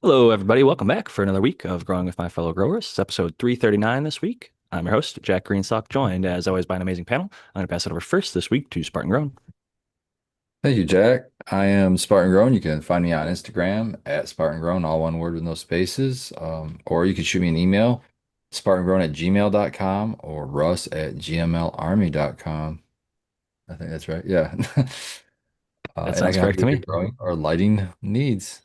Hello, everybody. Welcome back for another week of Growing with My Fellow Growers. It's episode 339 this week. I'm your host, Jack Greenstock, joined as always by an amazing panel. I'm going to pass it over first this week to Spartan Grown. Thank you, Jack. I am Spartan Grown. You can find me on Instagram at Spartan Grown, all one word with no spaces. Or you can shoot me an email, spartangrown@gmail.com or russ at gmlarmy.com. I think that's right. Yeah. That And I sounds can help correct you to with your me. growing or lighting needs.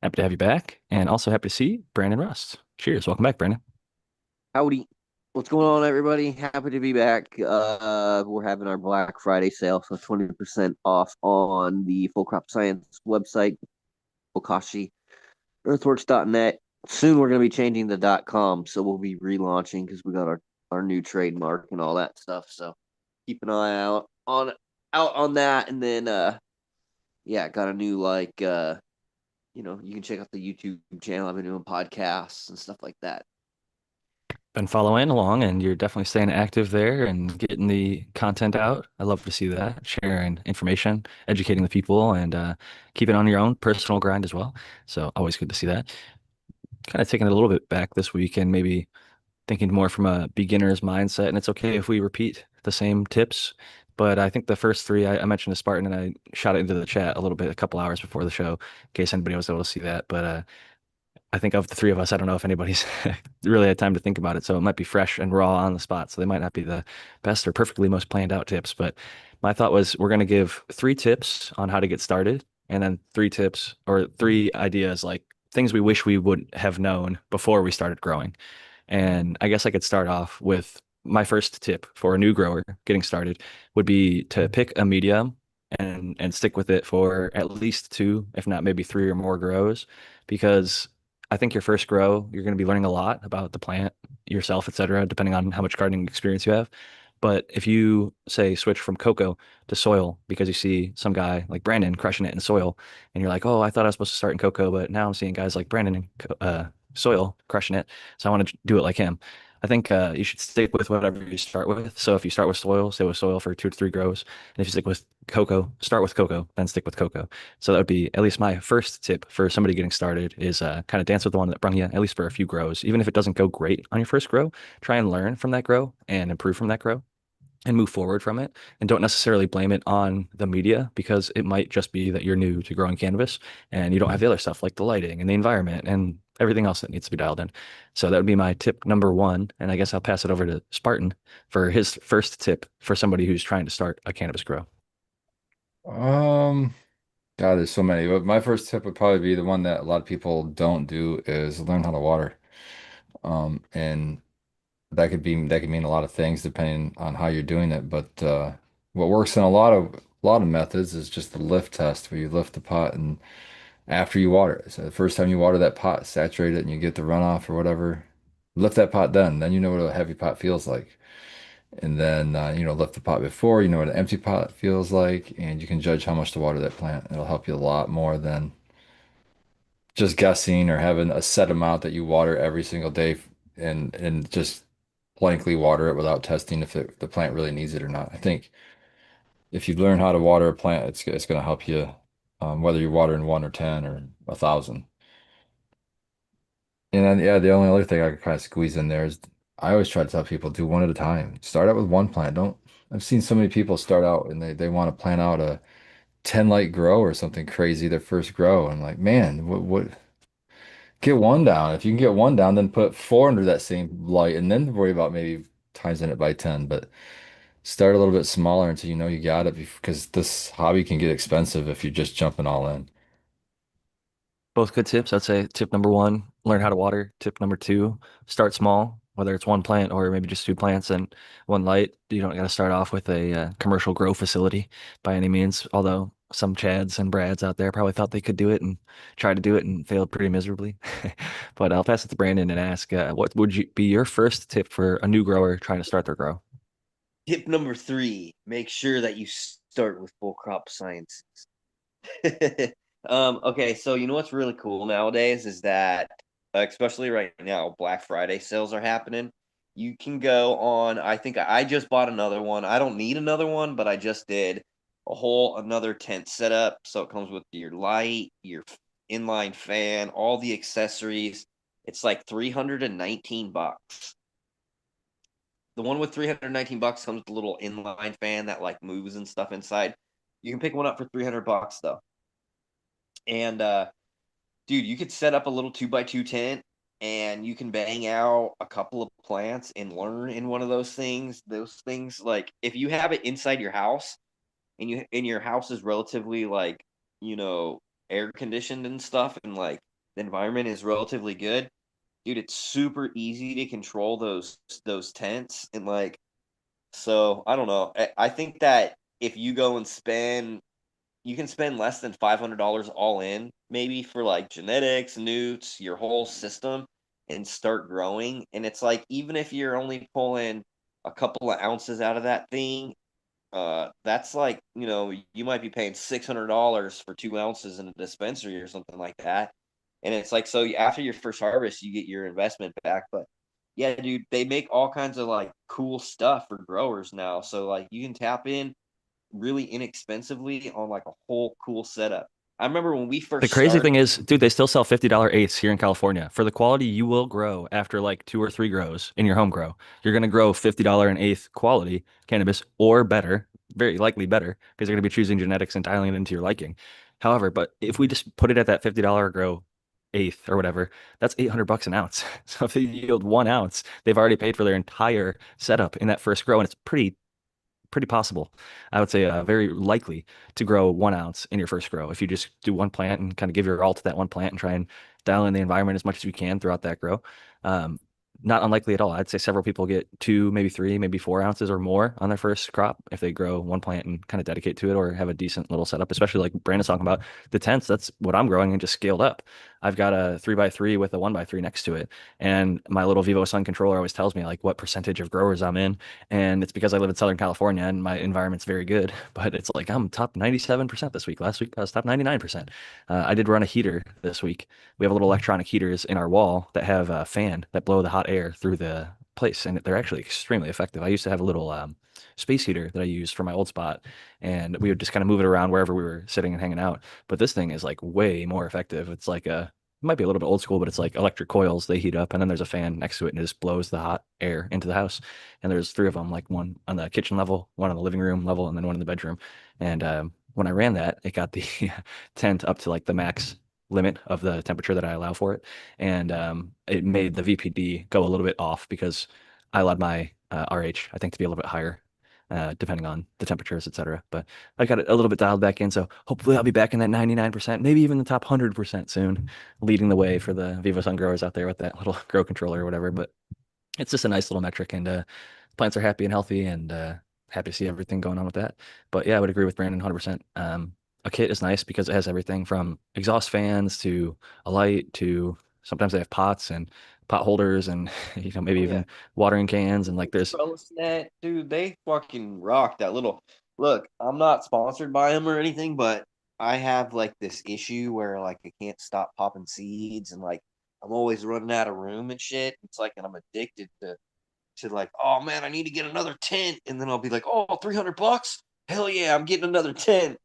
Happy to have you back, and also happy to see Brandon Rust. Cheers. Welcome back, Brandon. Howdy. What's going on, everybody? Happy to be back. We're having our Black Friday sale, so 20% off on the Full Crop Science website, Bokashi, earthworks.net. Soon we're going to be changing the .com, so we'll be relaunching because we got our new trademark and all that stuff. So keep an eye out on that. And then yeah, got a new you can check out the YouTube channel. I've been doing podcasts and stuff like that. Been following along, and you're definitely staying active there and getting the content out. I love to see that, sharing information, educating the people, and keeping on your own personal grind as well. So always good to see that. Kind of taking it a little bit back this week and maybe thinking more from a beginner's mindset. And it's okay if we repeat the same tips. But I think the first three I mentioned to Spartan and I shot it into the chat a little bit, a couple hours before the show, in case anybody was able to see that. But I think of the three of us, I don't know if anybody's really had time to think about it. So it might be fresh and raw on the spot. So they might not be the best or perfectly most planned out tips. But my thought was we're going to give three tips on how to get started and then three tips or three ideas like things we wish we would have known before we started growing. And I guess I could start off with my first tip for a new grower getting started would be to pick a medium and stick with it for at least two, if not maybe three or more grows, because I think your first grow, you're going to be learning a lot about the plant, yourself, etc., depending on how much gardening experience you have. But if you say switch from cocoa to soil because you see some guy like Brandon crushing it in soil, and you're like, oh, I thought I was supposed to start in cocoa, but now I'm seeing guys like Brandon in soil crushing it, so I want to do it like him. I think you should stick with whatever you start with. So if you start with soil, stay with soil for 2 to 3 grows. And if you stick with cocoa, start with cocoa, then stick with cocoa. So that would be at least my first tip for somebody getting started is kind of dance with the one that brung you, at least for a few grows. Even if it doesn't go great on your first grow, try and learn from that grow and improve from that grow and move forward from it. And don't necessarily blame it on the media because it might just be that you're new to growing cannabis and you don't have the other stuff like the lighting and the environment and everything else that needs to be dialed in. So that would be my tip number one. And I guess I'll pass it over to Spartan for his first tip for somebody who's trying to start a cannabis grow. Um, God, there's so many. But my first tip would probably be the one that a lot of people don't do is learn how to water. And that could mean a lot of things depending on how you're doing it. But what works in a lot of methods is just the lift test, where you lift the pot and after you water it. So the first time you water that pot, saturate it, and you get the runoff or whatever, lift that pot then you know what a heavy pot feels like. And then lift the pot before, you know what an empty pot feels like, and you can judge how much to water that plant. It'll help you a lot more than just guessing or having a set amount that you water every single day and just blankly water it without testing if the plant really needs it or not. I think if you learn how to water a plant, it's going to help you, whether you're watering one or 10 or 1,000. And then, yeah, the only other thing I could kind of squeeze in there is I always try to tell people do one at a time. Start out with one plant. Don't, I've seen so many people start out and they want to plant out a 10 light grow or something crazy, their first grow. I'm like, man, what, get one down. If you can get one down, then put four under that same light and then worry about maybe timesing it by 10. But start a little bit smaller until you know you got it because this hobby can get expensive if you're just jumping all in. Both good tips. I'd say tip number one, learn how to water. Tip number two, start small, whether it's one plant or maybe just two plants and one light. You don't got to start off with a commercial grow facility by any means, although some Chads and Brads out there probably thought they could do it and tried to do it and failed pretty miserably. But I'll pass it to Brandon and ask, what would you be your first tip for a new grower trying to start their grow? Tip number three, make sure that you start with full crop science. Okay, so you know what's really cool nowadays is that, especially right now, Black Friday sales are happening. You can go on, I think I just bought another one. I don't need another one, but I just did a whole another tent setup. So it comes with your light, your inline fan, all the accessories. It's like $319. The one with $319 comes with a little inline fan that like moves and stuff inside. You can pick one up for $300 though. And dude, you could set up a little 2x2 tent and you can bang out a couple of plants and learn in one of those things. Those things, like if you have it inside your house and your house is relatively like, you know, air conditioned and stuff, and like the environment is relatively good, dude, it's super easy to control those tents. And like, so I don't know. I think that if you go and spend, you can spend less than $500 all in, maybe for like genetics, newts, your whole system, and start growing. And it's like, even if you're only pulling a couple of ounces out of that thing, that's like, you know, you might be paying $600 for 2 ounces in a dispensary or something like that. And it's like, so after your first harvest, you get your investment back. But yeah, dude, they make all kinds of like cool stuff for growers now. So like you can tap in really inexpensively on like a whole cool setup. I remember when we The first crazy started. thing is, dude, they still sell $50 eighths here in California. For the quality you will grow after like 2 or 3 grows in your home grow. You're going to grow $50 an eighth quality cannabis or better, very likely better, because you're going to be choosing genetics and dialing it into your liking. However, but if we just put it at that $50 grow eighth or whatever, that's $800 an ounce. So if they yield 1 ounce, they've already paid for their entire setup in that first grow, and it's pretty possible. I would say very likely to grow 1 ounce in your first grow if you just do one plant and kind of give your all to that one plant and try and dial in the environment as much as you can throughout that grow. Um, Not unlikely at all. I'd say several people get 2, maybe 3, maybe 4 ounces or more on their first crop if they grow one plant and kind of dedicate to it or have a decent little setup, especially like Brandon's talking about the tents. That's what I'm growing and just scaled up. I've got a 3x3 with a 1x3 next to it. And my little Vivo Sun controller always tells me like what percentage of growers I'm in. And it's because I live in Southern California and my environment's very good. But it's like I'm top 97% this week. Last week I was top 99%. I did run a heater this week. We have a little electronic heaters in our wall that have a fan that blow the hot air through the place, and they're actually extremely effective. I used to have a little space heater that I used for my old spot, and we would just kind of move it around wherever we were sitting and hanging out. But this thing is like way more effective. It's like it might be a little bit old school, but it's like electric coils. They heat up, and then there's a fan next to it, and it just blows the hot air into the house. And there's 3 of them, like one on the kitchen level, one on the living room level, and then one in the bedroom. And when I ran that, it got the tent up to like the max limit of the temperature that I allow for it, and it made the VPD go a little bit off because I allowed my RH, I think, to be a little bit higher, depending on the temperatures, etc. But I got it a little bit dialed back in, so hopefully I'll be back in that 99%, maybe even the top 100% soon, leading the way for the Vivo Sun growers out there with that little grow controller or whatever. But it's just a nice little metric, and plants are happy and healthy, and happy to see everything going on with that. But yeah, I would agree with Brandon 100%. A kit is nice because it has everything from exhaust fans to a light to sometimes they have pots and pot holders and maybe Oh yeah, even watering cans and like there's Trellis Net, dude, they fucking rock that little. Look, I'm not sponsored by them or anything, but I have like this issue where like I can't stop popping seeds, and like I'm always running out of room and shit. It's like, and I'm addicted to like, oh man, I need to get another tent, and then I'll be like, oh, $300, hell yeah, I'm getting another tent.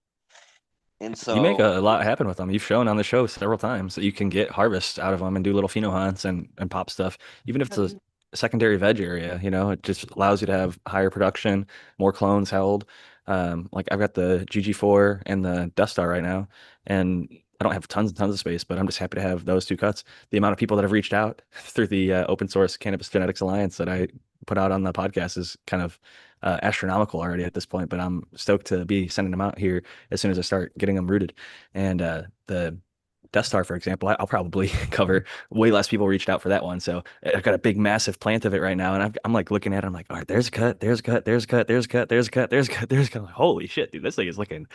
And you make so a lot happen with them. You've shown on the show several times that you can get harvest out of them and do little pheno hunts and pop stuff. Even if yeah, it's a dude. secondary veg area, it just allows you to have higher production, more clones held. Like I've got the GG4 and the Death Star right now, and I don't have tons and tons of space, but I'm just happy to have those 2 cuts. The amount of people that have reached out through the open source Cannabis Genetics Alliance that I put out on the podcast is kind of astronomical already at this point, but I'm stoked to be sending them out here as soon as I start getting them rooted. And the Death Star, for example, I'll probably cover way less people reached out for that one. So I've got a big, massive plant of it right now, and I'm like looking at it. I'm like, all right, there's a cut, there's a cut, there's a cut, there's a cut, there's a cut, there's a cut, there's a cut. I'm like, holy shit, dude, this thing is looking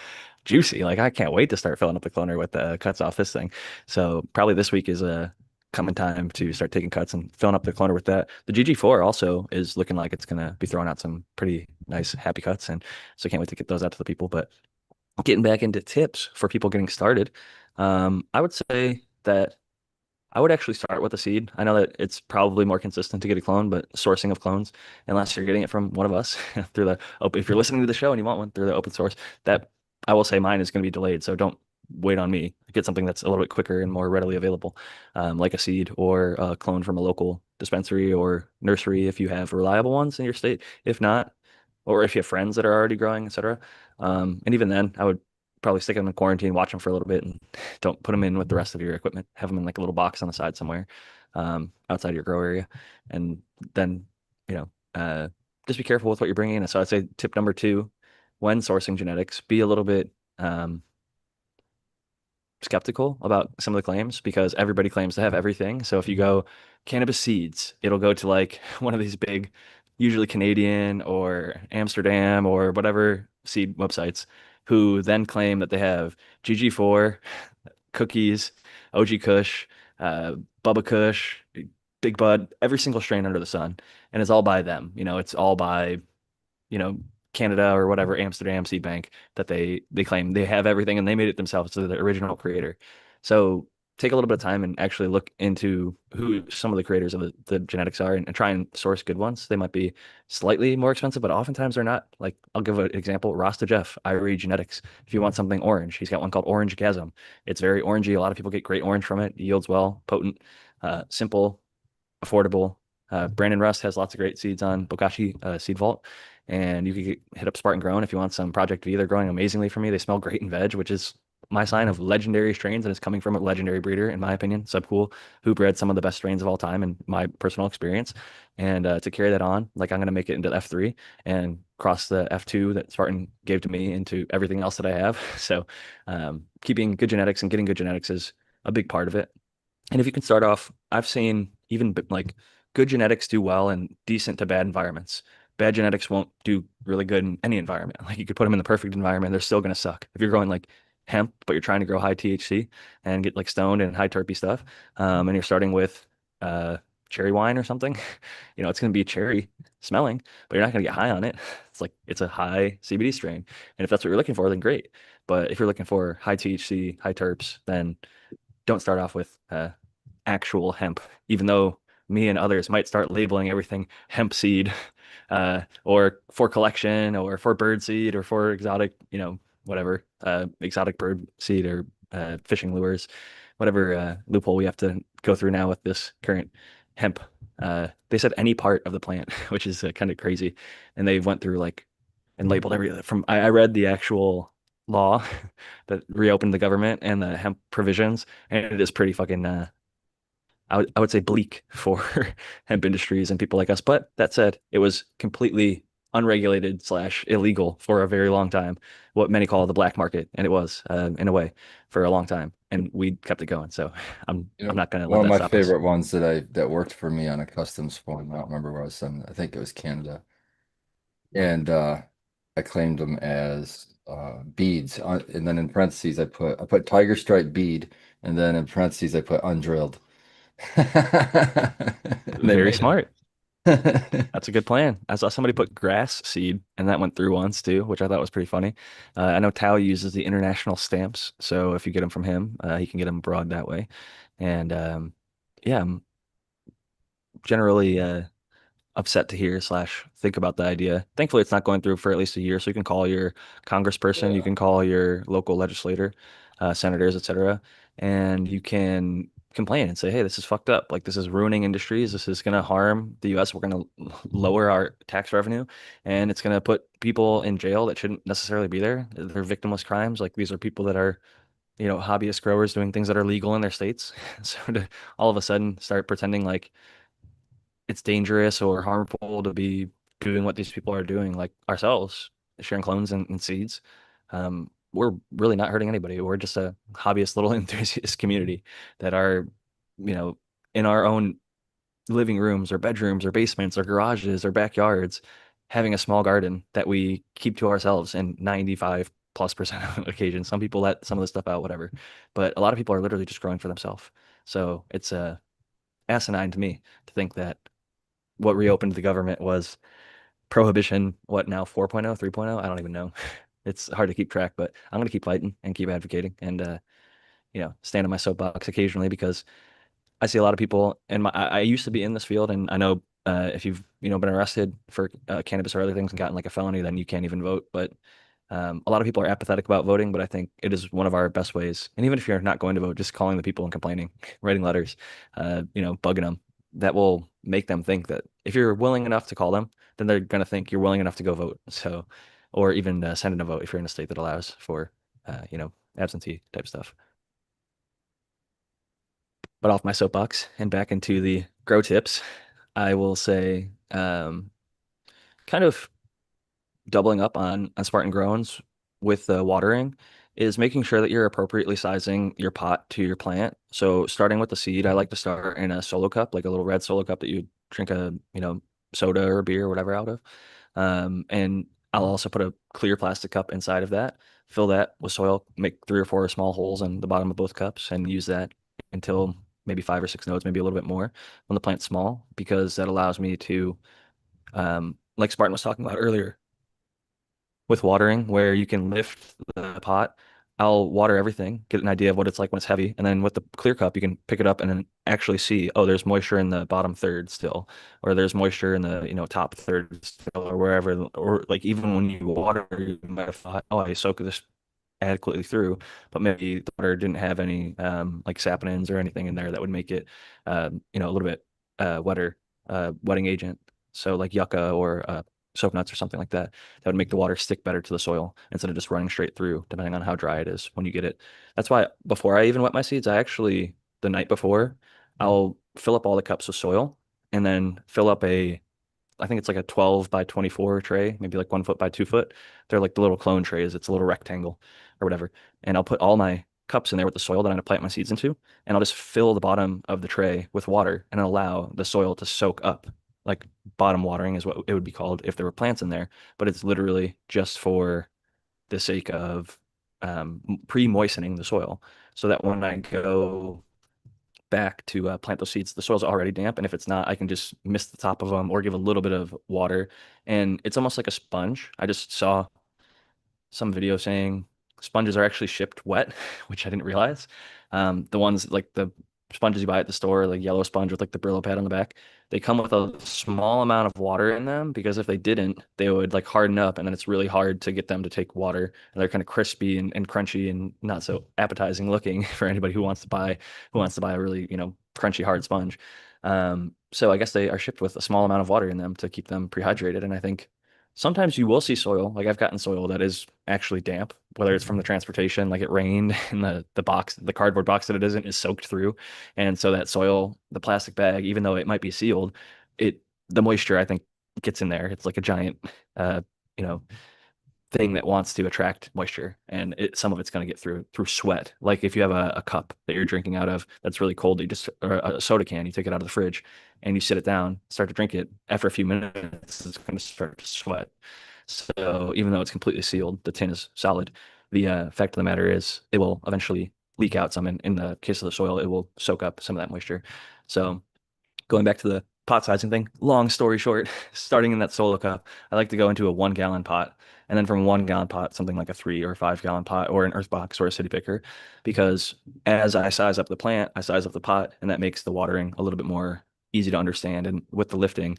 juicy. Like I can't wait to start filling up the cloner with the cuts off this thing. So probably this week is a coming time to start taking cuts and filling up the cloner with that. The GG4 also is looking like it's gonna be throwing out some pretty nice happy cuts, and so can't wait to get those out to the people. But getting back into tips for people getting started, I would say that I would actually start with a seed. I know that it's probably more consistent to get a clone, but sourcing of clones, unless you're getting it from one of us through the open, if you're listening to the show and you want one through the open source, that I will say mine is going to be delayed. So don't wait on me. Get something that's a little bit quicker and more readily available, like a seed or a clone from a local dispensary or nursery if you have reliable ones in your state. If not, or if you have friends that are already growing, etc. And even then, I would probably stick them in quarantine, watch them for a little bit, and don't put them in with the rest of your equipment. Have them in like a little box on the side somewhere, outside your grow area, and then you know, just be careful with what you're bringing in. So I'd say tip number two, when sourcing genetics, be a little bit skeptical about some of the claims because everybody claims to have everything. So if you go cannabis seeds, it'll go to like one of these big, usually Canadian or Amsterdam or whatever seed websites, who then claim that they have GG4, cookies, OG Kush, uh, Bubba Kush, Big Bud, every single strain under the sun. And it's all by them. It's all by you know, Canada or whatever Amsterdam Seed Bank that they claim they have everything and they made it themselves to the original creator. So take a little bit of time and actually look into who some of the creators of the genetics are and try and source good ones. They might be slightly more expensive, but oftentimes they're not. Like I'll give an example, Rasta Jeff, Irie Genetics. If you want something orange, he's got one called Orange Gasm. It's very orangey. A lot of people get great orange from it. It yields well, potent, simple, affordable. Brandon Rust has lots of great seeds on Bokashi Seed Vault, and you could hit up Spartan Grown if you want some Project V. They're growing amazingly for me. They smell great in veg, which is my sign of legendary strains, and it's coming from a legendary breeder, in my opinion. Subcool, who bred some of the best strains of all time, in my personal experience. And to carry that on, like I'm going to make it into F3 and cross the F2 that Spartan gave to me into everything else that I have. So keeping good genetics and getting good genetics is a big part of it. And if you can start off, I've seen even like good genetics do well in decent to bad environments. Bad genetics won't do really good in any environment. Like you could put them in the perfect environment, they're still going to suck. If you're growing like hemp, but you're trying to grow high THC and get like stoned and high terpy stuff, and you're starting with uh, cherry wine or something, it's going to be cherry smelling, but you're not going to get high on it. It's a high CBD strain. And if that's what you're looking for, then great. But if you're looking for high THC, high terps, then don't start off with actual hemp, even though me and others might start labeling everything hemp seed, or for collection or for bird seed or for exotic, whatever, exotic bird seed or fishing lures, whatever loophole we have to go through now with this current hemp. They said any part of the plant, which is kind of crazy. And they went through like and labeled every from I read the actual law that reopened the government and the hemp provisions, and it is pretty fucking I would say bleak for hemp industries and people like us. But that said, it was completely unregulated slash illegal for a very long time, what many call the black market, and it was in a way for a long time, and we kept it going. So I'm not going to let One of that my stop us. favorite ones that worked for me on a customs form. I don't remember where I was sending. I think it was Canada, and I claimed them as beads. And then in parentheses, I put tiger stripe bead, and then in parentheses, I put undrilled. And they Very made smart. it. That's a good plan. I saw somebody put grass seed, and that went through once too, which I thought was pretty funny. I know Tao uses the international stamps, so if you get them from him, he can get them abroad that way. And yeah, I'm generally upset to hear slash think about the idea. Thankfully, it's not going through for at least a year, so you can call your congressperson, you Yeah. can call your local legislator, senators, etc., and you can complain and say, "Hey, this is fucked up. Like this is ruining industries. This is going to harm the U.S. We're going to lower our tax revenue, and it's going to put people in jail that shouldn't necessarily be there. They're victimless crimes. Like these are people that are." Hobbyist growers doing things that are legal in their states. So to all of a sudden start pretending like it's dangerous or harmful to be doing what these people are doing, like ourselves, sharing clones and seeds. We're really not hurting anybody. We're just a hobbyist little enthusiast community that are, you know, in our own living rooms or bedrooms or basements or garages or backyards, having a small garden that we keep to ourselves in 95+% of occasions. Some people let some of the stuff out, whatever. But a lot of people are literally just growing for themselves. So it's asinine to me to think that what reopened the government was prohibition, what now 4.0, 3.0? I don't even know. It's hard to keep track, but I'm going to keep fighting and keep advocating and stand on my soapbox occasionally because I see a lot of people and I used to be in this field and I know if you've been arrested for cannabis or other things and gotten like a felony, then you can't even vote. But A lot of people are apathetic about voting, but I think it is one of our best ways. And even if you're not going to vote, just calling the people and complaining, writing letters, bugging them, that will make them think that if you're willing enough to call them, then they're going to think you're willing enough to go vote. So, or even send in a vote if you're in a state that allows for, absentee type stuff. But off my soapbox and back into the grow tips, I will say, kind of doubling up on Spartan Growns with the watering is making sure that you're appropriately sizing your pot to your plant. So starting with the seed, I like to start in a solo cup, like a little red solo cup that you drink a, soda or beer or whatever out of. And I'll also put a clear plastic cup inside of that, fill that with soil, make 3 or 4 small holes in the bottom of both cups and use that until maybe 5 or 6 nodes, maybe a little bit more when the plant's small, because that allows me to, like Spartan was talking about earlier, with watering where you can lift the pot. I'll water everything, get an idea of what it's like when it's heavy, and then with the clear cup, you can pick it up and then actually see, oh, there's moisture in the bottom third still, or there's moisture in the, top third still, or wherever, or like even when you water, you might have thought, oh, I soak this adequately through, but maybe the water didn't have any like saponins or anything in there that would make it a little bit wetter, wetting agent. So like yucca or soap nuts or something like that, that would make the water stick better to the soil instead of just running straight through, depending on how dry it is when you get it. That's why before I even wet my seeds, I actually the night before, I'll fill up all the cups with soil and then fill up I think it's like a 12 by 24 tray, maybe like 1 foot by 2 foot. They're like the little clone trays. It's a little rectangle or whatever. And I'll put all my cups in there with the soil that I'm going to plant my seeds into. And I'll just fill the bottom of the tray with water and allow the soil to soak up. Like bottom watering is what it would be called if there were plants in there. But it's literally just for the sake of pre-moistening the soil so that when I go back to plant those seeds, the soil's already damp, and if it's not, I can just mist the top of them or give a little bit of water, and it's almost like a sponge. I just saw some video saying sponges are actually shipped wet, which I didn't realize. The ones like the sponges you buy at the store, like yellow sponge with like the Brillo pad on the back, they come with a small amount of water in them because if they didn't, they would like harden up and then it's really hard to get them to take water. And they're kind of crispy and crunchy and not so appetizing looking for anybody who wants to buy a really, crunchy hard sponge. So I guess they are shipped with a small amount of water in them to keep them prehydrated. And I think sometimes you will see soil. Like I've gotten soil that is actually damp, whether it's from the transportation, like it rained and the box, the cardboard box that it isn't is soaked through. And so that soil, the plastic bag, even though it might be sealed, the moisture I think gets in there. It's like a giant uh, you know, thing that wants to attract moisture and some of it's going to get through sweat. Like if you have a cup that you're drinking out of that's really cold, or a soda can, you take it out of the fridge and you sit it down, start to drink it. After a few minutes, it's going to start to sweat. So even though it's completely sealed, the tin is solid. The fact of the matter is it will eventually leak out some. In the case of the soil, it will soak up some of that moisture. So going back to the pot sizing thing, long story short, starting in that solo cup, I like to go into a 1 gallon pot. And then from 1 gallon pot, something like a 3 or 5 gallon pot or an earth box or a city picker. Because as I size up the plant, I size up the pot, and that makes the watering a little bit more easy to understand. And with the lifting,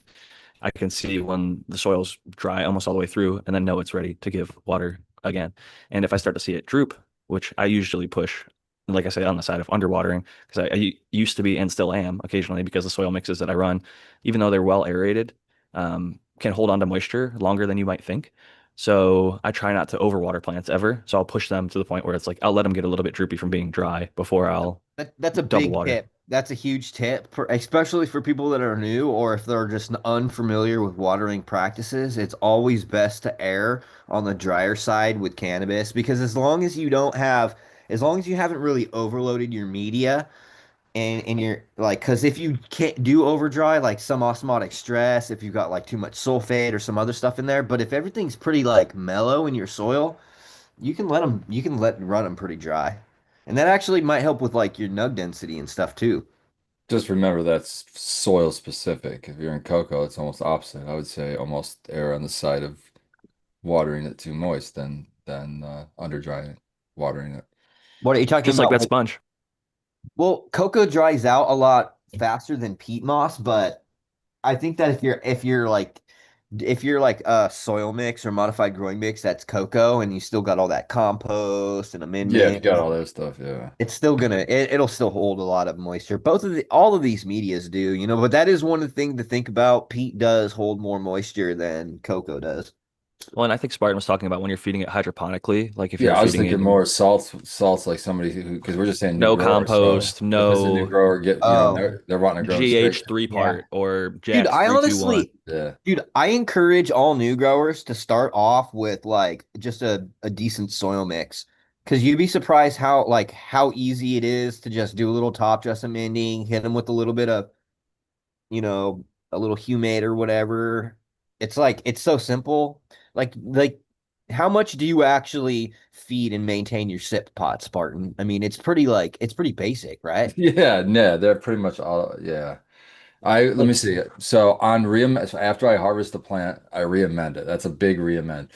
I can see when the soil's dry almost all the way through and then know it's ready to give water again. And if I start to see it droop, which I usually push, like I say, on the side of underwatering, because I used to be and still am occasionally because the soil mixes that I run, even though they're well aerated, can hold on to moisture longer than you might think. So I try not to overwater plants ever. So I'll push them to the point where it's like I'll let them get a little bit droopy from being dry before I'll That's a double big water. tip. That's a huge tip for especially for people that are new or if they're just unfamiliar with watering practices. It's always best to err on the drier side with cannabis because as long as you haven't really overloaded your media and you're like, because if you can't do over dry, like some osmotic stress, if you've got like too much sulfate or some other stuff in there, but if everything's pretty like mellow in your soil, you can let run them pretty dry. And that actually might help with like your nug density and stuff too. Just remember that's soil specific. If you're in cocoa, it's almost opposite. I would say almost err on the side of watering it too moist than under drying it, watering it. What are you talking Just like about? that Like, sponge. well, cocoa dries out a lot faster than peat moss, but I think that if you're like if you're like a soil mix or modified growing mix, that's cocoa, and you still got all that compost and Yeah, if you got amendments. all that stuff, yeah. It's still it'll still hold a lot of moisture. All of these medias do, but that is one of the things to think about. Peat does hold more moisture than cocoa does. Well, and I think Spartan was talking about when you're feeding it hydroponically, like if you're Yeah, I was feeding thinking it more salts like somebody who, because we're just saying new no grower. So compost, if it's a new no grower, Oh, they're wanting to grow straight. GH three yeah. part or Dude, Jax I 321. honestly, Yeah. dude, I encourage all new growers to start off with like just a decent soil mix. Because you'd be surprised how easy it is to just do a little top dress amending, hit them with a little bit of, you know, a little humate or whatever. It's so simple. Like how much do you actually feed and maintain your sip pot, Spartan? I mean, it's pretty basic, right? Yeah, yeah, they're pretty much all, yeah. Let me Like, see it. So so after I harvest the plant, I re-amend it. That's a big re-amend.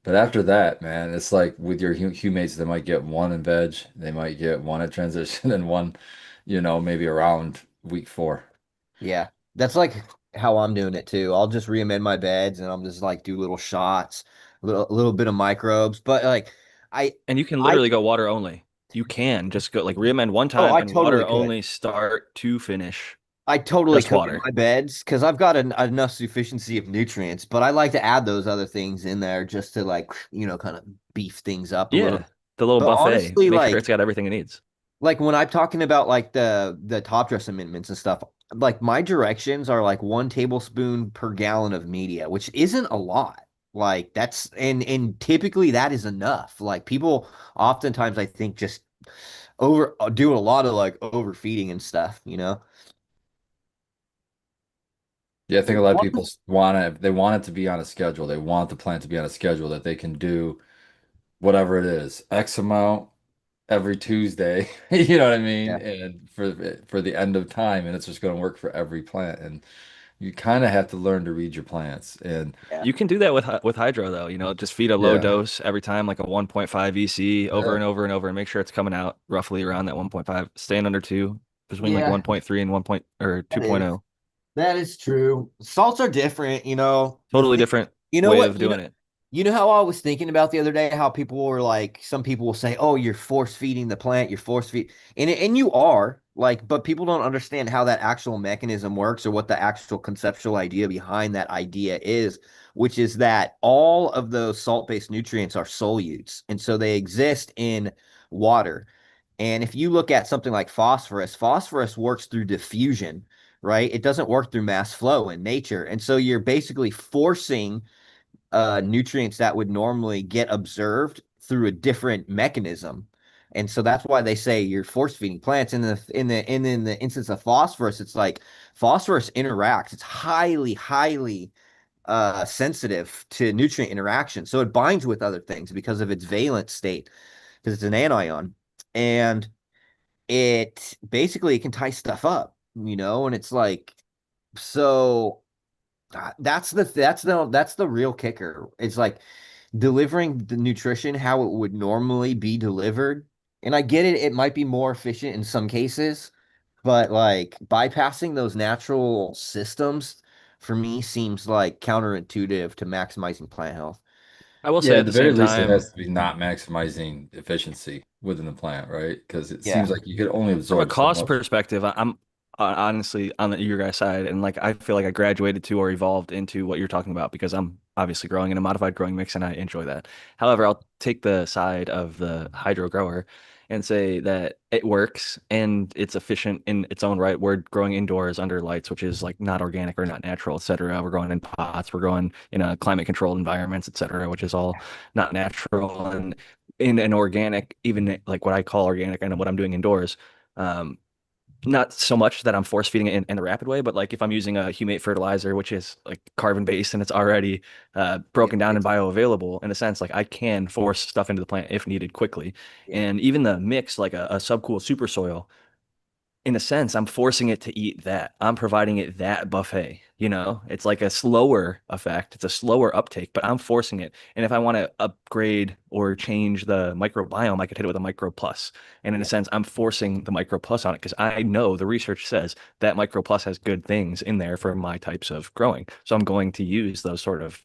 But after that, man, it's like with your humates, they might get one in veg, they might get one at transition, and one, maybe around week 4. yeah, that's like how I'm doing it too. I'll just re-amend my beds and I'm just like do little shots, a little bit of microbes. But like I And you can I literally go water only. You can just go like reamend one oh time I and totally water could. only start to finish. I totally Just could in water. my beds because I've got enough sufficiency of nutrients, but I like to add those other things in there just to like, kind of beef things up a little. Yeah. The little But buffet. honestly, Make sure it's got everything it needs. like when I'm talking about like the top dress amendments and stuff, like my directions are like 1 tablespoon per gallon of media, which isn't a lot. Like that's and typically that is enough. Like people oftentimes I think just over do a lot of like overfeeding and stuff. Yeah, I think a lot of One- people they want it to be on a schedule. They want the plant to be on a schedule that they can do whatever it is, X amount every Tuesday, you know what I mean? Yeah. And for the end of time, and it's just going to work for every plant. And you kind of have to learn to read your plants. And Yeah. You can do that with with hydro though, just feed a low yeah, dose every time, like a 1.5 EC over yeah, and over and over and make sure it's coming out roughly around that 1.5, staying under 2, between like Yeah, 1.3 and 1 point or that is 2.0. that is true. Salts are different. The Totally thing, different you know way what? of doing it. You know how I was thinking about the other day, how people were like, some people will say, "Oh, you're force feeding the plant, you're force feed," and you are like, but people don't understand how that actual mechanism works or what the actual conceptual idea behind that idea is, which is that all of those salt-based nutrients are solutes, and so they exist in water. And if you look at something like phosphorus, phosphorus works through diffusion, right? It doesn't work through mass flow in nature, and so you're basically forcing nutrients that would normally get observed through a different mechanism. And so that's why they say you're force feeding plants. In the instance of phosphorus, it's like phosphorus interacts. It's highly sensitive to nutrient interaction. So it binds with other things because of its valence state, because it's an anion. And it can tie stuff up, and it's like so that's the real kicker. It's like delivering the nutrition how it would normally be delivered. And I get it, it might be more efficient in some cases, but like bypassing those natural systems for me seems like counterintuitive to maximizing plant health. I will yeah. say At at the the very same least, it time, has to be not maximizing efficiency within the plant, right? Because it seems Yeah. like you could only from a absorb so cost much. perspective, I'm honestly on your guys' side, and like I feel like I graduated to or evolved into what you're talking about because I'm obviously growing in a modified growing mix, and I enjoy that. However, I'll take the side of the hydro grower and say that it works and it's efficient in its own right. We're growing indoors under lights, which is like not organic or not natural, et cetera. We're growing in pots, we're growing in a climate controlled environments, et cetera, which is all not natural and in an organic, even like what I call organic and what I'm doing indoors. Um, Not so much that I'm force feeding it in the rapid way, but like if I'm using a humate fertilizer, which is like carbon based and it's already Yeah. broken down and bioavailable in a sense, like I can force stuff into the plant if needed quickly. Yeah. And even the mix, like a subcool super soil, in a sense, I'm forcing it to eat that. I'm providing it that buffet. It's like a slower effect. It's a slower uptake, but I'm forcing it. And if I want to upgrade or change the microbiome, I could hit it with a micro plus. And in a Yeah. sense, I'm forcing the micro plus on it because I know the research says that micro plus has good things in there for my types of growing. So I'm going to use those sort of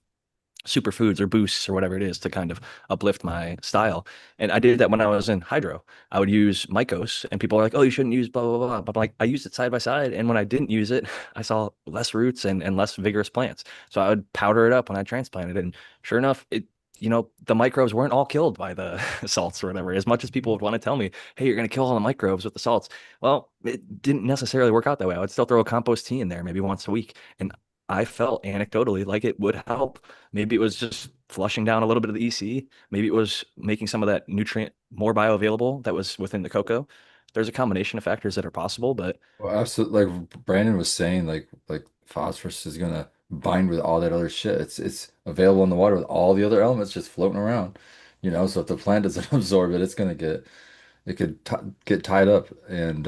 superfoods or boosts or whatever it is to kind of uplift my style. And I did that when I was in hydro. I would use Mycos, and people are like, "Oh, you shouldn't use blah blah blah." But I'm like, I used it side by side, and when I didn't use it, I saw less roots and less vigorous plants. So I would powder it up when I transplanted it, and sure enough, the microbes weren't all killed by the salts or whatever. As much as people would want to tell me, "Hey, you're going to kill all the microbes with the salts," well, it didn't necessarily work out that way. I would still throw a compost tea in there maybe once a week, and I felt anecdotally like it would help. Maybe it was just flushing down a little bit of the EC. Maybe it was making some of that nutrient more bioavailable that was within the cocoa. There's a combination of factors that are possible, but Well, absolutely. Like Brandon was saying, like phosphorus is gonna bind with all that other shit. It's available in the water with all the other elements just floating around. So if the plant doesn't absorb it, it's gonna it could t get tied up. And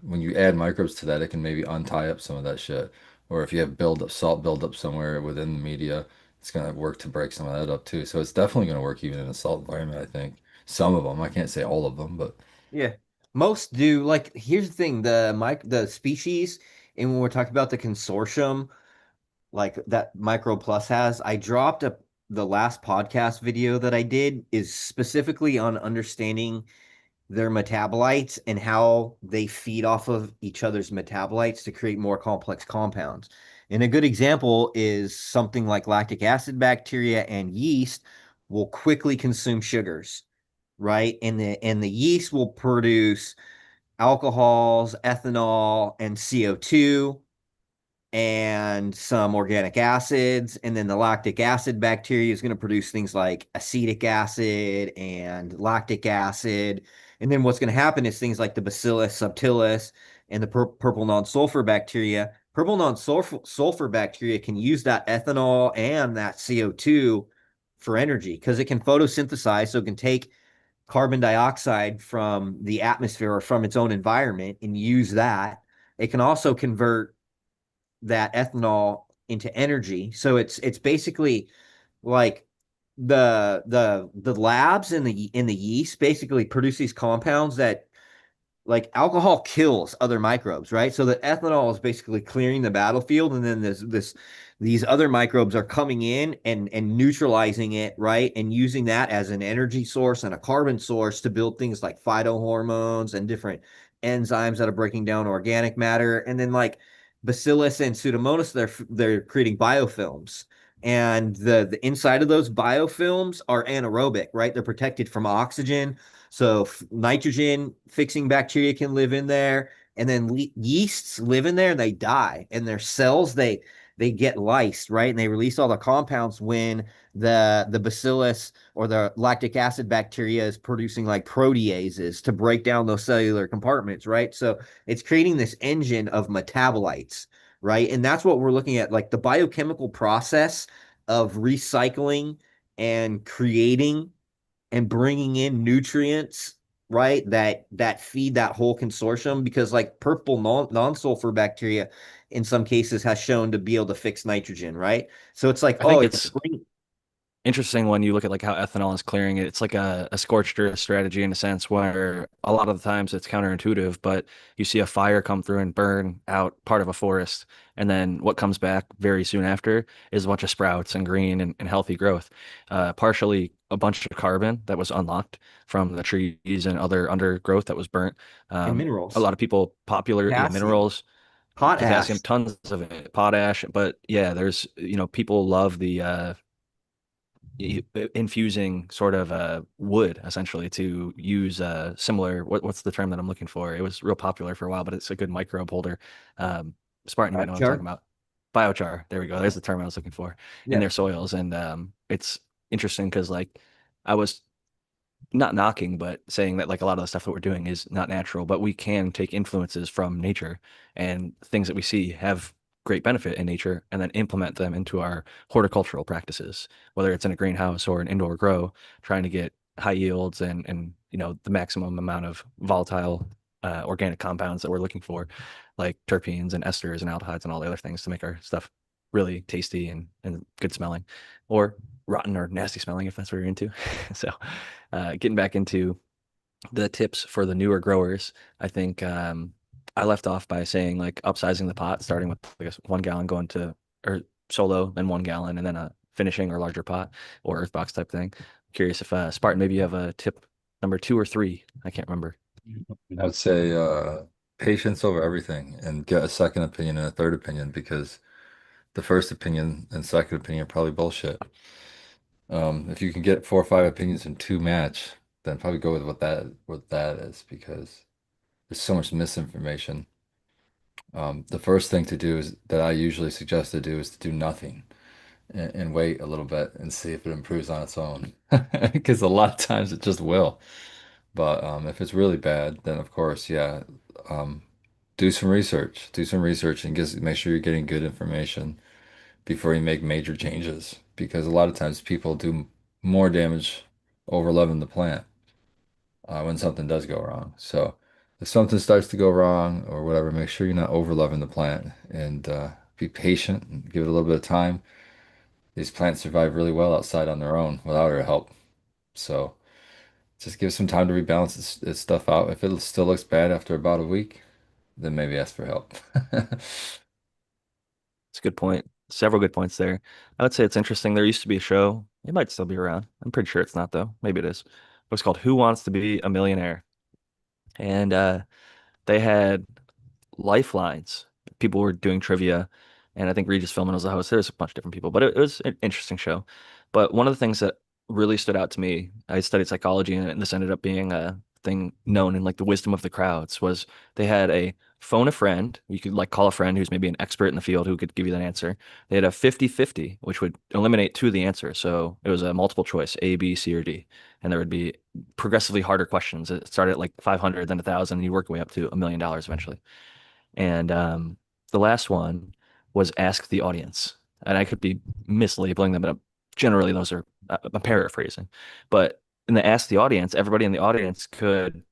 when you add microbes to that, it can maybe untie up some of that shit. Or if you have salt buildup somewhere within the media, it's gonna work to break some of that up too. So it's definitely gonna work even in a salt environment, I think. Some of them, I can't say all of them, but Yeah. Most do. Like, here's the thing, the species, and when we're talking about the consortium, like that Micro Plus has, I dropped the last podcast video that I did is specifically on understanding their metabolites and how they feed off of each other's metabolites to create more complex compounds. And a good example is something like lactic acid bacteria and yeast will quickly consume sugars, right? And the yeast will produce alcohols, ethanol, and CO2 and some organic acids. And then the lactic acid bacteria is going to produce things like acetic acid and lactic acid. And then what's going to happen is things like the Bacillus subtilis and the purple non-sulfur bacteria. Purple non-sulfur bacteria can use that ethanol and that CO2 for energy because it can photosynthesize, so it can take carbon dioxide from the atmosphere or from its own environment and use that. It can also convert that ethanol into energy. So it's basically like the labs in the yeast basically produce these compounds that, like, alcohol kills other microbes, right? So the ethanol is basically clearing the battlefield, and then these other microbes are coming in and neutralizing it, right? And using that as an energy source and a carbon source to build things like phytohormones and different enzymes that are breaking down organic matter. And then, like, Bacillus and Pseudomonas, they're creating biofilms. And the inside of those biofilms are anaerobic, right? They're protected from oxygen, so nitrogen fixing bacteria can live in there, and then yeasts live in there and they die. And their cells, they get lysed, right? And they release all the compounds when the bacillus or the lactic acid bacteria is producing like proteases to break down those cellular compartments, right? So it's creating this engine of metabolites, right? And that's what we're looking at, like the biochemical process of recycling and creating and bringing in nutrients, right, that feed that whole consortium. Because like purple non-sulfur bacteria in some cases has shown to be able to fix nitrogen, right? So it's like, I oh, think it's it's interesting when you look at like how ethanol is clearing it. It's like a scorched earth strategy in a sense where a lot of the times it's counterintuitive, but you see a fire come through and burn out part of a forest. And then what comes back very soon after is a bunch of sprouts and green and healthy growth. Partially a bunch of carbon that was unlocked from the trees and other undergrowth that was burnt. in A minerals, lot of people popular, yeah, potassium, minerals, potassium, potash. tons of it, potash. But yeah, people love the infusing sort of wood essentially to use similar what's the term that I'm looking for? It was real popular for a while, but it's a good microbe holder. Spartan, you might know what I'm talking Char. about. Biochar. There we go. There's the term I was looking for in Yeah. their soils. And it's interesting because like I was not knocking, but saying that like a lot of the stuff that we're doing is not natural, but we can take influences from nature and things that we see have great benefit in nature and then implement them into our horticultural practices, whether it's in a greenhouse or an indoor grow, trying to get high yields and the maximum amount of volatile organic compounds that we're looking for, like terpenes and esters and aldehydes and all the other things to make our stuff really tasty and good smelling, or rotten or nasty smelling if that's what you're into. So, getting back into the tips for the newer growers, I think I left off by saying like upsizing the pot, starting with I guess 1 gallon going to or solo, then 1 gallon, and then a finishing or larger pot or earth box type thing. Curious if Spartan, maybe you have a tip number 2 or 3. I can't remember. I would say patience over everything and get a second opinion and a third opinion because the first opinion and second opinion are probably bullshit. If you can get 4 or 5 opinions in two match, then probably go with what that is because there's so much misinformation. The first thing to do is that I usually suggest to do is to do nothing and wait a little bit and see if it improves on its own. Because a lot of times it just will. But if it's really bad, then of course, yeah, um, do some research. Do some research and make sure you're getting good information before you make major changes. Because a lot of times people do more damage over loving the plant when something does go wrong. So if something starts to go wrong or whatever, make sure you're not over loving the plant and be patient and give it a little bit of time. These plants survive really well outside on their own without our help. So just give some time to rebalance its stuff out. If it still looks bad after about a week, then maybe ask for help. It's a good point. Several good points there. I would say it's interesting. There used to be a show. It might still be around. I'm pretty sure it's not though. Maybe it is. It was called Who Wants to Be a Millionaire? And they had lifelines. People were doing trivia, and I think Regis Philbin was the host. There's a bunch of different people, but it was an interesting show. But one of the things that really stood out to me, I studied psychology, and this ended up being a thing known in like the wisdom of the crowds, was they had a phone a friend. You could like call a friend who's maybe an expert in the field who could give you that answer. They had a 50-50, which would eliminate two of the answers. So it was a multiple choice, A, B, C, or D. And there would be progressively harder questions. It started at like 500, then 1,000, and you work your way up to $1 million eventually. And the last one was ask the audience. And I could be mislabeling them, but generally those are I'm paraphrasing. But in the ask the audience, everybody in the audience could,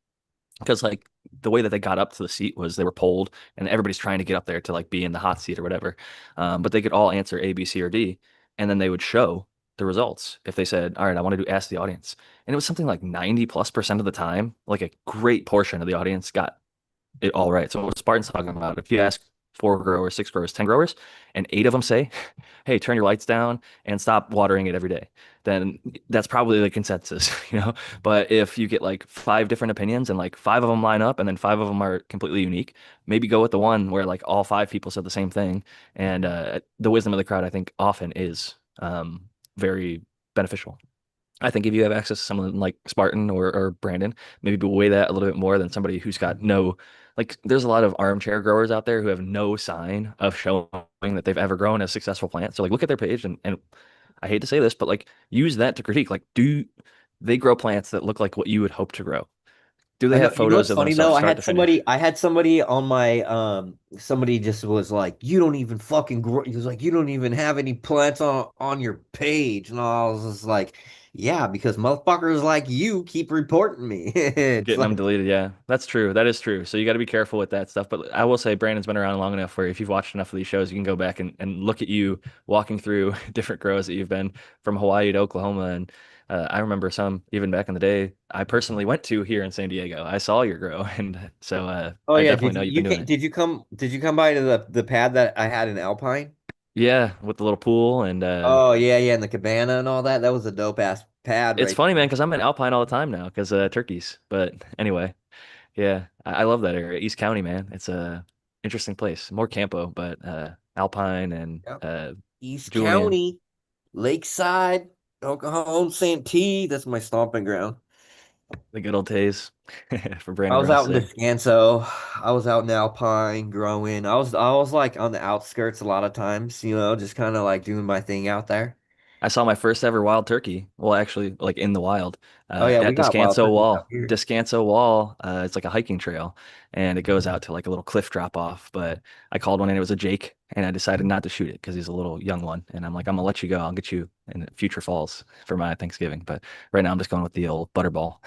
because like the way that they got up to the seat was they were polled, and everybody's trying to get up there to like be in the hot seat or whatever. But they could all answer A, B, C, or D, and then they would show the results if they said, "All right, I want to do ask the audience," and it was something like 90+% of the time, like a great portion of the audience got it all right. So what Spartan's talking about, if you ask 4 growers, 6 growers, 10 growers, and 8 of them say, "Hey, turn your lights down and stop watering it every day," then that's probably the consensus, you know. But if you get like 5 different opinions and like 5 of them line up and then 5 of them are completely unique, maybe go with the one where like all 5 people said the same thing. And the wisdom of the crowd, I think, often is very beneficial. I think if you have access to someone like Spartan or Brandon, maybe weigh that a little bit more than somebody who's got no, like, there's a lot of armchair growers out there who have no sign of showing that they've ever grown a successful plant. So, like, look at their page and I hate to say this, but like, use that to critique. Like, do they grow plants that look like what you would hope to grow? Do they I know, have you know photos what's of funny themselves though? start to finish? I had somebody on my somebody just was like, you don't even fucking grow. He was like, you don't even have any plants on your page. And I was just like, yeah, because motherfuckers like you keep reporting me. It's Getting them like, deleted, yeah, that's true. That is true. So you got to be careful with that stuff. But I will say, Brandon's been around long enough where if you've watched enough of these shows, you can go back and look at you walking through different grows that you've been from Hawaii to Oklahoma. And I remember some even back in the day. I personally went to here in San Diego. I saw your grow, and so oh I yeah, definitely know you've been doing it. did you come by to the pad that I had in Alpine? Yeah, with the little pool and Oh yeah, yeah, and the cabana and all that. That was a dope ass pad it's right funny, man, there. because I'm in Alpine all the time now because turkeys. But anyway. Yeah, I love that area. East County, man. It's a interesting place. More campo, but Alpine and Yep. East Julian, County, Lakeside, El Cajon, Santee. That's my stomping ground. the good old days for I Brandon was Ross out in there. Descanso. I was out in Alpine growing. I was like on the outskirts a lot of times, just kind of like doing my thing out there. I saw my first ever wild turkey. Well, actually, like in the wild, Oh yeah, we at got wild Descanso turkeys out Wall. here. Descanso Wall, it's like a hiking trail, and it goes out to like a little cliff drop off. But I called one and it was a Jake, and I decided not to shoot it because he's a little young one. And I'm like, I'm gonna let you go. I'll get you in future falls for my Thanksgiving. But right now, I'm just going with the old butterball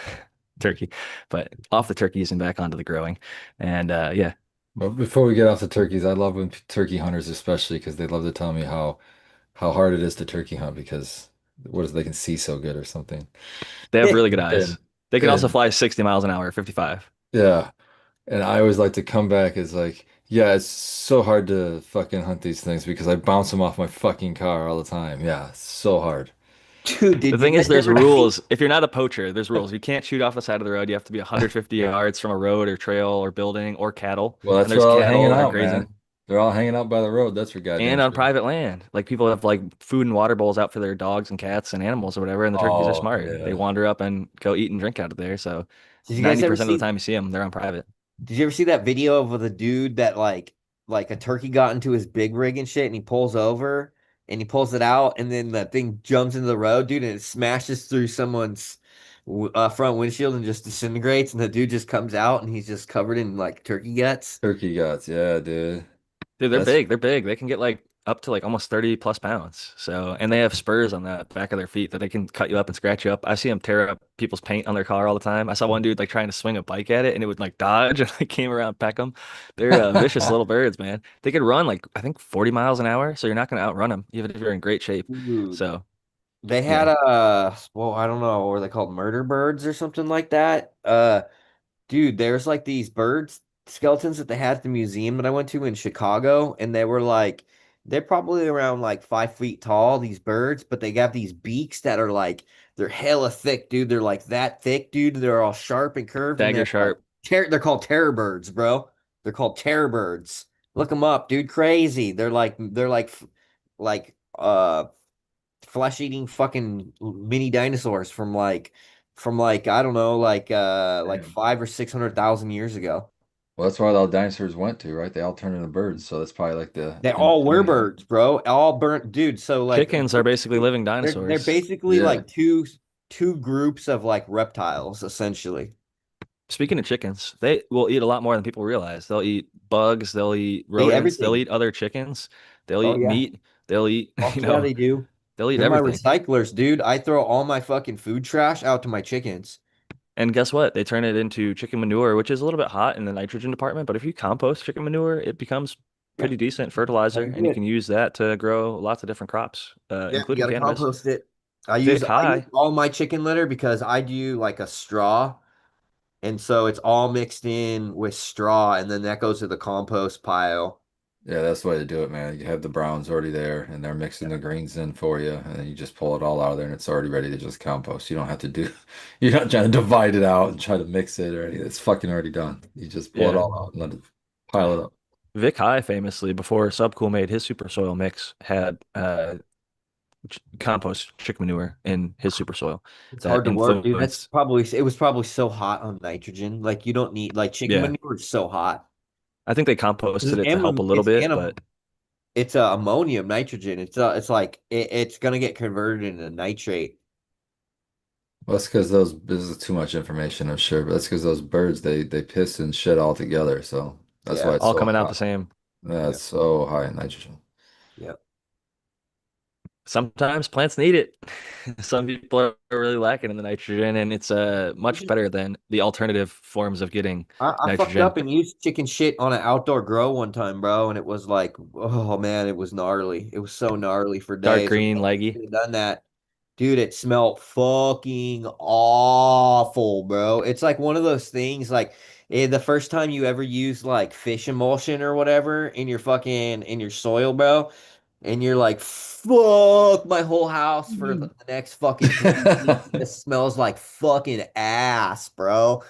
turkey. But off the turkeys and back onto the growing, and yeah. But before we get off the turkeys, I love when turkey hunters, especially because they love to tell me how hard it is to turkey hunt because what is they can see so good or something. They have really good And eyes. They can also and fly 60 miles an hour, 55. yeah, and I always like to come back as like, yeah, it's so hard to fucking hunt these things because I bounce them off my fucking car all the time. Yeah, it's so hard. Dude, The did you thing is, guys there's ever see? rules. If you're not a poacher, there's rules. You can't shoot off the side of the road. You have to be 150 yards from a road or trail or building or cattle. Well, And that's where there's all hanging cattle that are out, grazing. man. They're all hanging out by the road. That's for And goddamn on sure. private land. Like people have like food and water bowls out for their dogs and cats and animals or whatever, and the turkeys are Oh, smart. They yeah. wander up and go eat and drink out of there. So Did you guys ever 90% of the see? time you see them, they're on private. Did you ever see that video of the dude that like a turkey got into his big rig and shit, and he pulls over and he pulls it out, and then the thing jumps into the road, dude, and it smashes through someone's front windshield and just disintegrates, and the dude just comes out and he's just covered in like turkey guts. Turkey guts. Yeah, dude. Dude, they're That's big. They're big. They can get like up to like almost 30 plus pounds. So, and they have spurs on the back of their feet that they can cut you up and scratch you up. I see them tear up people's paint on their car all the time. I saw one dude like trying to swing a bike at it and it would like dodge and like came around peck them. They're vicious little birds, man. They could run like I think 40 miles an hour, so you're not going to outrun them even if you're in great shape. Dude, So, they had yeah. well, I don't know, what were they called, murder birds or something like that? Dude, there's like these birds skeletons that they had at the museum that I went to in Chicago, and they were like they're probably around like 5 feet tall, these birds, but they got these beaks that are like they're hella thick, dude. They're like that thick, dude. They're all sharp and curved, and Dagger they're like sharp. they're called terror birds, bro. They're called terror birds. Look them up, dude. Crazy. They're like flesh-eating fucking mini dinosaurs from like I don't know, like Damn. 500 or 600,000 years ago. Well, that's where all the dinosaurs went to, right? They all turned into birds, so that's probably like the They in all were between. birds, bro. All burnt, dude. So like Chickens are basically living they're dinosaurs. basically Yeah. like two groups of like reptiles, essentially. Speaking of chickens, they will eat a lot more than people realize. They'll eat bugs, they'll eat They eat rodents, they'll everything. eat other chickens, they'll Oh eat yeah. meat, they'll eat, Fuck you yeah, know, they do. they'll eat They're my everything. recyclers, dude. I throw all my fucking food trash out to my chickens. And guess what? They turn it into chicken manure, which is a little bit hot in the nitrogen department, but if you compost chicken manure, it becomes Yeah, pretty decent fertilizer, gotta and do you it. can use that to grow lots of different crops, Yeah, you including gotta cannabis. compost it. I use Vic all my chicken litter because I do like a straw. And so it's all mixed in with straw, and then that goes to the compost pile. Yeah, that's the way to do it, man. You have the browns already there and they're mixing the greens in for you, and then you just pull it all out of there and it's already ready to just compost. You don't have to do you're not trying to divide it out and try to mix it or anything. It's fucking already done. You just pull it Yeah. all out and let it pile it up. Vic High famously, before Subcool made his super soil mix, had compost chicken manure in his super soil It's that hard to work, dude. That's influenced. probably it was probably so hot on nitrogen. Like you don't need like chicken Yeah, manure is so hot. I think they composted it to help a little It's bit, but anim it's ammonium nitrogen. It's like it's gonna get converted into nitrate. Well, that's because those this is too much information, I'm sure, but that's because those birds they piss and shit all together. So that's why Yeah. it's all so coming out the hot. same. Yeah, Yeah. it's so high in nitrogen. Yeah. Sometimes plants need it. Some people are really lacking in the nitrogen, and it's much better than the alternative forms of getting I fucked nitrogen. up and used chicken shit on an outdoor grow one time, bro, and it was like, oh man, it was gnarly. It was so gnarly for Dark days. I'm green, like, I leggy. should have done that. Dude, it smelled fucking awful, bro. It's like one of those things like the first time you ever use like fish emulsion or whatever in your fucking in your soil, bro, and you're like, fuck my whole house for the next fucking 3 weeks. It just smells like fucking ass, bro.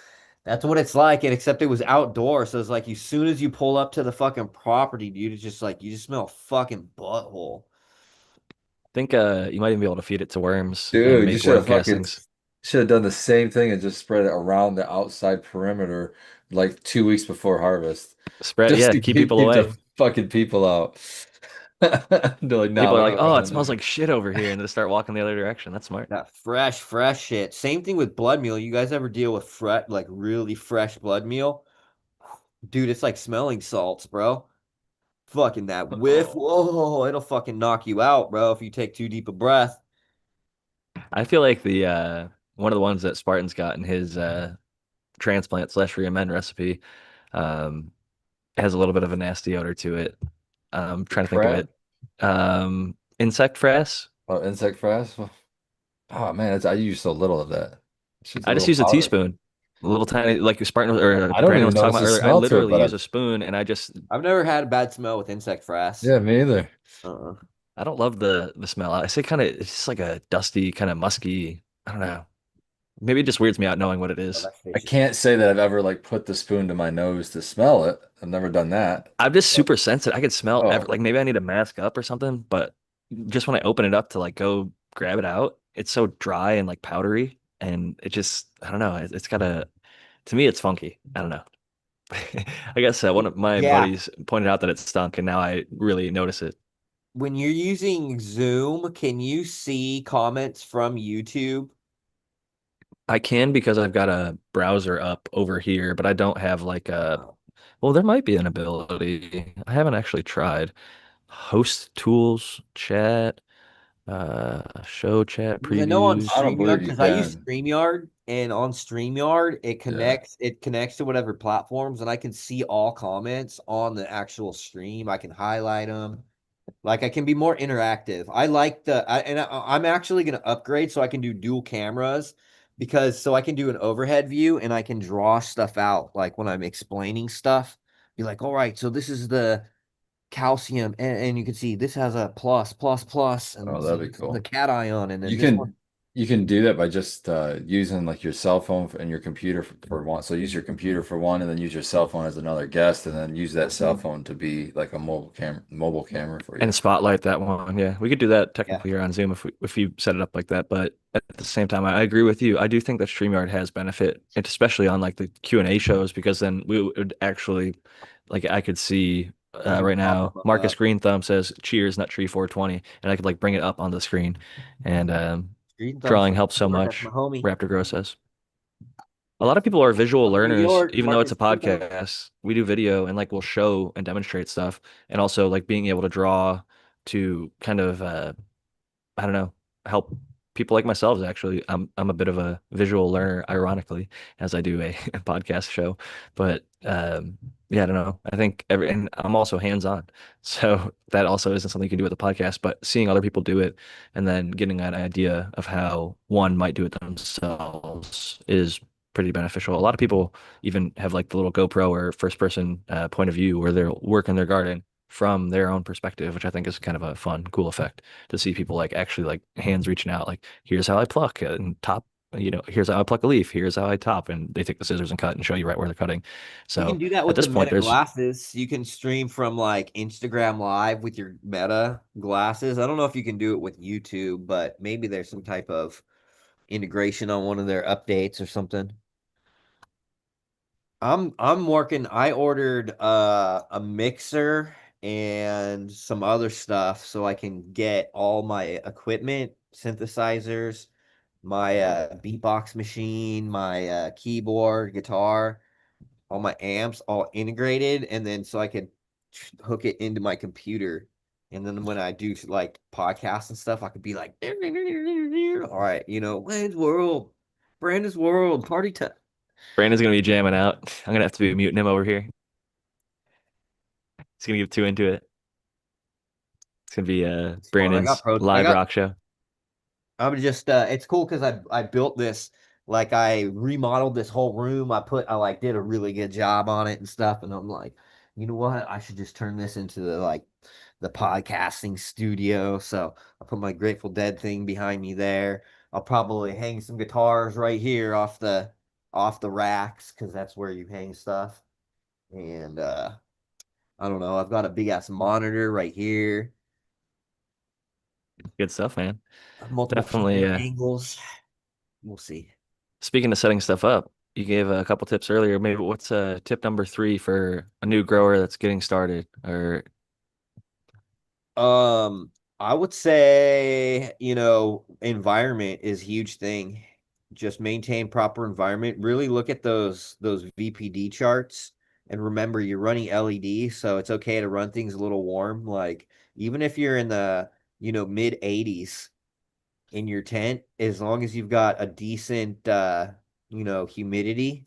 That's what it's like, and except it was outdoors, so it's like as soon as you pull up to the fucking property, dude, it's just like you just smell fucking butthole. Think you might even be able to feed it to worms and Dude, you make should worm have fucking castings. should have done the same thing and just spread it around the outside perimeter like 2 weeks before harvest, Spread, just yeah, to keep people keep away. the fucking people out. They're like, no, People are we're like, not "Oh, going it in smells there. like shit over here," and they start walking the other direction. That's smart. That fresh shit. Same thing with blood meal. You guys ever deal with like really fresh blood meal? Dude, it's like smelling salts, bro. Fucking that whiff. Oh. Whoa, it'll fucking knock you out, bro, if you take too deep a breath. I feel like the one of the ones that Spartan's got in his transplant slash reamend recipe. Um, It has a little bit of a nasty odor to it. I'm trying to think of Crap. it. Insect frass. Oh, insect frass. Oh man, I use so little of that. Shit's a I just little use a powder. teaspoon, a little tiny, like Spartan or I don't Brandon even was talking notice about the earlier. I smell to it, literally but use a spoon, and I just I've never had a bad smell with insect frass. yeah, me either. Uh-uh. I don't love the smell. I say kind of it's just like a dusty, kind of musky. I don't know. Maybe it just weirds me out knowing what it Oh, is. that's I fishy. can't say that I've ever like put the spoon to my nose to smell it. I've never done that. I'm just But super sensitive. I can smell oh, like maybe I need to mask up or something, but just when I open it up to like go grab it out, it's so dry and like powdery, and it just I don't know. It's got a to me it's funky. I don't know. I guess one of my Yeah, buddies pointed out that it stunk, and now I really notice it. when you're using Zoom, can you see comments from YouTube? I can because I've got a browser up over here, but I don't have like a, Oh. well, there might be an ability. I haven't actually tried. Host tools, chat, show chat Because I know on I previews. don't StreamYard, believe you because I use can. StreamYard, and on StreamYard Yeah. it connects to whatever platforms, and I can see all comments on the actual stream. I can highlight them. Like I can be more interactive. I like I'm actually going to upgrade so I can do dual cameras because so I can do an overhead view and I can draw stuff out like when I'm explaining stuff. Be like, all right, so this is the calcium, and you can see this has a plus, plus, plus, Oh, and that'd see be this is the cool. cation, and then You this one. can you can do that by just using like your cell phone and your computer for one. So use your computer for one, and then use your cell phone as another guest, and then use that cell phone to be like a mobile camera for you. And spotlight that one. Yeah, we could do that Yeah. technically here on Zoom if you set it up like that. But at the same time, I agree with you. I do think that StreamYard has benefit, and especially on like the Q&A shows, because then we would actually, like, I could see You can right pop now, them Marcus up. Green Thumb says "Cheers, Nut Tree 420," and I could like bring it up on the screen. And Green thumbs drawing from helps New so York. That's my much. homie. Raptor Grow says. A lot of people are visual From New learners, York, even though it's Marcus a Green Thumb. podcast. We do video and like we'll show and demonstrate stuff, and also like being able to draw to kind of I don't know, help people like myself. Actually, I'm a bit of a visual learner, ironically, as I do a, a podcast show. But yeah, I don't know. I think and I'm also hands-on, so that also isn't something you can do with a podcast. But seeing other people do it and then getting an idea of how one might do it themselves is pretty beneficial. A lot of people even have like the little GoPro or first-person point of view where they're working their garden from their own perspective, which I think is kind of a fun, cool effect to see people like actually like hands reaching out, like here's how I pluck and top, here's how I pluck a leaf, here's how I top, and they take the scissors and cut and show you right where they're cutting. You can So do that at with the this point, Meta there's glasses. You can stream from like Instagram Live with your Meta glasses. I don't know if you can do it with YouTube, but maybe there's some type of integration on one of their updates or something. I'm working. I ordered a mixer and some other stuff so I can get all my equipment, synthesizers, my beatbox machine, my keyboard, guitar, all my amps all integrated, and then so I could hook it into my computer. And then when I do like podcasts and stuff, I could be like, all right, Wayne's World, Brandon's World, party time. Brandon's gonna be jamming out. I'm gonna have to be muting him over here. He's gonna get too into it. It's gonna be It's fun. Brandon's live rock show. I'm just it's cool because I built this, like I remodeled this whole room. I like did a really good job on it and stuff. And I'm like, you know what? I should just turn this into the podcasting studio. So I put my Grateful Dead thing behind me there. I'll probably hang some guitars right here off the racks because that's where you hang stuff. And I don't know. I've got a big ass monitor right here, Good stuff, man. multiple Definitely. camera angles. We'll see. Speaking of setting stuff up, you gave a couple tips earlier. Maybe what's tip number 3 for a new grower that's getting started? Or Um, I would say, environment is a huge thing. Just maintain proper environment. Really look at those VPD charts and remember you're running LED, so it's okay to run things a little warm. Like even if you're in the, mid 80s in your tent, as long as you've got a decent humidity.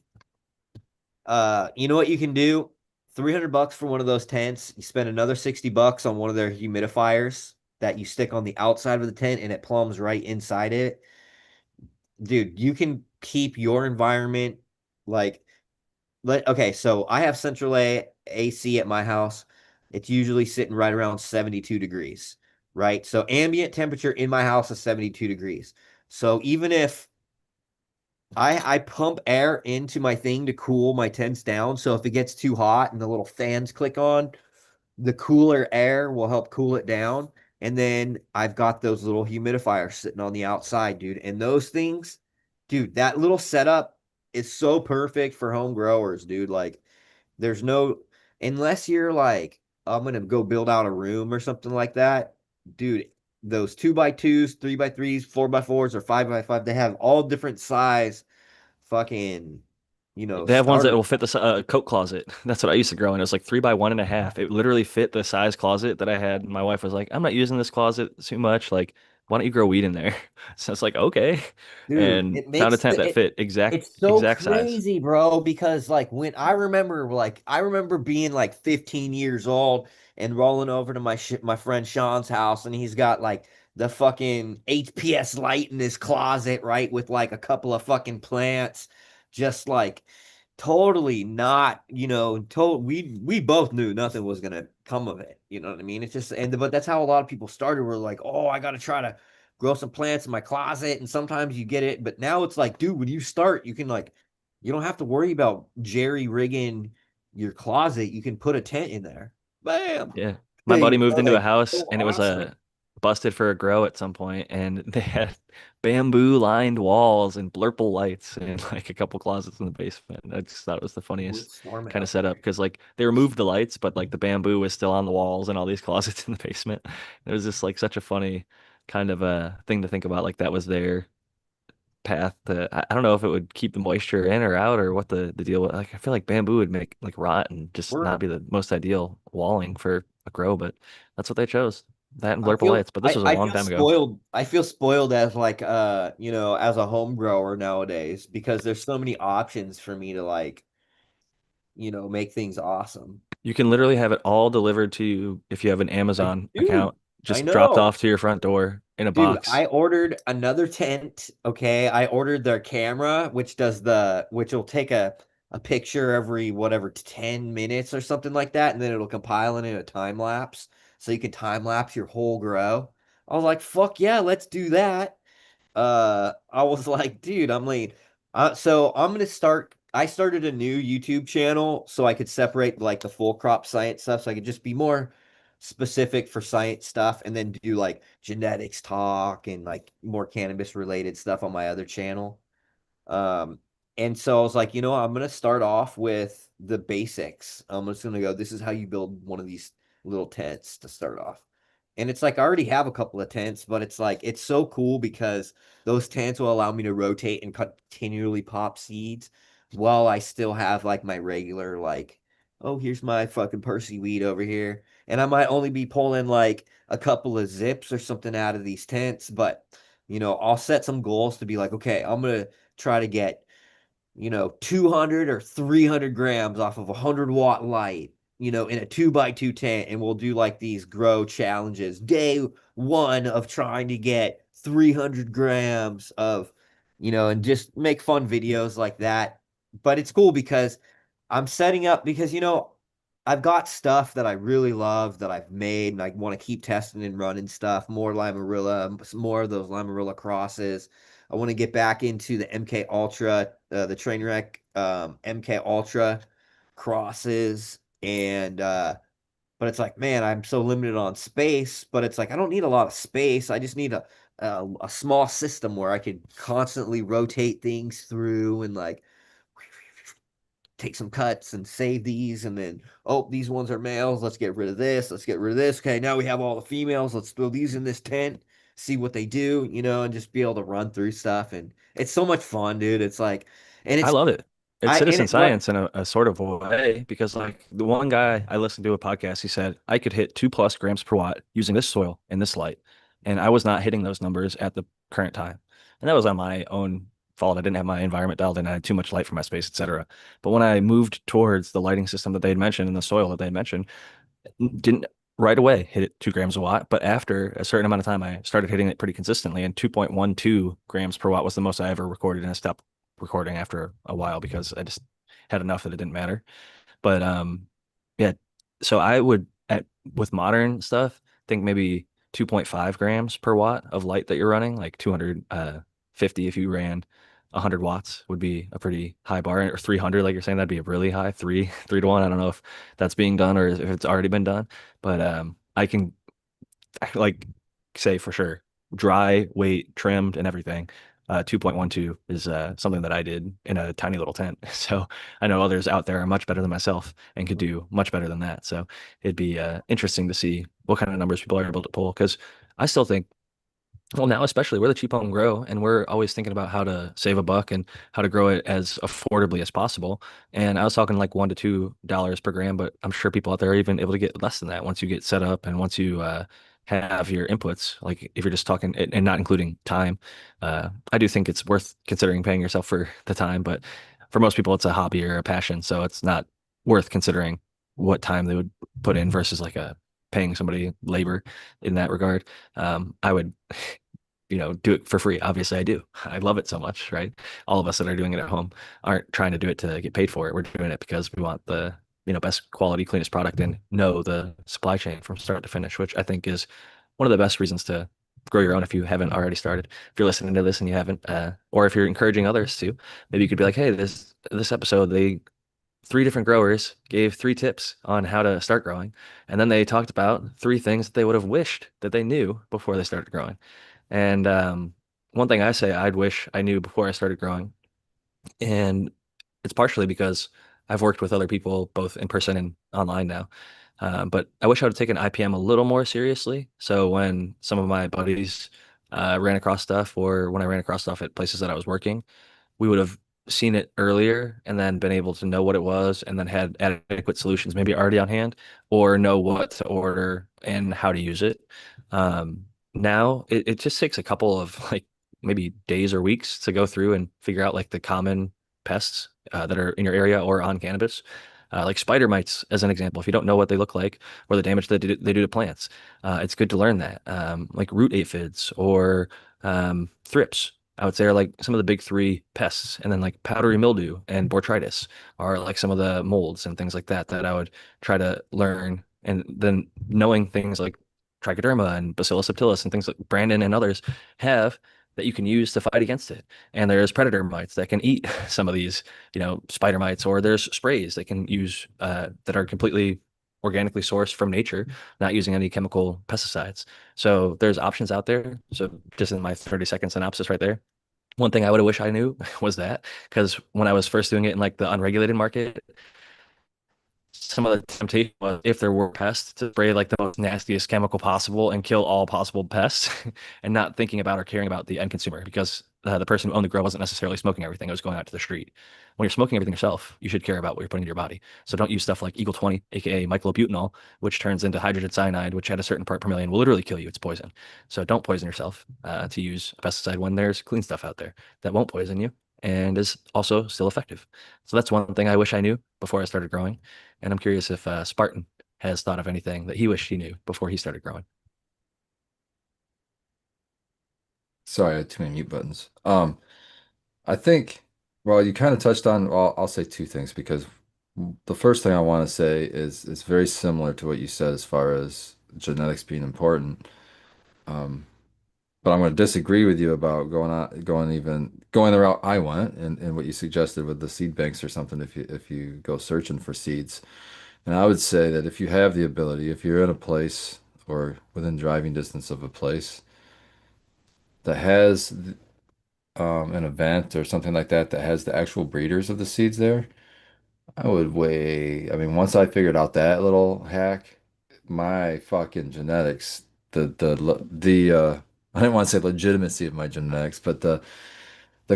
You know what you can do? $300 for one of those tents. You spend another $60 on one of their humidifiers that you stick on the outside of the tent and it plumbs right inside it. Dude, you can keep your environment like okay, so I have central AC at my house. It's usually sitting right around 72 degrees, right? So ambient temperature in my house is 72 degrees. So even if I pump air into my thing to cool my tents down, so if it gets too hot and the little fans click on, the cooler air will help cool it down. And then I've got those little humidifiers sitting on the outside, dude. And those things, dude, that little setup is so perfect for home growers, dude. Like, there's no, unless you're like, I'm gonna go build out a room or something like that, dude. Those 2x2s, 3x3s, 4x4s, or 5x5, they have all different size fucking, They have ones that starter. will fit the coat closet. That's what I used to grow in. It was like 3 by 1.5. It literally fit the size closet that I had. My wife was like, "I'm not using this closet too much. Like, why don't you grow weed in there?" So it's like, okay, Dude, and it found a makes tent that fit it's so exact size. crazy, bro, because like when I remember being like 15 years old and rolling over to my friend Sean's house and he's got like the fucking HPS light in his closet, right, with like a couple of fucking plants, just like totally not, we both knew nothing was gonna come of it. You know what I mean? It's just but that's how a lot of people started. We're like, oh, I gotta try to grow some plants in my closet, and sometimes you get it, but now it's like, dude, when you start, you can like, you don't have to worry about jerry rigging your closet. You can put a tent in there. Bam. Yeah. My Hey, buddy moved into a like, house so and it was awesome. busted for a grow at some point and they had bamboo lined walls and blurple lights and like a couple closets in the basement. I just thought it was the Ooh, funniest it's storming kind of out setup there. because like they removed the lights, but like the bamboo was still on the walls and all these closets in the basement. It was just like such a funny kind of a thing to think about. Like that was their path to, I don't know if it would keep the moisture in or out or what the deal was. Like I feel like bamboo would make like rot and just We're not be the most ideal walling for a grow, but that's what they chose. That and blurple lights. But this was a I long feel time ago. spoiled. I feel spoiled as like as a home grower nowadays because there's so many options for me to like, make things awesome. You can literally have it all delivered to you if you have an Amazon Dude, account, I just dropped know. off to your front door in a Dude, box. I ordered another tent. Okay. I ordered their camera, which will take a picture every whatever 10 minutes or something like that. And then it'll compile it in a time lapse. So you can time lapse your whole grow. I was like, fuck yeah, let's do that. I was like, dude, I'm like, so I'm gonna start. I started a new YouTube channel so I could separate like the full crop science stuff, so I could just be more specific for science stuff, and then do like genetics talk and like more cannabis related stuff on my other channel. Um, and so I was like, I'm gonna start off with the basics. I'm just gonna go, this is how you build one of these little tents to start off. And it's like I already have a couple of tents, but it's like it's so cool because those tents will allow me to rotate and continually pop seeds while I still have like my regular like, oh, here's my fucking Percy weed over here. And I might only be pulling like a couple of zips or something out of these tents, but I'll set some goals to be like, okay, I'm gonna try to get 200 or 300 grams off of a 100-watt light, in a 2x2 tent. And we'll do like these grow challenges. Day one of trying to get 300 grams of, and just make fun videos like that. But it's cool because I'm setting up because, I've got stuff that I really love that I've made and I want to keep testing and running stuff, more Limarilla, more of those Limarilla crosses. I want to get back into the MK Ultra, the Trainwreck MK Ultra crosses, and but it's like, man, I'm so limited on space. But it's like I don't need a lot of space. I just need a small system where I could constantly rotate things through and like take some cuts and save these and then oh these ones are males, let's get rid of this, let's get rid of this. Okay, now we have all the females, let's throw these in this tent, see what they do, and just be able to run through stuff. And it's so much fun, dude. It's like, and I it's love it. It's I and citizen it what science in a sort of way because like the one guy I listened to a podcast, he said I could hit 2+ grams per watt using this soil and this light. And I was not hitting those numbers at the current time. And that was on my own fault. I didn't have my environment dialed in. I had too much light for my space, etc. But when I moved towards the lighting system that they had mentioned and the soil that they had mentioned, didn't right away hit it 2 grams a watt. But after a certain amount of time, I started hitting it pretty consistently, and 2.12 grams per watt was the most I ever recorded. And I stopped recording after a while because I just had enough that it didn't matter. But yeah. So I would at with modern stuff think maybe 2.5 grams per watt of light that you're running, like 250 if you ran 100 watts would be a pretty high bar, or 300 like you're saying that'd be a really high three to one. I don't know if that's being done or if it's already been done, but I can like say for sure, dry, weight, trimmed, and everything. 2.12 is something that I did in a tiny little tent. So I know others out there are much better than myself and could do much better than that. So it'd be interesting to see what kind of numbers people are able to pull. Because I still think, well, now especially we're the cheap home grow, and we're always thinking about how to save a buck and how to grow it as affordably as possible. And I was talking like $1 to $2 per gram, but I'm sure people out there are even able to get less than that once you get set up and once you have your inputs. Like if you're just talking and not including time, I do think it's worth considering paying yourself for the time. But for most people, it's a hobby or a passion, so it's not worth considering what time they would put in versus like a paying somebody labor in that regard. I would do it for free. Obviously, I do. I love it so much, right? All of us that are doing it at home aren't trying to do it to get paid for it. We're doing it because we want the, best quality, cleanest product and know the supply chain from start to finish, which I think is one of the best reasons to grow your own if you haven't already started. If you're listening to this and you haven't, or if you're encouraging others to, maybe you could be like, hey, this episode, they three different growers gave three tips on how to start growing. And then they talked about three things that they would have wished that they knew before they started growing. And one thing I say I'd wish I knew before I started growing, and it's partially because I've worked with other people both in person and online now. But I wish I would have taken IPM a little more seriously. So when some of my buddies ran across stuff, or when I ran across stuff at places that I was working, we would have seen it earlier and then been able to know what it was and then had adequate solutions maybe already on hand or know what to order and how to use it. Now it just takes a couple of like maybe days or weeks to go through and figure out like the common pests that are in your area or on cannabis. Like spider mites, as an example, if you don't know what they look like or the damage that they do to plants, it's good to learn that. Like root aphids or thrips, I would say are like some of the big three pests, and then like powdery mildew and botrytis are like some of the molds and things like that that I would try to learn. And then knowing things like trichoderma and bacillus subtilis and things like Brandon and others have that you can use to fight against it. And there's predator mites that can eat some of these, spider mites, or there's sprays that can use that are completely organically sourced from nature, not using any chemical pesticides. So there's options out there. So just in my 30-second synopsis right there, one thing I would have wished I knew was that, because when I was first doing it in like the unregulated market, some of the temptation was if there were pests to spray like the most nastiest chemical possible and kill all possible pests and not thinking about or caring about the end consumer because the person who owned the grow wasn't necessarily smoking everything. It was going out to the street. When you're smoking everything yourself, you should care about what you're putting in your body. So don't use stuff like Eagle 20, aka myclobutanol, which turns into hydrogen cyanide, which at a certain part per million will literally kill you. It's poison. So don't poison yourself to use a pesticide when there's clean stuff out there that won't poison you and is also still effective. So that's one thing I wish I knew before I started growing. And I'm curious if Spartan has thought of anything that he wished he knew before he started growing. Sorry, I had too many mute buttons. I think, well, you kind of touched on, well, I'll say two things because the first thing I want to say is very similar to what you said as far as genetics being important. Um, but I'm going to disagree with you about going the route I went and what you suggested with the seed banks or something if you go searching for seeds. And I would say that if you have the ability, if you're in a place or within driving distance of a place that has an event or something like that that has the actual breeders of the seeds there, I would weigh, I mean, once I figured out that little hack, my fucking genetics, I didn't want to say legitimacy of my genetics, but the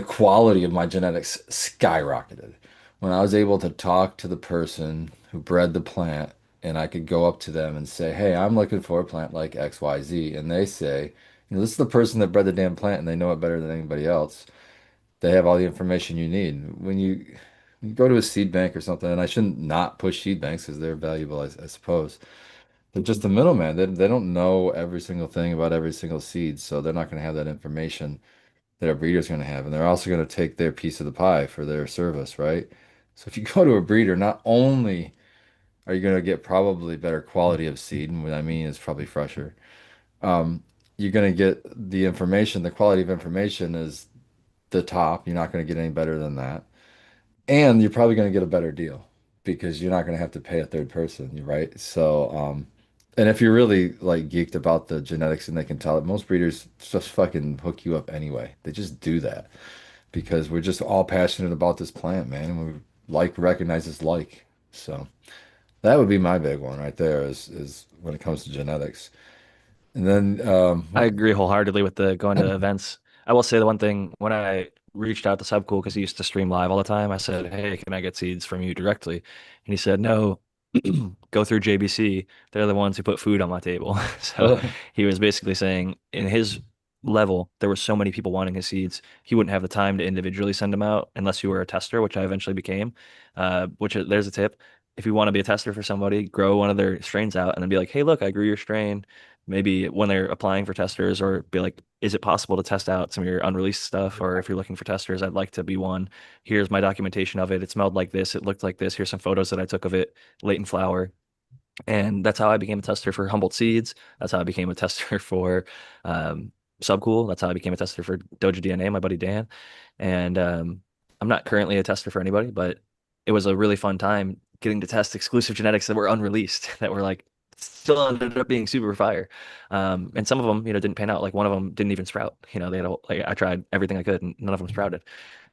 quality of my genetics skyrocketed. When I was able to talk to the person who bred the plant and I could go up to them and say, "Hey, I'm looking for a plant like XYZ." And they say, "This is the person that bred the damn plant and they know it better than anybody else." they have all the information you need. When you go to a seed bank or something, and I shouldn't not push seed banks because they're valuable, I suppose. They're just a middleman. They don't know every single thing about every single seed, so they're not going to have that information that a breeder's going to have. And they're also going to take their piece of the pie for their service, right? So if you go to a breeder, not only are you going to get probably better quality of seed, and what I mean is probably fresher, um, you're going to get the information, the quality of information is the top. You're not going to get any better than that. And you're probably going to get a better deal because you're not going to have to pay a third person, right? So, and if you're really like geeked about the genetics and they can tell it, most breeders just fucking hook you up anyway. They just do that because we're just all passionate about this plant, man. And we like recognizes like. So that would be my big one right there is when it comes to genetics. And then I agree wholeheartedly with the going to events. I will say the one thing when I reached out to Subcool because he used to stream live all the time, I said, "Hey, can I get seeds from you directly?" And he said, "No, go through JBC. They're the ones who put food on my table." So he was basically saying in his level, there were so many people wanting his seeds, he wouldn't have the time to individually send them out unless you were a tester, which I eventually became. There's a tip. If you want to be a tester for somebody, grow one of their strains out and then be like, "Hey, look, I grew your strain." Maybe when they're applying for testers, or be like, is it possible to test out some of your unreleased stuff? Or if you're looking for testers, I'd like to be one. Here's my documentation of it. It smelled like this. It looked like this. Here's some photos that I took of it late in flower. And that's how I became a tester for Humboldt Seeds. That's how I became a tester for um, Subcool. That's how I became a tester for Doja DNA, my buddy Dan. And I'm not currently a tester for anybody, but it was a really fun time getting to test exclusive genetics that were unreleased, that were like still ended up being super fire. And some of them, didn't pan out. Like one of them didn't even sprout. They had like I tried everything I could, and none of them sprouted.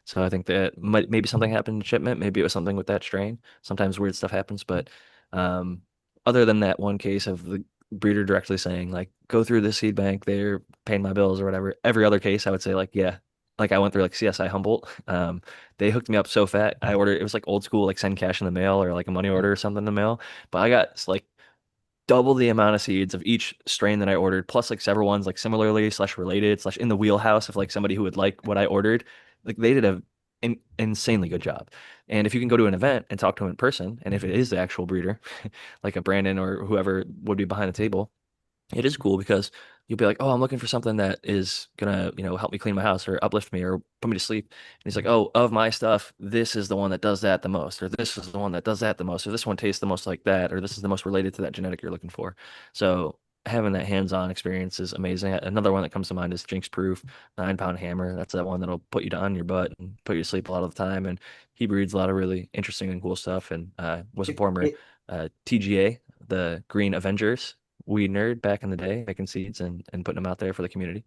So I think that maybe something happened in shipment. Maybe it was something with that strain. Sometimes weird stuff happens, but um, other than that one case of the breeder directly saying like, go through the seed bank, they're paying my bills or whatever. Every other case, I would say like, yeah, like I went through like CSI Humboldt. They hooked me up so fat. I ordered, it was like old school, like send cash in the mail or like a money order or something in the mail. But I got like double the amount of seeds of each strain that I ordered, plus like several ones like similarly slash related slash in the wheelhouse of like somebody who would like what I ordered. Like they did a insanely good job. And if you can go to an event and talk to him in person, and if it is the actual breeder, like a Brandon or whoever would be behind the table, it is cool because you'll be like, "Oh, I'm looking for something that is gonna, help me clean my house or uplift me or put me to sleep." And he's like, "Oh, of my stuff, this is the one that does that the most, or this is the one that does that the most, or this one tastes the most like that, or this is the most related to that genetic you're looking for." So having that hands-on experience is amazing. Another one that comes to mind is Jinx Proof 9 pound hammer. That's that one that'll put you on your butt and put you to sleep a lot of the time. And he breeds a lot of really interesting and cool stuff. And was a It, former it, TGA, the Green Avengers weed nerd back in the day, making seeds and putting them out there for the community.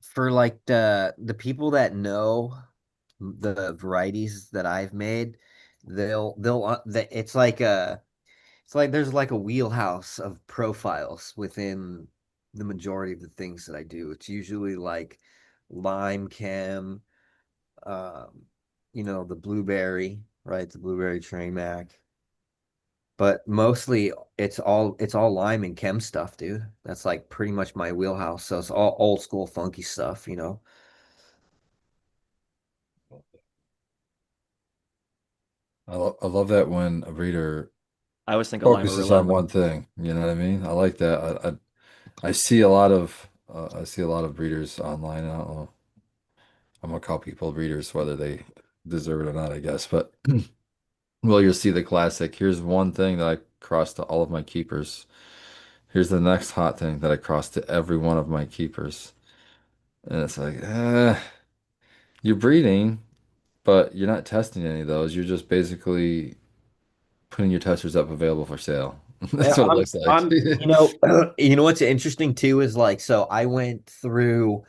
for like the people that know the varieties that I've made, it's like there's like a wheelhouse of profiles within the majority of the things that I do. It's usually like lime chem, um, the blueberry, right? The blueberry train mac. But mostly it's all lime and chem stuff, dude. That's like pretty much my wheelhouse. So it's all old school funky stuff. I love that when a breeder I always think of lime over focuses on lemon. one thing. You know what I mean? I like that. I see a lot of breeders online. I don't know. I'm gonna call people breeders whether they deserve it or not, I guess. But well, you'll see the classic. Here's one thing that I crossed to all of my keepers. Here's the next hot thing that I crossed to every one of my keepers. And it's like, you're breeding, but you're not testing any of those. You're just basically putting your testers up available for sale. Yeah, That's what it looks like. what's interesting too is like, so I went through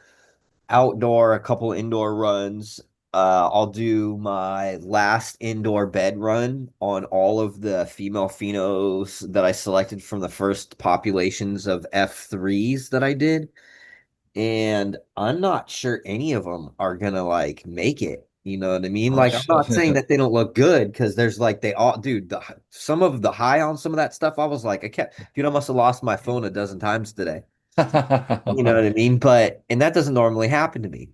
a couple indoor runs. I'll do my last indoor bed run on all of the female phenos that I selected from the first populations of F3s that I did. And I'm not sure any of them are gonna like make it. You know what I mean? Oh Like, I'm not saying shit. that they don't look good because there's like they all, dude. Some of the high on some of that stuff, I was like, dude, I must have lost my phone a dozen times today. You know what I mean? And that doesn't normally happen to me.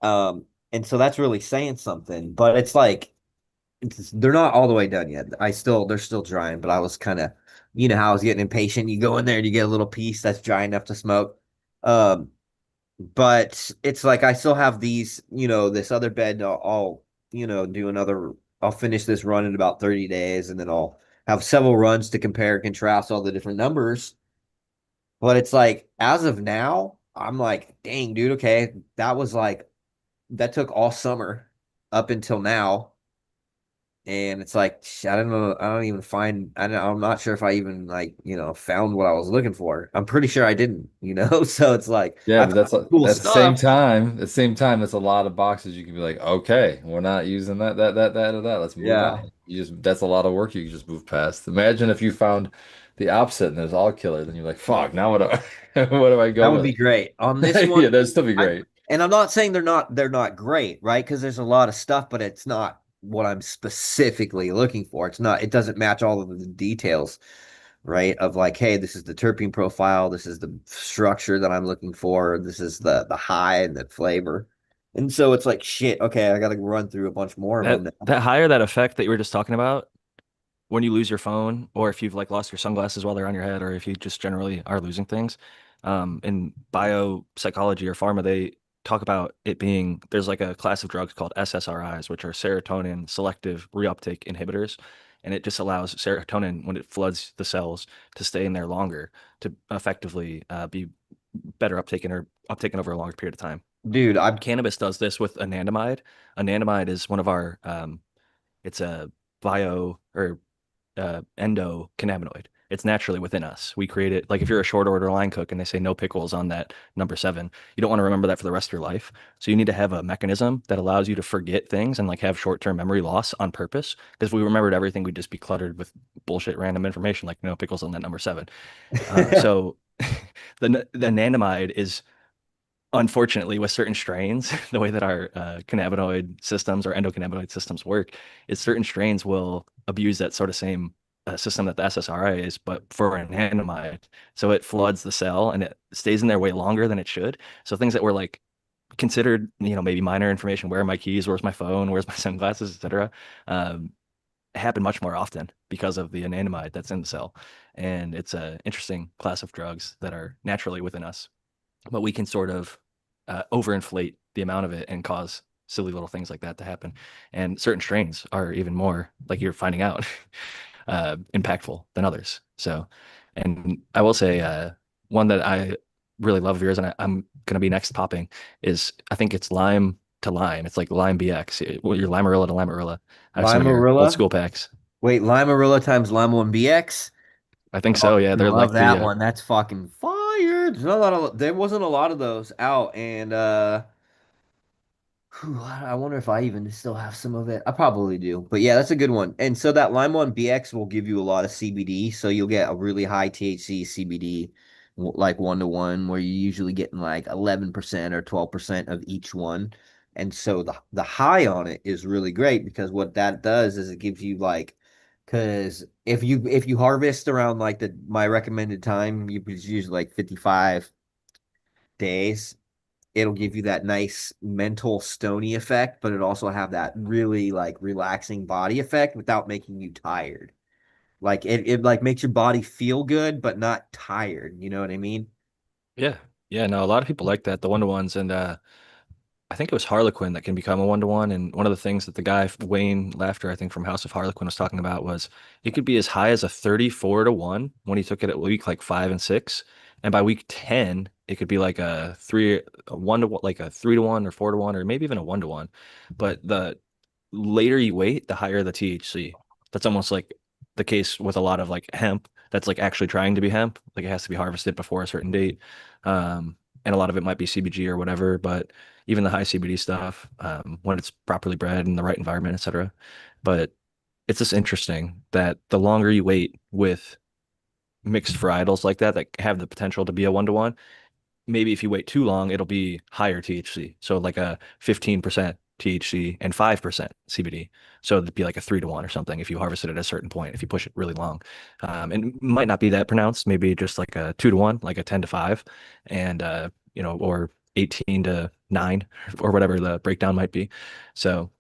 Um, And so that's really saying something. But it's like they're not all the way done yet. They're still drying, but I was kind of, you know how I was getting impatient. You go in there and you get a little piece that's dry enough to smoke. Um, but it's like I still have these, this other bed. Do another. I'll finish this run in about 30 days, and then I'll have several runs to compare and contrast all the different numbers. But it's like as of now, I'm like, dang, dude, okay, that took all summer up until now. And it's like I don't know. I don't even find. I'm not sure if I even found what I was looking for. I'm pretty sure I didn't. So it's like Yeah, I but found some cool at stuff. the same time, that's a lot of boxes. You can be like, okay, we're not using that, or that. Let's move Yeah, on. That's a lot of work you can just move past. Imagine if you found the opposite and there's all killer, then you're like, fuck, now what do what do I that go would be with? great. On this one, Yeah, that'd still be I great. and I'm not saying they're not great, right? Because there's a lot of stuff, but it's not what I'm specifically looking for. It doesn't match all of the details, right? Of like, hey, this is the terpene profile, this is the structure that I'm looking for, this is the high and the flavor. And so it's like, shit, okay, I gotta run through a bunch more of them now. That higher that effect that you were just talking about when you lose your phone, or if you've like lost your sunglasses while they're on your head, or if you just generally are losing things. In biopsychology or pharma, they talk about it being there's like a class of drugs called SSRIs, which are serotonin selective reuptake inhibitors. And it just allows serotonin when it floods the cells to stay in there longer to effectively be better uptaken over a longer period of time. Dude, I Cannabis does this with anandamide. Anandamide is one of our it's a bio or endocannabinoid. It's naturally within us. We create it. Like if you're a short order line cook and they say no pickles on that number 7, you don't want to remember that for the rest of your life. So you need to have a mechanism that allows you to forget things and like have short-term memory loss on purpose. Because if we remembered everything, we'd just be cluttered with bullshit random information like no pickles on that number 7. So the anandamide is unfortunately with certain strains, the way that our cannabinoid systems or endocannabinoid systems work is certain strains will abuse that sort of same system that the SSRI is, but for an anandamide. So it floods the cell and it stays in there way longer than it should. So things that were like considered, maybe minor information, where are my keys, where's my phone, where's my sunglasses, etc., um, happen much more often because of the anandamide that's in the cell. And it's an interesting class of drugs that are naturally within us, but we can sort of overinflate the amount of it and cause silly little things like that to happen. And certain strains are even more, like you're finding out, impactful than others. So, and I will say, one that I really love of yours, and I'm going to be next popping, is I think it's lime to lime. It's like lime BX, your limarilla to limarilla. I have some of your old Limarilla. school packs. Wait, Limarilla times Lima 1BX. I think Oh, so. Yeah, I they're love like the that one. That's fucking fire. There wasn't a lot of those out, and whew, I wonder if I even still have some of it. I probably do. But yeah, that's a good one. And so that Lime 1 BX will give you a lot of CBD. So you'll get a really high THC CBD, like 1 to 1, where you're usually getting like 11% or 12% of each one. And so the high on it is really great because what that does is it gives you like, because if you harvest around like the my recommended time, you usually like 55 days, it'll give you that nice mental stony effect, but it also have that really like relaxing body effect without making you tired. Like it like makes your body feel good, but not tired. You know what I mean? yeah, yeah. No, a lot of people like that, the one-to-ones, and I think it was Harlequin that can become a one-to-one. And one of the things that the guy Wayne Laughter, I think from House of Harlequin, was talking about was it could be as high as a 34-to-1 when he took it at week like 5 and 6, and by week 10 it could be like a 1 to 1, like a 3-to-1 or 4-to-1 or maybe even a 1-to-1. But the later you wait, the higher the THC. That's almost like the case with a lot of like hemp that's like actually trying to be hemp. Like it has to be harvested before a certain date. And a lot of it might be CBG or whatever, but even the high CBD stuff, when it's properly bred in the right environment, etc. But it's just interesting that the longer you wait with mixed varietals like that have the potential to be a 1-to-1, maybe if you wait too long, it'll be higher THC. So like a 15% THC and 5% CBD. So it'd be like a 3-to-1 or something if you harvest it at a certain point, if you push it really long. And it might not be that pronounced, maybe just like a 2-to-1, like a 10-to-5, and or 18 to 9 or whatever the breakdown might be. So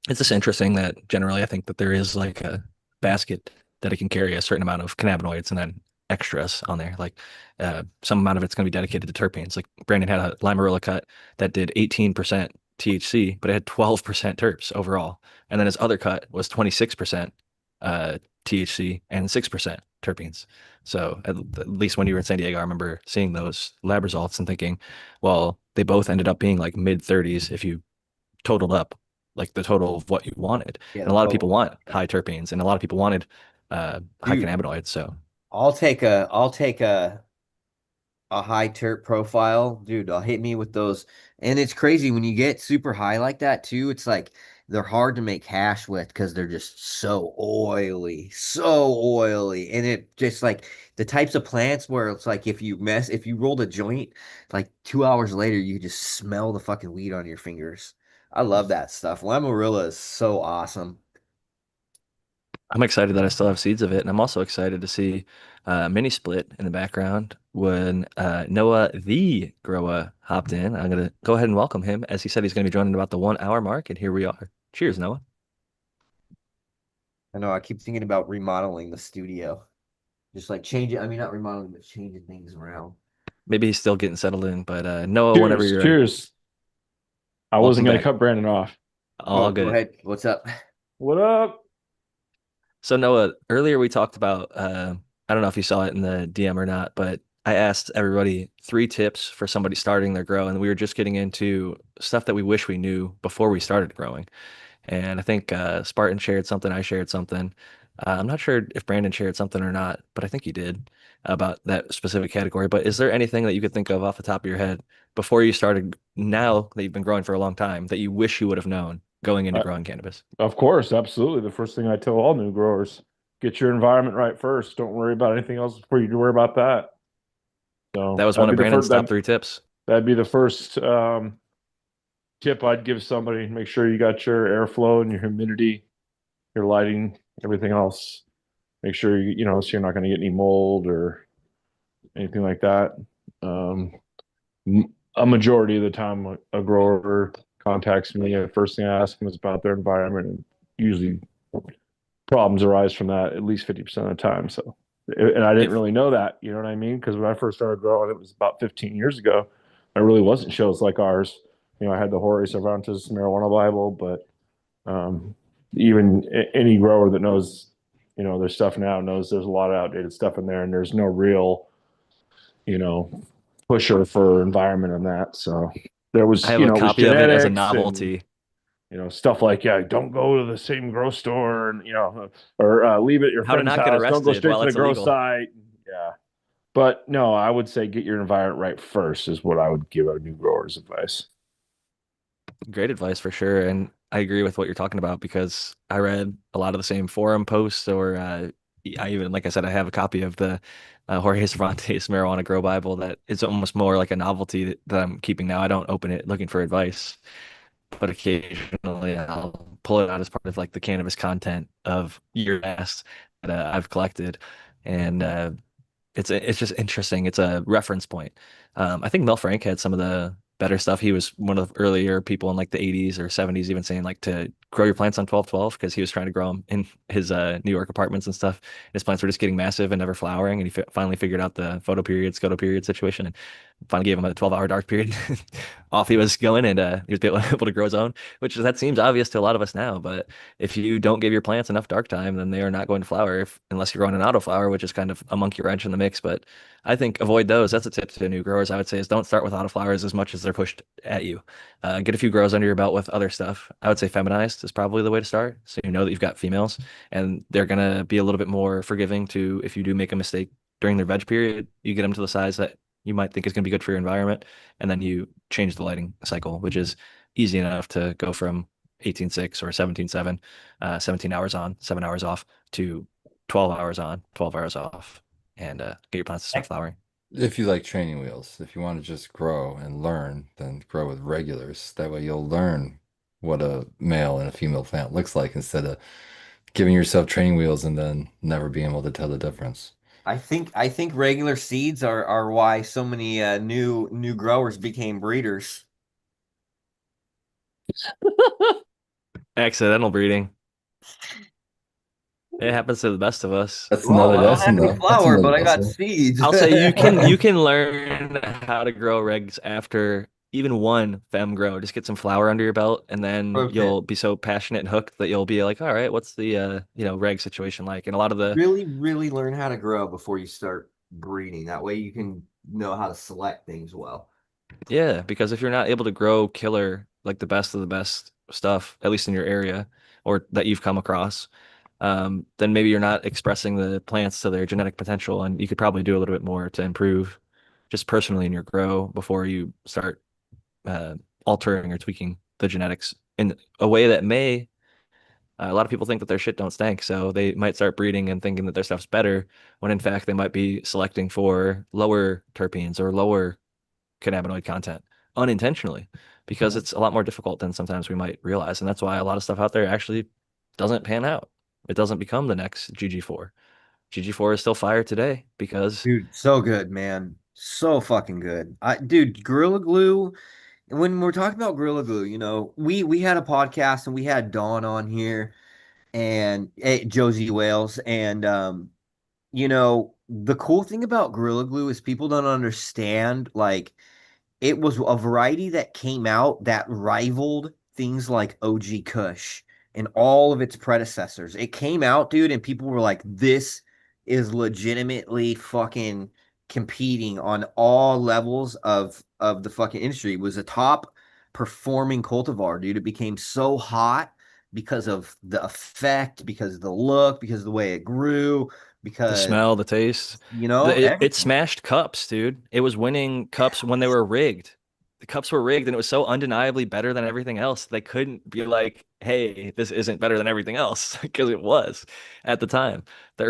it's just interesting that generally I think that there is like a basket that it can carry a certain amount of cannabinoids and then extras on there. Like some amount of it's going to be dedicated to terpenes. Like Brandon had a Limarilla cut that did 18% THC, but it had 12% terps overall. And then his other cut was 26% THC and 6% terpenes. So at least when you were in San Diego, I remember seeing those lab results and thinking, well, they both ended up being like mid 30s if you totaled up like the total of what you wanted. Yeah, And a the lot of people total. want high terpenes and a lot of people wanted high Dude, cannabinoids. So I'll take a high terp profile, dude. I'll hit me with those. And it's crazy when you get super high like that too. It's like they're hard to make hash with because they're just so oily. And it just like the types of plants where it's like if you rolled a joint, like 2 hours later, you just smell the fucking weed on your fingers. I love that stuff. Lamarilla is so awesome. I'm excited that I still have seeds of it. And I'm also excited to see Mini Split in the background when Noah the grower hopped in. I'm going to go ahead and welcome him as he said he's going to be joining about the 1 hour mark. And here we are. Cheers, Noah. I know I keep thinking about remodeling the studio. Just like changing, I mean, not remodeling, but changing things around. Maybe he's still getting settled in, but Noah, whenever Cheers, you're ready, cheers. I welcome wasn't gonna back. cut Brandon off. All Go good. ahead. What's up? What up? So Noah, earlier we talked about I don't know if you saw it in the DM or not, but I asked everybody 3 tips for somebody starting their grow, and we were just getting into stuff that we wish we knew before we started growing. And I think Spartan shared something, I shared something. I'm not sure if Brandon shared something or not, but I think he did about that specific category. But is there anything that you could think of off the top of your head before you started, now that you've been growing for a long time, that you wish you would have known going into Uh, growing cannabis? of course, absolutely. The first thing I tell all new growers, get your environment right first. Don't worry about anything else before you worry about that. That So was one of Brandon's top that 3 tips. that'd be the first tip I'd give somebody. Make sure you got your airflow and your humidity, your lighting, everything else. Make sure so you're not going to get any mold or anything like that. Um, a majority of the time, a grower contacts me. The first thing I ask them is about their environment, and usually problems arise from that at least 50% of the time. So, and I didn't If really know that, you know what I mean? Because when I first started growing, it was about 15 years ago. I really wasn't shows like ours. I had the Jorge Cervantes Marijuana Bible, but um, even any grower that knows, their stuff now knows there's a lot of outdated stuff in there, and there's no real, you know, pusher for environment on that. So there I was, have a it was copy of it as a genetics and novelty. stuff like, yeah, don't go to the same grow store and or leave it at your How to friend's not get house. Don't go arrested straight while to the it's grow illegal. site. Yeah, but no, I would say get your environment right first is what I would give a new grower's advice. Great advice for sure. And I agree with what you're talking about because I read a lot of the same forum posts or I even, like I said, I have a copy of the Jorge Cervantes Marijuana Grow Bible that is almost more like a novelty that I'm keeping now. I don't open it looking for advice, but occasionally I'll pull it out as part of like the cannabis content of years past that I've collected. And it's just interesting. It's a reference point. I think Mel Frank had some of the better stuff. He was one of the earlier people in like the 80s or 70s, even saying like to grow your plants on 1212 because he was trying to grow them in his New York apartments and stuff. His plants were just getting massive and never flowering, and he finally figured out the photo period, scoto period situation, and finally gave him a 12-hour dark period. Off he was going, and he was able to grow his own, which that seems obvious to a lot of us now. But if you don't give your plants enough dark time, then they are not going to flower unless you're growing an auto flower, which is kind of a monkey wrench in the mix. But I think avoid those. That's a tip to new growers. I would say is don't start with auto flowers as much as they're pushed at you. Get a few grows under your belt with other stuff. I would say feminized is probably the way to start. So you know that you've got females and they're gonna be a little bit more forgiving to if you do make a mistake during their veg period, you get them to the size that you might think is going to be good for your environment, and then you change the lighting cycle, which is easy enough to go from 18.6 or 17.7, 17 hours on, 7 hours off to 12 hours on, 12 hours off, and get your plants to start flowering. If you like training wheels, if you want to just grow and learn, then grow with regulars. That way you'll learn what a male and a female plant looks like instead of giving yourself training wheels and then never being able to tell the difference. I think regular seeds are why so many new growers became breeders. Accidental breeding. It happens to the best of us. That's Well, another I don't have lesson, any though. That's flour, another but I got lesson. seeds. I'll say you can learn how to grow regs after even one fem grow. Just get some flour under your belt, and then Pro tip. you'll be so passionate and hooked that you'll be like, all right, what's the reg situation like? And a lot of the Really, really learn how to grow before you start breeding. That way you can know how to select things well. yeah, because if you're not able to grow killer like the best of the best stuff, at least in your area or that you've come across, then maybe you're not expressing the plants to their genetic potential, and you could probably do a little bit more to improve just personally in your grow before you start uh, altering or tweaking the genetics in a way that may. A lot of people think that their shit don't stink, so they might start breeding and thinking that their stuff's better, when in fact they might be selecting for lower terpenes or lower cannabinoid content unintentionally, because it's a lot more difficult than sometimes we might realize, and that's why a lot of stuff out there actually doesn't pan out. It doesn't become the next GG4. GG4 is still fire today because Dude, so good, man. So fucking good. Dude, Gorilla Glue. When we're talking about Gorilla Glue, we had a podcast and we had Dawn on here and Josie Wales and the cool thing about Gorilla Glue is people don't understand like it was a variety that came out that rivaled things like OG Kush and all of its predecessors. It came out, dude, and people were like, this is legitimately fucking competing on all levels of the fucking industry. It was a top performing cultivar, dude. It became so hot because of the effect, because of the look, because of the way it grew, the because smell, the taste, it everything. smashed cups, dude. It was winning cups when they were rigged. The cups were rigged, and it was so undeniably better than everything else. They couldn't be like, "Hey, this isn't better than everything else," because it was at the time. I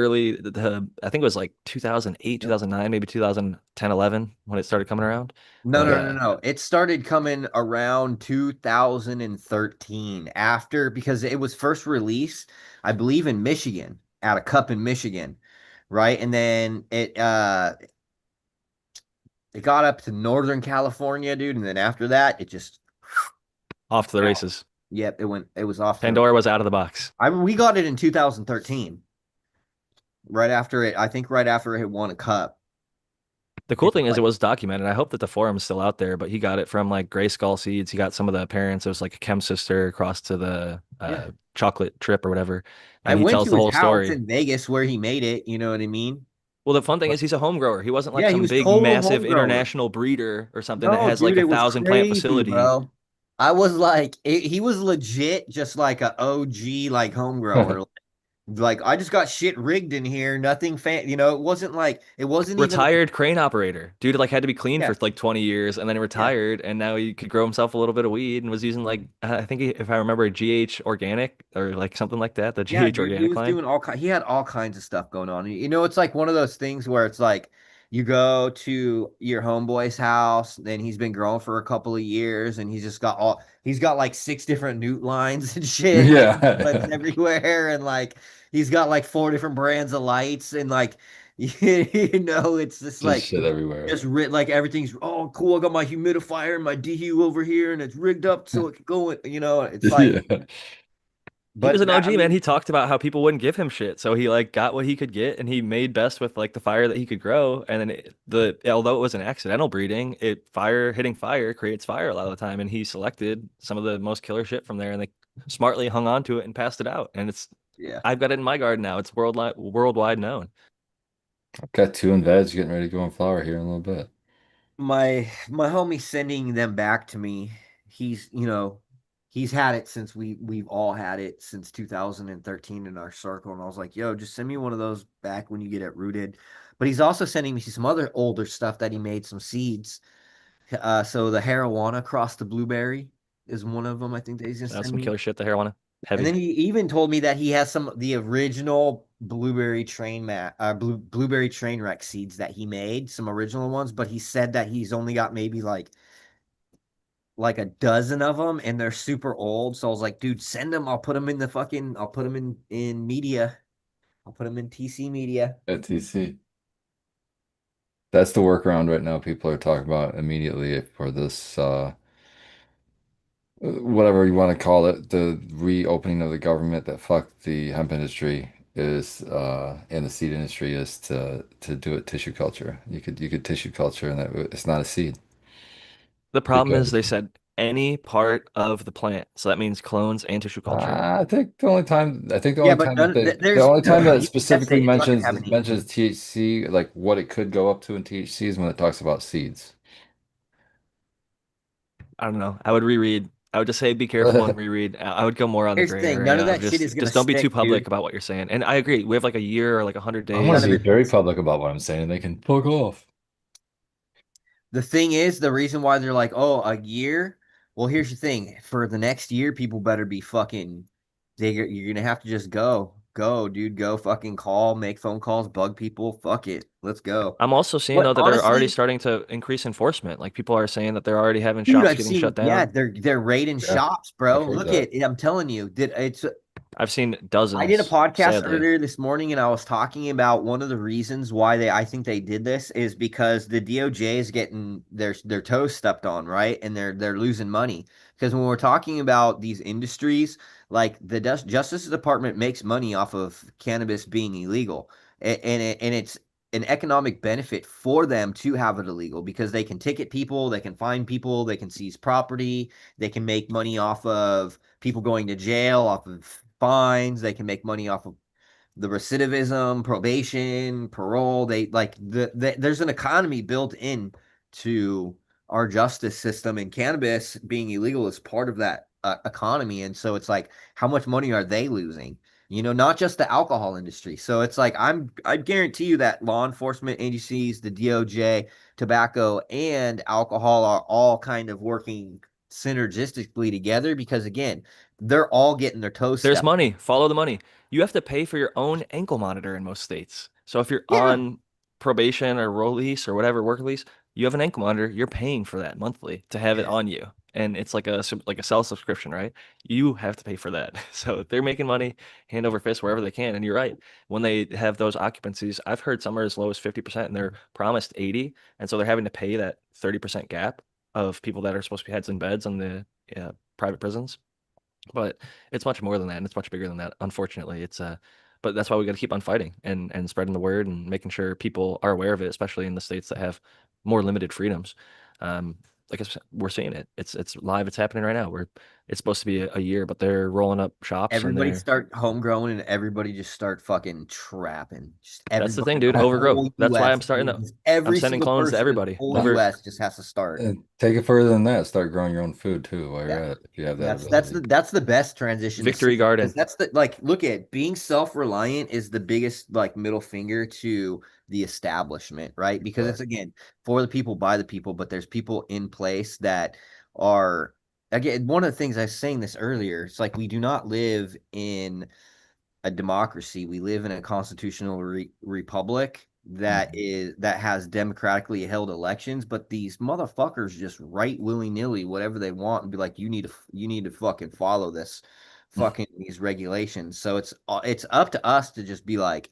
think it was like 2008, 2009, maybe 2010, 11 when it started coming around. No, But no, no, Yeah. no. It started coming around 2013 after because it was first released, I believe, in Michigan, at a cup in Michigan, right? And then it got up to Northern California, dude, and then after that, it just off to the out. races. Yep, it was off to Pandora was out of the box. we got it in 2013, right after it, I think right after it had won a cup. The cool It's thing is it like, was documented. I hope that the forum's still out there, but he got it from like Gray Skull Seeds. He got some of the parents. It was like a chem sister across to the yeah. chocolate trip or whatever. I And he went tells to the his whole house story. in Vegas where he made it, you know what I mean? Well, the fun thing is he's a home grower. He wasn't like Yeah, he some was big, total massive home grower. international breeder or something that No, has like dude, a it was 1,000 plant crazy, facility. bro. I was like, he was legit just like a OG like home grower. Like I just got shit rigged in here, nothing it wasn't even like Retired crane operator. Dude like had to be clean yeah, for like 20 years and then he yeah. retired and now he could grow himself a little bit of weed and was using like I think if I remember GH organic or like something like that, the Yeah, GH dude, he organic was line. doing he had all kinds of stuff going on. It's like one of those things where it's like you go to your homeboy's house, then he's been growing for a couple of years, and he's got like six different newt lines and shit, like buds Yeah. everywhere, and like he's got like four different brands of lights, and like it's just Just like shit everywhere. like everything's oh cool. I got my humidifier and my dehu over here, and it's rigged up so it can go. It's like, Yeah. He was but an that I OG, man. mean. He talked about how people wouldn't give him shit. So he like got what he could get and he made best with like the fire that he could grow. And then although it was an accidental breeding, hitting fire creates fire a lot of the time. And he selected some of the most killer shit from there and they smartly hung on to it and passed it out. And Yeah. I've got it in my garden now. It's worldwide known. I've got two in veg getting ready to go in flower here in a little bit. My homie sending them back to me. He's he's had it since we've all had it since 2013 in our circle, and I was like, yo, just send me one of those back when you get it rooted. But he's also sending me some other older stuff that he made some seeds. So the Harawana cross the blueberry is one of them. I think that he's gonna That's send some me. killer shit, the marijuana. And Heavy. then he even told me that he has some the original blueberry train wreck seeds that he made, some original ones, but he said that he's only got maybe like a dozen of them and they're super old. So I was like, dude, send them. I'll put them in media. I'll put them in TC media. At TC. That's the workaround right now. People are talking about immediately for this whatever you want to call it, the reopening of the government that fucked the hemp industry is and the seed industry is to do it tissue culture. You could tissue culture and it's not a seed The problem is because they said any part of the plant. So that means clones and tissue culture. I think the Yeah, only but time that the there's only time that it you can test specifically it. It's not gonna have any. mentions THC, like what it could go up to in THC is when it talks about seeds. I don't know. I would reread. I would just say be careful and reread. I would go more on the Here's the gray thing: none area of of that shit is gonna just don't be too stick, public dude. about what you're saying. And I agree. We have like a year or like 100 I want None to of days. be it. very public about what I'm saying, and they can fuck off. The thing is, the reason why they're like, oh, a year. Well, here's the thing: for the next year, people better be fucking. You're gonna have to just go, dude, go fucking call, make phone calls, bug people. Fuck it, let's go. I'm also seeing But though that they're already honestly, starting to increase enforcement. Like people are saying that they're already having dude, shops I've getting shut seen, yeah, down. they're raiding Yeah, shops, I've bro. heard Look that. at it. I'm telling you, did it's I've seen I did a dozens, podcast sadly. earlier this morning and I was talking about one of the reasons why I think they did this is because the DOJ is getting their toes stepped on, right? And they're losing money. Because when we're talking about these industries, like the Justice Department makes money off of cannabis being illegal. And it's an economic benefit for them to have it illegal because they can ticket people, they can fine people, they can seize property, they can make money off of people going to jail, off of fines. They can make money off of the recidivism, probation, parole. They like there's an economy built in to our justice system, and cannabis being illegal is part of that economy. And so it's like, how much money are they losing? You know, not just the alcohol industry. So it's like I guarantee you that law enforcement agencies, the DOJ, tobacco, and alcohol are all kind of working synergistically together because again, they're all getting their toes There's stepped. money. Follow the money. You have to pay for your own ankle monitor in most states. So if you're Yeah, on probation or release or whatever work release, you have an ankle monitor. You're paying for that monthly to have it on you, and it's like a cell subscription, right? You have to pay for that. So they're making money hand over fist wherever they can. And you're right. When they have those occupancies, I've heard some are as low as 50%, and they're promised 80, and so they're having to pay that 30% gap of people that are supposed to be heads in beds on the private prisons. But it's much more than that, and it's much bigger than that. Unfortunately, but that's why we got to keep on fighting and spreading the word and making sure people are aware of it, especially in the states that have more limited freedoms. Um, like I said, we're seeing it. It's live. It's happening right now. It's supposed to be a year, but they're rolling up shops and everybody they're start homegrown and everybody just start fucking trapping. Just that's the everybody thing, in the dude. Overgrow. whole That's why I'm US, starting dude. to. Just I'm every sending single clones to person in the everybody. whole Over. US just has to start. And take it further than that. Start growing your own food too while you're Yeah. at it, if you have that That's ability. the best transition to see Victory because Garden. that's the like look at being self-reliant is the biggest like middle finger to the establishment, right? Because Right. it's again for the people by the people, but there's people in place that are again one of the things I was saying this earlier. It's like we do not live in a democracy. We live in a constitutional republic that Mhm. is that has democratically held elections, but these motherfuckers just write willy nilly whatever they want and be like, you need to fucking follow this fucking these regulations. So it's up to us to just be like,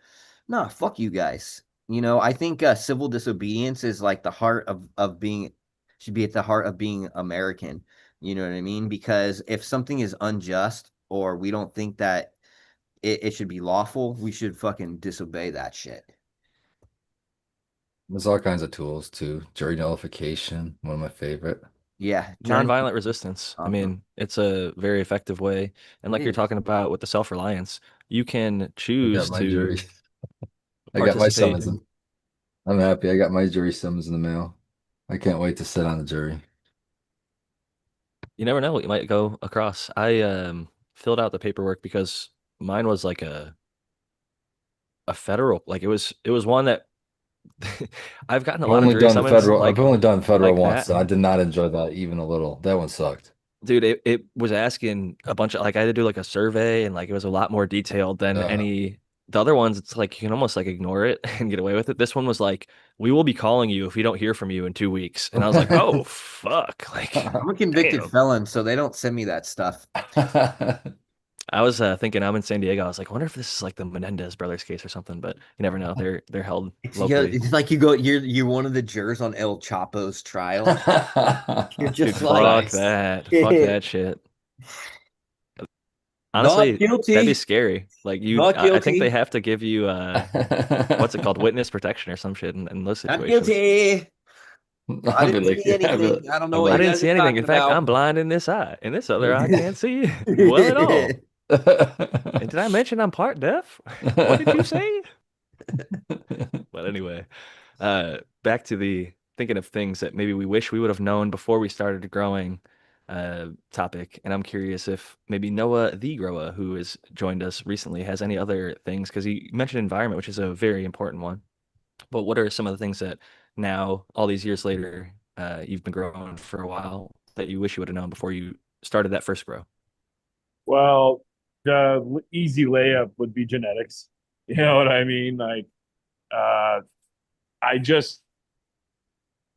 nah, fuck you guys. You know, I think civil disobedience is like the heart of being should be at the heart of being American. You know what I mean? Because if something is unjust or we don't think that it should be lawful. We should fucking disobey that shit. There's all kinds of tools too. Jury nullification, one of my favorite. Yeah, journey. Nonviolent resistance. I Awesome. mean, it's a very effective way. And It like you're is. talking about with the self-reliance, you can I got choose my jury. to I got my participate summons. in. I'm happy. I got my jury summons in the mail. I can't wait to sit on the jury. You never know what you might go across. I filled out the paperwork because mine was like a federal, like it was one that I've gotten a lot of jury summons I've only done federal like once, that. and I did not enjoy that even a little. That one sucked. Dude, it was asking a bunch of like I had to do like a survey and like it was a lot more detailed than Uh, any the other ones. It's like you can almost like ignore it and get away with it. This one was like, we will be calling you if we don't hear from you in 2 weeks. And I was like, oh fuck. Like, I'm a convicted damn. felon, so they don't send me that stuff. I was thinking I'm in San Diego. I was like, I wonder if this is like the Menendez brothers case or something, but you never know. They're held It's yeah, locally. it's like you're one of the jurors on El Chapo's trial. You're Dude, just like, fuck Nice. that. Fuck yeah, that shit. not Honestly, that'd be guilty, scary. Like not I think they guilty, have to give you what's it called? Witness protection or some shit in those not situations. guilty. I I'd be didn't like, see I'd be, anything. I don't know I'm what I you like, didn't guys see are anything. In talking fact, about. I'm blind in this eye. In this other eye, can't see well at all. And did I mention I'm part deaf? What did you say? But anyway, back to the thinking of things that maybe we wish we would have known before we started growing topic. And I'm curious if maybe Noah the grower, who has joined us recently, has any other things, because he mentioned environment, which is a very important one. But what are some of the things that now, all these years later, you've been growing for a while that you wish you would have known before you started that first grow? Well, the easy layup would be genetics. You know what I mean? Like, uh, I just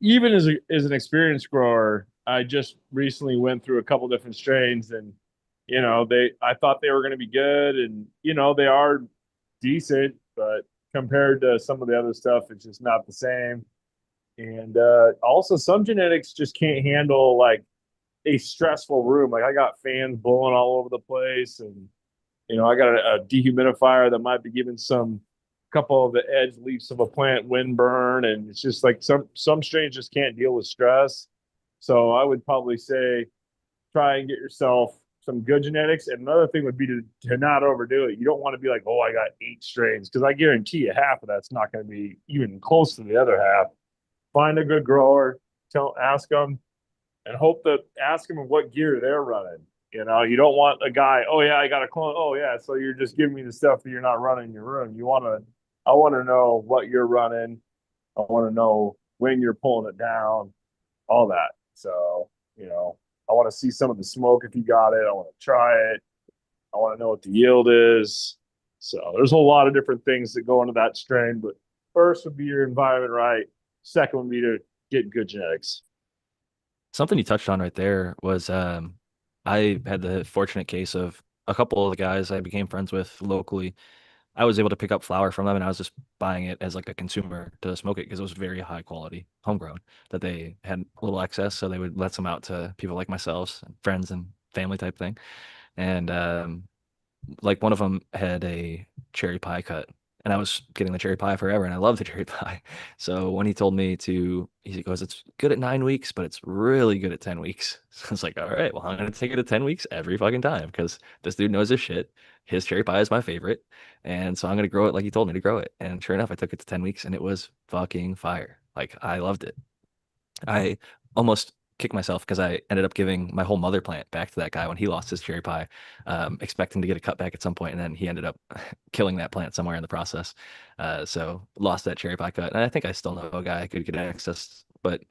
even as an experienced grower, I just recently went through a couple different strains, and they I thought they were going to be good, and they are decent, but compared to some of the other stuff, it's just not the same. And also, some genetics just can't handle like a stressful room. Like I got fans blowing all over the place, and I got a dehumidifier that might be giving some couple of the edge leaves of a plant wind burn, and it's just like some strains just can't deal with stress. So I would probably say try and get yourself some good genetics. And another thing would be to not overdo it. You don't want to be like, oh, I got 8 strains, because I guarantee you half of that's not going to be even close to the other half. Find a good grower, ask them, and hope that ask them what gear they're running. You don't want a guy, oh yeah, I got a clone. Oh yeah, so you're just giving me the stuff that you're not running in your room. I want to know what you're running. I want to know when you're pulling it down, all that. So, I want to see some of the smoke if you got it. I want to try it. I want to know what the yield is. So there's a lot of different things that go into that strain, but first would be your environment right. Second would be to get good genetics. Something you touched on right there was I had the fortunate case of a couple of the guys I became friends with locally. I was able to pick up flower from them, and I was just buying it as like a consumer to smoke it because it was very high quality, homegrown, that they had a little excess, so they would let some out to people like myself, friends and family type thing. And like one of them had a cherry pie cut, and I was getting the cherry pie forever, and I love the cherry pie. So when he told me he goes, it's good at 9 weeks, but it's really good at 10 weeks. So I was like, all right, well, I'm gonna take it at 10 weeks every fucking time because this dude knows his shit. His cherry pie is my favorite, and so I'm gonna grow it like he told me to grow it. And sure enough, I took it to 10 weeks, and it was fucking fire. Like I loved it. I almost kicked myself because I ended up giving my whole mother plant back to that guy when he lost his cherry pie, expecting to get a cut back at some point, and then he ended up killing that plant somewhere in the process. So lost that cherry pie cut, and I think I still know a guy I could get access. But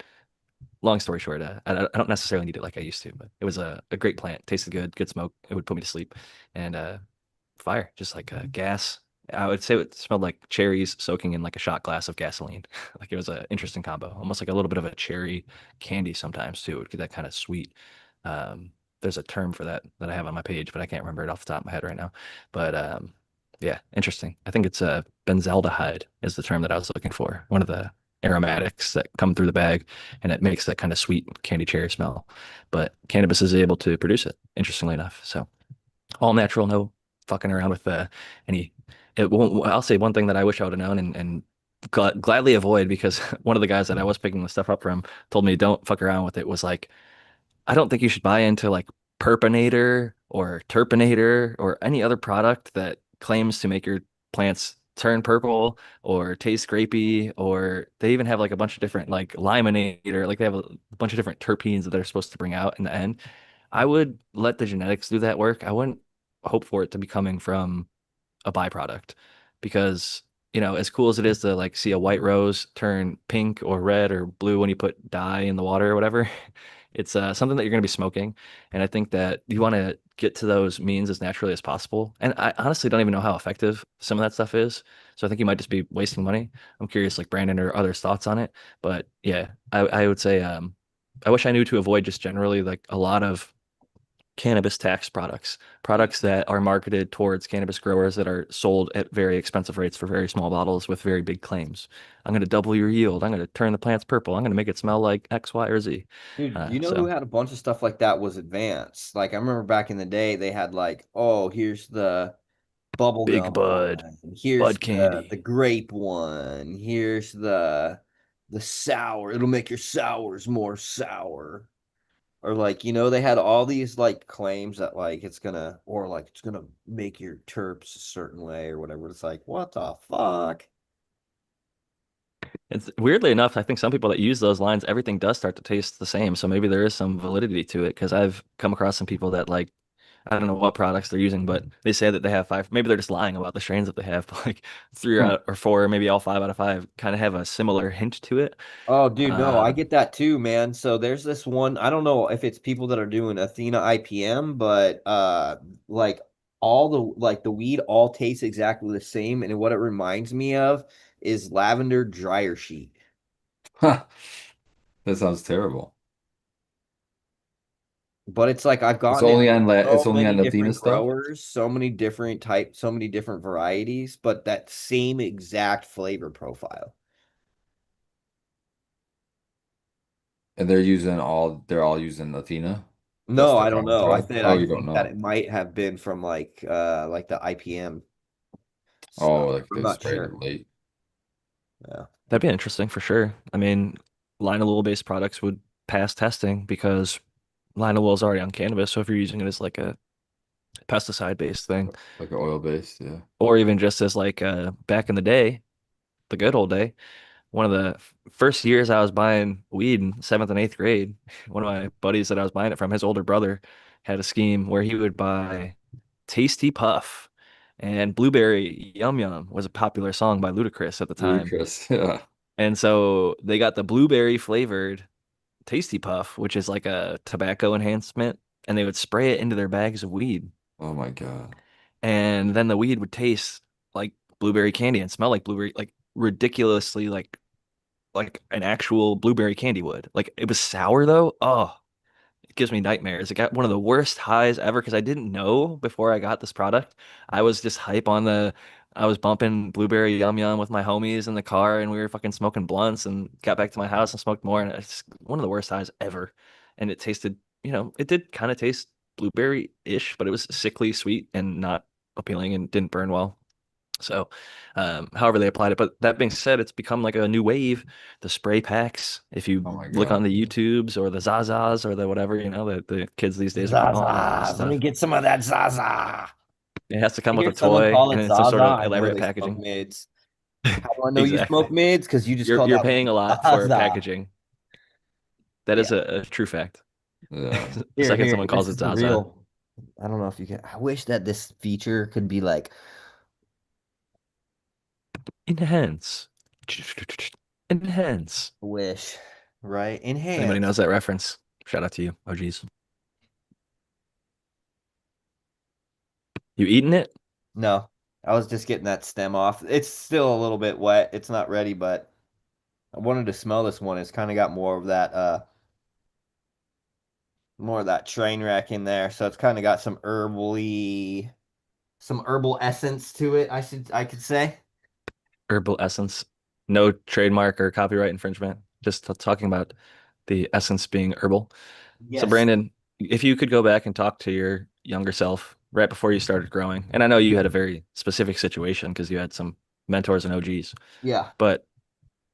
long story short, I don't necessarily need it like I used to, but it was a great plant, tasted good, good smoke. It would put me to sleep, and fire, just like gas. I would say it smelled like cherries soaking in like a shot glass of gasoline. Like it was an interesting combo, almost like a little bit of a cherry candy sometimes too. It would get that kind of sweet. Um, there's a term for that I have on my page, but I can't remember it off the top of my head right now. But yeah, interesting. I think it's a benzaldehyde is the term that I was looking for. One of the aromatics that come through the bag, and it makes that kind of sweet candy cherry smell. But cannabis is able to produce it, interestingly enough. So all natural, no fucking around with any. It won't, I'll say one thing that I wish I would have known and gladly avoid, because one of the guys that I was picking the stuff up from told me don't fuck around with it, was like, I don't think you should buy into like Perpinator or Terpinator or any other product that claims to make your plants turn purple or taste grapey, or they even have like a bunch of different like liminator, like they have a bunch of different terpenes that they're supposed to bring out in the end. I would let the genetics do that work. I wouldn't hope for it to be coming from a byproduct, because as cool as it is to like see a white rose turn pink or red or blue when you put dye in the water or whatever, it's something that you're going to be smoking. And I think that you want to get to those means as naturally as possible. And I honestly don't even know how effective some of that stuff is, so I think you might just be wasting money. I'm curious, like Brandon or others' thoughts on it. But yeah, I would say I wish I knew to avoid just generally like a lot of cannabis tax products, products that are marketed towards cannabis growers that are sold at very expensive rates for very small bottles with very big claims. I'm going to double your yield. I'm going to turn the plants purple. I'm going to make it smell like X, Y, or Z. Dude, you know who So had a bunch of stuff like that was Advance. Like I remember back in the day, they had like, oh, here's the Big bubblegum Bud, one. Here's Bud the Candy. grape one. Here's the sour. It'll make your sours more sour. Or like, they had all these like claims that like it's gonna make your terps a certain way or whatever. It's like, what the fuck? It's weirdly enough, I think some people that use those lines, everything does start to taste the same. So maybe there is some validity to it because I've come across some people that like I don't know what products they're using, but they say that they have five. Maybe they're just lying about the strains that they have, but like three Huh. out or four, maybe all five out of five kind of have a similar hint to it. Oh, dude, no, I Uh, get that too, man. So there's this one, I don't know if it's people that are doing Athena IPM, but like all the weed all tastes exactly the same. And what it reminds me of is lavender dryer sheet. Huh. That sounds terrible. But it's like I've It's gotten it only from on so it's only many on Athena different stuff. growers, so many different types, so many different varieties, but that same exact flavor profile. And they're all using Athena. That's No, the I don't common know. I thread. said Oh, I you don't think that know. it might have been from like the IPM Oh, stuff. like I'm they not sprayed sure. it late. Yeah. that'd be interesting for sure. I mean, linalool based products would pass testing because linalool is already on cannabis. So if you're using it as like a pesticide based thing, Like an oil based, yeah. or even just as like back in the day, the good old day, one of the first years I was buying weed in seventh and eighth grade, one of my buddies that I was buying it from, his older brother had a scheme where he would buy Tasty Puff and Blueberry Yum Yum was a popular song by Ludacris at the time. Ludicrous. Yeah. And so they got the blueberry flavored Tasty Puff, which is like a tobacco enhancement, and they would spray it into their bags of weed. Oh my God. And then the weed would taste like blueberry candy and smell like blueberry, like ridiculously like an actual blueberry candy would. Like it was sour though. Oh, it gives me nightmares. It got one of the worst highs ever because I didn't know before I got this product. I was just hype on I was bumping Blueberry Yum Yum with my homies in the car and we were fucking smoking blunts and got back to my house and smoked more. And it's one of the worst highs ever. And it tasted, it did kind of taste blueberry-ish, but it was sickly sweet and not appealing and didn't burn well. So, however they applied it. But that being said, it's become like a new wave. The spray packs. If you Oh my look on God. the YouTubes or the Zazas or the whatever, the kids these days are calling it and Zaza. Let me stuff. get some of that Zaza. It has to I come with hear a someone toy call and it then some Zaza. sort of I know elaborate they smoke packaging. mids. How do I know you Exactly. smoke mids? Because you just You're called you're that paying weed a lot for Zaza. packaging. That Yeah. is a true fact. Yeah. The Here, second here. someone This calls it is the Zaza, real. I don't know if you can. I wish that this feature could be like enhance, enhance. wish, right? Anybody Enhance. knows that reference? Shout out to you. Oh geez. You eating it? No, I was just getting that stem off. It's still a little bit wet. It's not ready, but I wanted to smell this one. It's kind of got more of that train wreck in there. So it's kind of got some herbal essence to it, I could say. Herbal essence. No trademark or copyright infringement. Just talking about the essence being herbal. So Yes. Brandon, if you could go back and talk to your younger self right before you started growing, and I know you had a very specific situation because you had some mentors and OGs, Yeah. but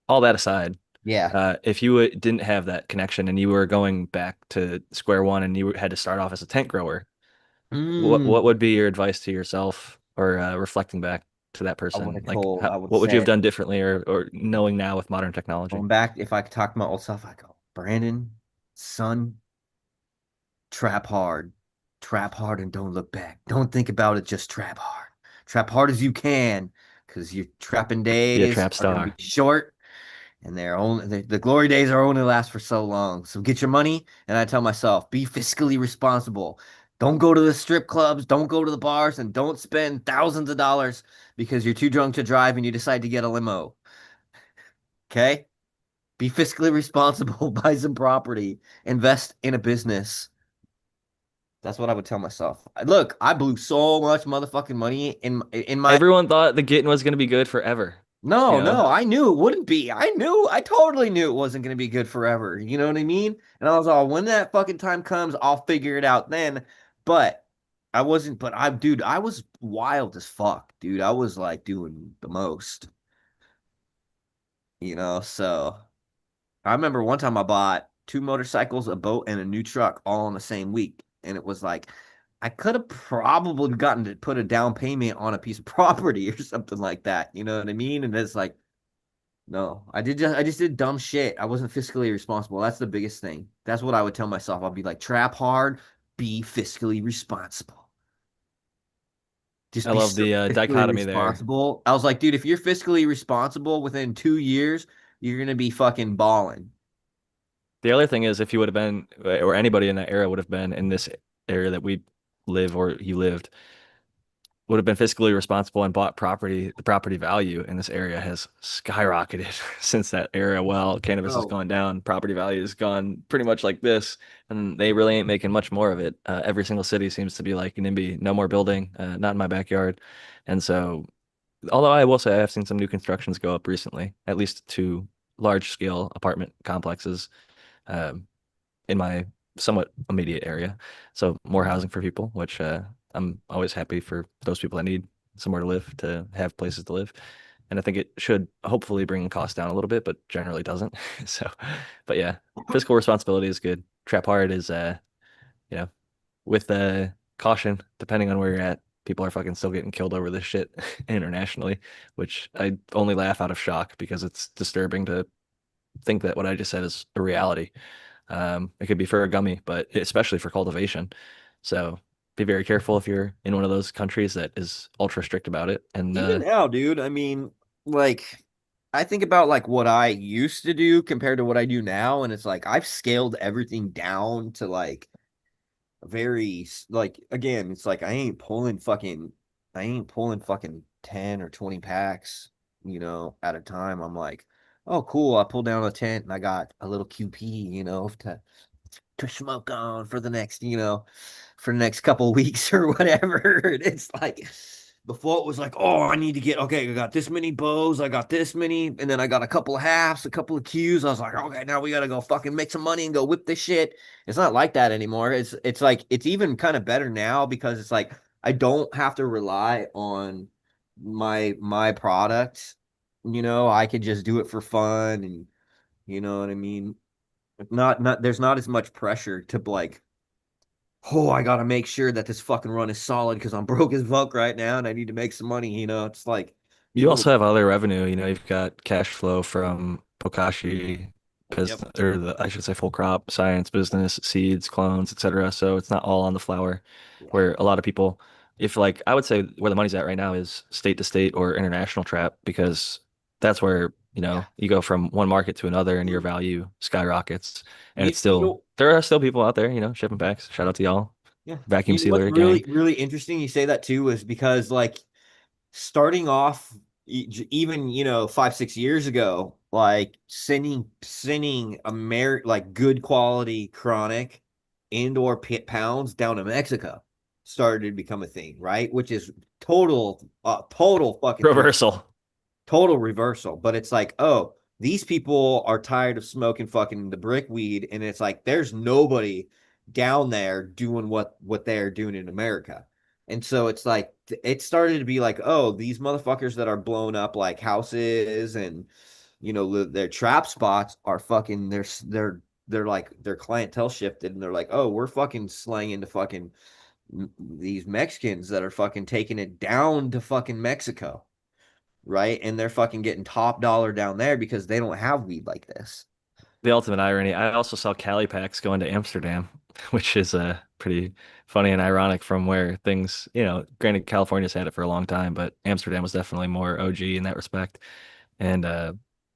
all that aside, Yeah. if you didn't have that connection and you were going back to square one and you had to start off as a tent grower, what Mm. would be your advice to yourself or reflecting back to that person? Like, I would what would you have say done differently or knowing now with modern technology? going back, if I could talk to my old self, I go, Brandon, son, trap hard. Trap hard and don't look back. Don't think about it, just trap hard. Trap hard as you can, because your trapping Be a days trap are gonna be star. short and the glory days are only last for so long. So get your money, and I tell myself, be fiscally responsible. Don't go to the strip clubs, don't go to the bars, and don't spend thousands of dollars because you're too drunk to drive and you decide to get a limo. Okay? Be fiscally responsible, buy some property, invest in a business. That's what I would tell myself. Look, I blew so much motherfucking money in my. Everyone thought the Gittin was going to be good forever. No, You know, no, I knew it wouldn't be. I totally knew it wasn't going to be good forever. You know what I mean? And I was all, when that fucking time comes, I'll figure it out then. But I wasn't, but dude, I was wild as fuck, dude. I was like doing the most, so I remember one time I bought two motorcycles, a boat, and a new truck all in the same week. And it was like, I could have probably gotten to put a down payment on a piece of property or something like that. You know what I mean? And it's like, no, I just did dumb shit. I wasn't fiscally responsible. That's the biggest thing. That's what I would tell myself. I'll be like, trap hard, be fiscally responsible. Just I be love so the fiscally dichotomy there. responsible. I was like, dude, if you're fiscally responsible within 2 years, you're gonna be fucking balling. The other thing is, if you would have been, or anybody in that era would have been in this area that we live or you lived, would have been fiscally responsible and bought property, the property value in this area has skyrocketed since that era. While cannabis has Oh, gone down, property value has gone pretty much like this, and they really ain't making much more of it. Every single city seems to be like NIMBY, no more building, not in my backyard. And so, although I will say I have seen some new constructions go up recently, at least to large scale apartment complexes um, in my somewhat immediate area. So more housing for people, which I'm always happy for those people that need somewhere to live, to have places to live. And I think it should hopefully bring costs down a little bit, but generally doesn't. So, but yeah, fiscal responsibility is good. Trap hard is, you know, with caution, depending on where you're at. People are fucking still getting killed over this shit internationally, which I only laugh out of shock because it's disturbing to think that what I just said is a reality. It could be for a gummy, but especially for cultivation. So be very careful if you're in one of those countries that is ultra strict about it. And even now, dude. I mean, like, I think about like what I used to do compared to what I do now, and it's like I've scaled everything down to like very like again, it's like I ain't pulling fucking 10 or 20 packs, at a time. I'm like, oh cool, I pulled down a tent and I got a little QP, to smoke on for the next, for the next couple of weeks or whatever. It's like before it was like, oh, I need to get okay, I got this many bows, I got this many, and then I got a couple of halves, a couple of Qs. I was like, okay, now we gotta go fucking make some money and go whip this shit. It's not like that anymore. It's like it's even kind of better now because it's like I don't have to rely on my product. I could just do it for fun and you know what I mean? Not there's not as much pressure to like, oh, I gotta make sure that this fucking run is solid because I'm broke as fuck right now and I need to make some money. It's like it's you a little. also have other revenue. You've got cash flow from Bokashi Yep. business, or I should say full crop science business, seeds, clones, etc. So it's not all on the flower, Yeah. where a lot of people, if like I would say where the money's at right now is state to state or international trap, because that's where, Yeah. you go from one market to another and your value skyrockets. And You, it's you still, know, there are still people out there, shipping packs. Shout out to y'all, yeah. vacuum You know what's sealer gang. really, really interesting you say that too is because like starting off even 5 6 years ago, like sending like good quality chronic indoor pounds down to Mexico started to become a thing, right? Which is total fucking Reversal. total reversal. But it's like, oh, these people are tired of smoking fucking the brick weed, and it's like there's nobody down there doing what they're doing in America. And so it's like it started to be like, oh, these motherfuckers that are blowing up like houses and their trap spots are fucking they're like their clientele shifted and they're like, oh, we're fucking slanging to fucking these Mexicans that are fucking taking it down to fucking Mexico, right? And they're fucking getting top dollar down there because they don't have weed like this. The ultimate irony. I also saw Cali packs going to Amsterdam, which is pretty funny and ironic from where things, granted California's had it for a long time, but Amsterdam was definitely more OG in that respect. And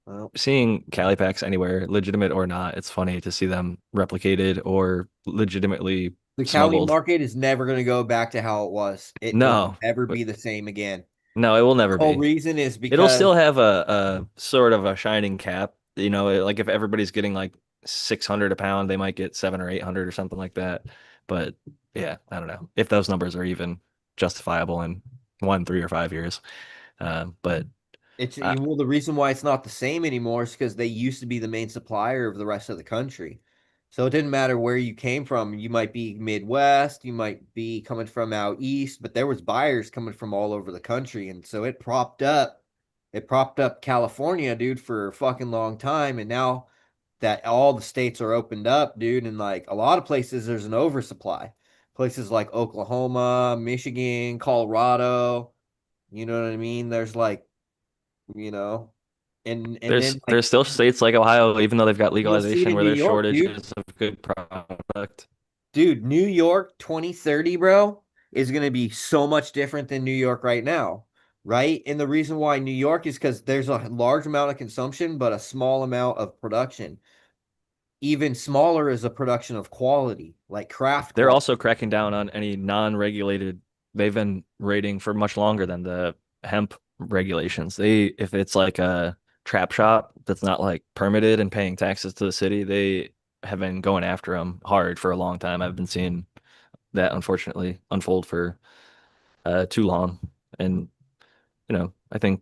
Well, seeing Cali packs anywhere, legitimate or not, it's funny to see them replicated or legitimately the Cali smuggled. market is never going to go back to how it was. It will No, never but be the same again. no, it will never The whole be. reason is It'll because still have a sort of a shining cap. Like if everybody's getting like 600 a pound, they might get 700 or 800 or something like that. But yeah, I don't know if those numbers are even justifiable in 1, 3, or 5 years. But It's uh, well, the reason why it's not the same anymore is because they used to be the main supplier of the rest of the country. So it didn't matter where you came from. You might be Midwest, you might be coming from out east, but there was buyers coming from all over the country, and so it propped up California, dude, for a fucking long time. And now that all the states are opened up, dude, and like a lot of places there's an oversupply. Places like Oklahoma, Michigan, Colorado, you know what I mean? There's like, you know, and then there's like still states like Ohio, even though they've got you'll see it legalization, in where New there's York, dude. shortages of good product. Dude, New York 2030, bro, is going to be so much different than New York right now, right? And the reason why New York is because there's a large amount of consumption, but a small amount of production. Even smaller is a production of quality, like craft They're quality. also cracking down on any non-regulated. They've been rating for much longer than the hemp regulations. If it's like a trap shop that's not like permitted and paying taxes to the city, they have been going after them hard for a long time. I've been seeing that unfortunately unfold for too long. And, I think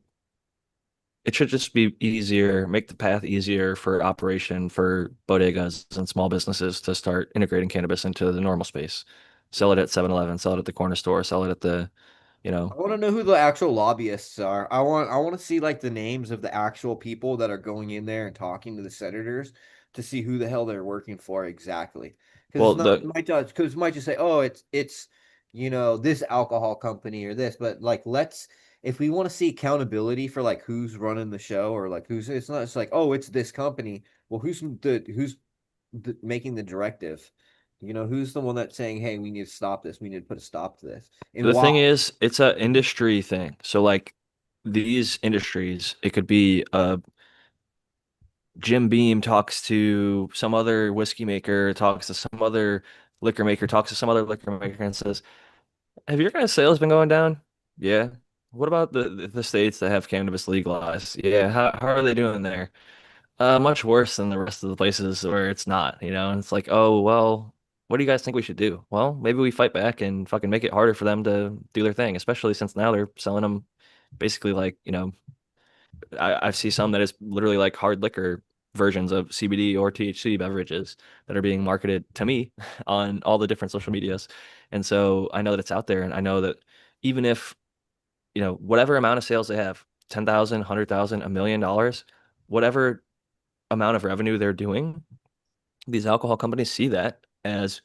it should just be easier, make the path easier for operation for bodegas and small businesses to start integrating cannabis into the normal space. Sell it at 7-Eleven, sell it at the corner store, sell it at the, you I know, want to know who the actual lobbyists are. I want to see like the names of the actual people that are going in there and talking to the senators to see who the hell they're working for exactly. Because well, it's not the it might just say, oh, it's this alcohol company or this, but like let's if we want to see accountability for like who's running the show or like who's it's not it's like, oh, it's this company. Well, who's making the directive? Who's the one that's saying, hey, we need to stop this. We need to put a stop to this. And the thing while is, it's a industry thing. So like these industries, it could be Jim Beam talks to some other whiskey maker, talks to some other liquor maker, talks to some other liquor maker and says, have your guys' sales been going down? Yeah. What about the states that have cannabis legalized? Yeah. How are they doing there? Much worse than the rest of the places where it's not, And it's like, oh, well, what do you guys think we should do? Well, maybe we fight back and fucking make it harder for them to do their thing, especially since now they're selling them basically like, I see some that is literally like hard liquor versions of CBD or THC beverages that are being marketed to me on all the different social medias. And so I know that it's out there, and I know that even if, whatever amount of sales they have, 10,000, 100,000, $1 million, whatever amount of revenue they're doing, these alcohol companies see that as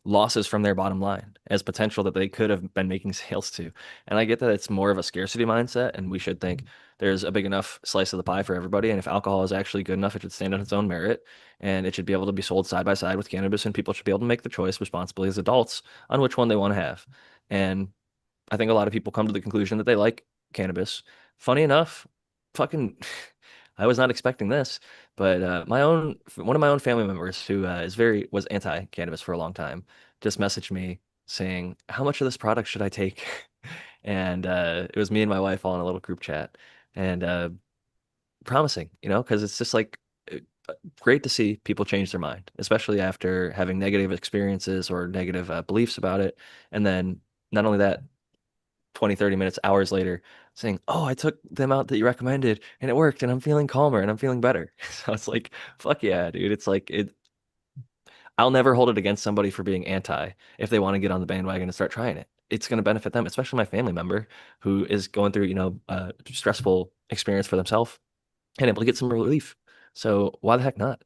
losses from their bottom line, as potential that they could have been making sales to. And I get that it's more of a scarcity mindset, and we should think there's a big enough slice of the pie for everybody. And if alcohol is actually good enough, it should stand on its own merit, and it should be able to be sold side by side with cannabis, and people should be able to make the choice responsibly as adults on which one they want to have. And I think a lot of people come to the conclusion that they like cannabis. Funny enough, fucking, I was not expecting this, but one of my own family members who was anti-cannabis for a long time just messaged me saying, "How much of this product should I take?" And it was me and my wife all in a little group chat, and promising, because it's just like great to see people change their mind, especially after having negative experiences or negative beliefs about it, and then not only that 20, 30 minutes, hours later, saying, "Oh, I took them out that you recommended and it worked and I'm feeling calmer and I'm feeling better." So it's like, fuck yeah, dude. It's like I'll never hold it against somebody for being anti if they want to get on the bandwagon and start trying it. It's going to benefit them, especially my family member who is going through, a stressful experience for themselves and able to get some relief. So why the heck not?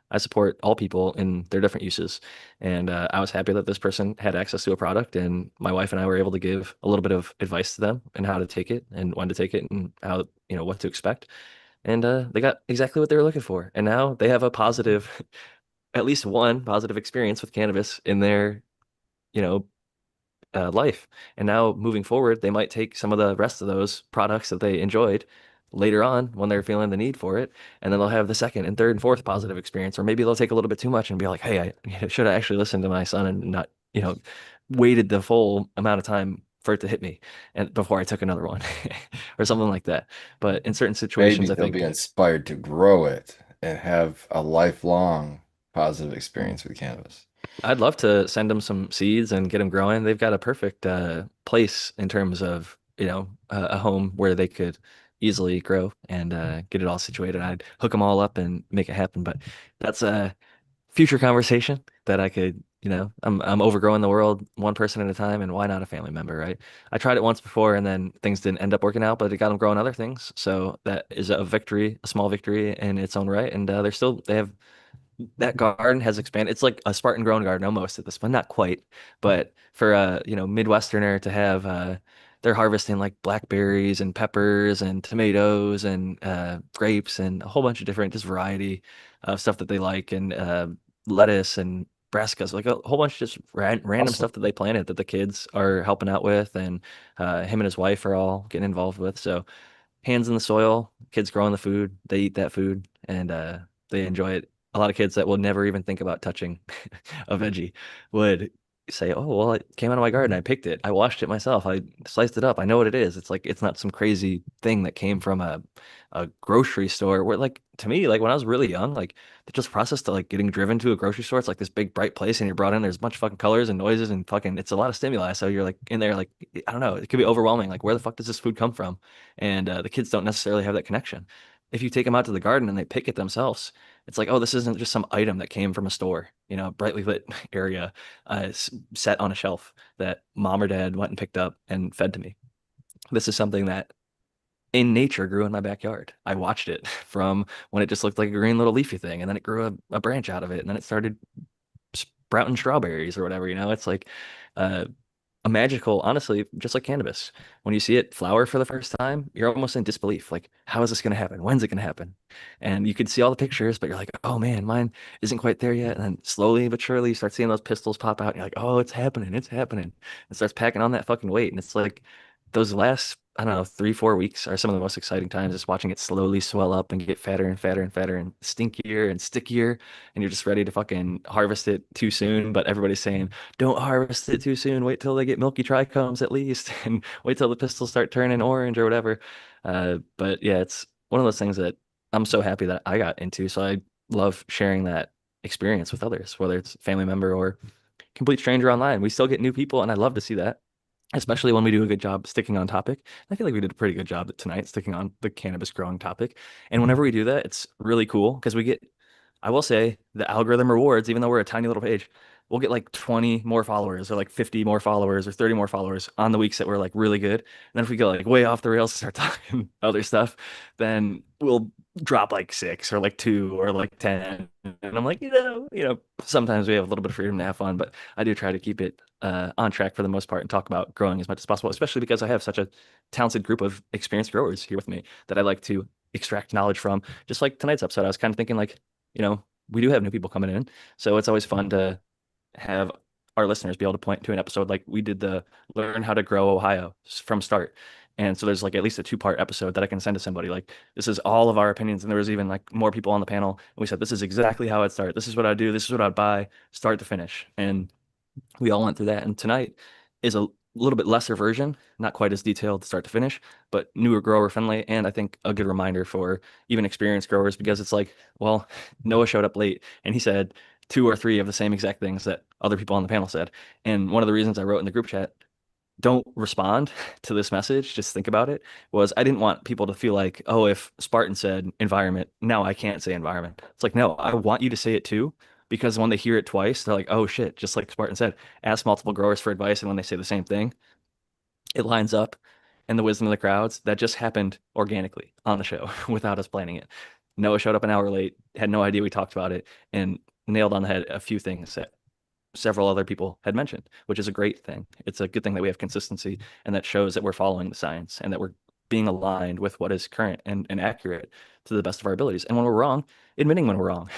I support all people in their different uses, and I was happy that this person had access to a product, and my wife and I were able to give a little bit of advice to them and how to take it and when to take it and how what to expect. And they got exactly what they were looking for, and now they have a positive, at least one positive experience with cannabis in their you know life. And now moving forward, they might take some of the rest of those products that they enjoyed later on when they're feeling the need for it, and then they'll have the second and third and fourth positive experience, or maybe they'll take a little bit too much and be like, "Hey, I should have actually listened to my son and not, waited the full amount of time for it to hit me and before I took another one," or something like that. But in certain situations, Maybe I they'll be think inspired to grow it and have a lifelong positive experience with cannabis. I'd love to send them some seeds and get them growing. They've got a perfect place in terms of, a home where they could easily grow and get it all situated. I'd hook them all up and make it happen. But that's a future conversation that I could, I'm overgrowing the world one person at a time, and why not a family member, right? I tried it once before and then things didn't end up working out, but it got them growing other things. So that is a victory, a small victory in its own right. And they have that garden has expanded. It's like a Spartan grown garden almost at this point, not quite, but for a Midwesterner to have they're harvesting like blackberries and peppers and tomatoes and grapes and a whole bunch of different just variety of stuff that they like and lettuce and brassicas, like a whole bunch of just random Awesome. stuff that they planted that the kids are helping out with and him and his wife are all getting involved with. So hands in the soil, kids growing the food, they eat that food and they enjoy it. A lot of kids that will never even think about touching a veggie would say, "Oh, well, it came out of my garden. I picked it. I washed it myself. I sliced it up. I know what it is." It's like it's not some crazy thing that came from a grocery store. Where like to me, like when I was really young, like the just process to like getting driven to a grocery store, it's like this big bright place and you're brought in, there's a bunch of fucking colors and noises and fucking it's a lot of stimuli. So you're like in there like I don't know, it could be overwhelming. Like where the fuck does this food come from? And the kids don't necessarily have that connection. If you take them out to the garden and they pick it themselves, it's like, oh, this isn't just some item that came from a store, brightly lit area, set on a shelf that mom or dad went and picked up and fed to me. This is something that in nature grew in my backyard. I watched it from when it just looked like a green little leafy thing, and then it grew a branch out of it, and then it started sprouting strawberries or whatever. It's like uh, a magical, honestly, just like cannabis. When you see it flower for the first time, you're almost in disbelief. Like, how is this going to happen? When's it going to happen? And you could see all the pictures, but you're like, oh man, mine isn't quite there yet. And then slowly but surely, you start seeing those pistils pop out. And you're like, oh, it's happening. It's happening. It starts packing on that fucking weight. And it's like those last, I don't know, 3, 4 weeks are some of the most exciting times, just watching it slowly swell up and get fatter and fatter and fatter and stinkier and stickier. And you're just ready to fucking harvest it too soon. But everybody's saying, don't harvest it too soon. Wait till they get milky trichomes at least, and wait till the pistils start turning orange or whatever. But yeah, it's one of those things that I'm so happy that I got into. So I love sharing that experience with others, whether it's family member or complete stranger online. We still get new people, and I love to see that, especially when we do a good job sticking on topic. I feel like we did a pretty good job tonight sticking on the cannabis growing topic. And whenever we do that, it's really cool because we get, I will say, the algorithm rewards, even though we're a tiny little page, we'll get like 20 more followers or like 50 more followers or 30 more followers on the weeks that we're like really good. And then if we go like way off the rails and start talking other stuff, then we'll drop like 6 or like 2 or like 10. And I'm like, sometimes we have a little bit of freedom to have fun, but I do try to keep it on track for the most part and talk about growing as much as possible, especially because I have such a talented group of experienced growers here with me that I like to extract knowledge from. Just like tonight's episode, I was kind of thinking like, we do have new people coming in, so it's always fun to have our listeners be able to point to an episode like we did the Learn How to Grow Ohio from start. And so there's like at least a 2-part episode that I can send to somebody. Like this is all of our opinions, and there was even like more people on the panel. And we said this is exactly how I'd start. This is what I'd do. This is what I'd buy, start to finish. And we all went through that. And tonight is a little bit lesser version, not quite as detailed start to finish, but newer grower friendly. And I think a good reminder for even experienced growers because it's like, well, Noah showed up late and he said 2 or 3 of the same exact things that other people on the panel said. And one of the reasons I wrote in the group chat, don't respond to this message, just think about it, was I didn't want people to feel like, oh, if Spartan said environment, now I can't say environment. It's like, no, I want you to say it too, because when they hear it twice, they're like, oh shit, just like Spartan said, ask multiple growers for advice. And when they say the same thing, it lines up. And the wisdom of the crowds, that just happened organically on the show without us planning it. Noah showed up an hour late, had no idea we talked about it, and nailed on the head a few things that several other people had mentioned, which is a great thing. It's a good thing that we have consistency and that shows that we're following the science and that we're being aligned with what is current and accurate to the best of our abilities. And when we're wrong, admitting when we're wrong.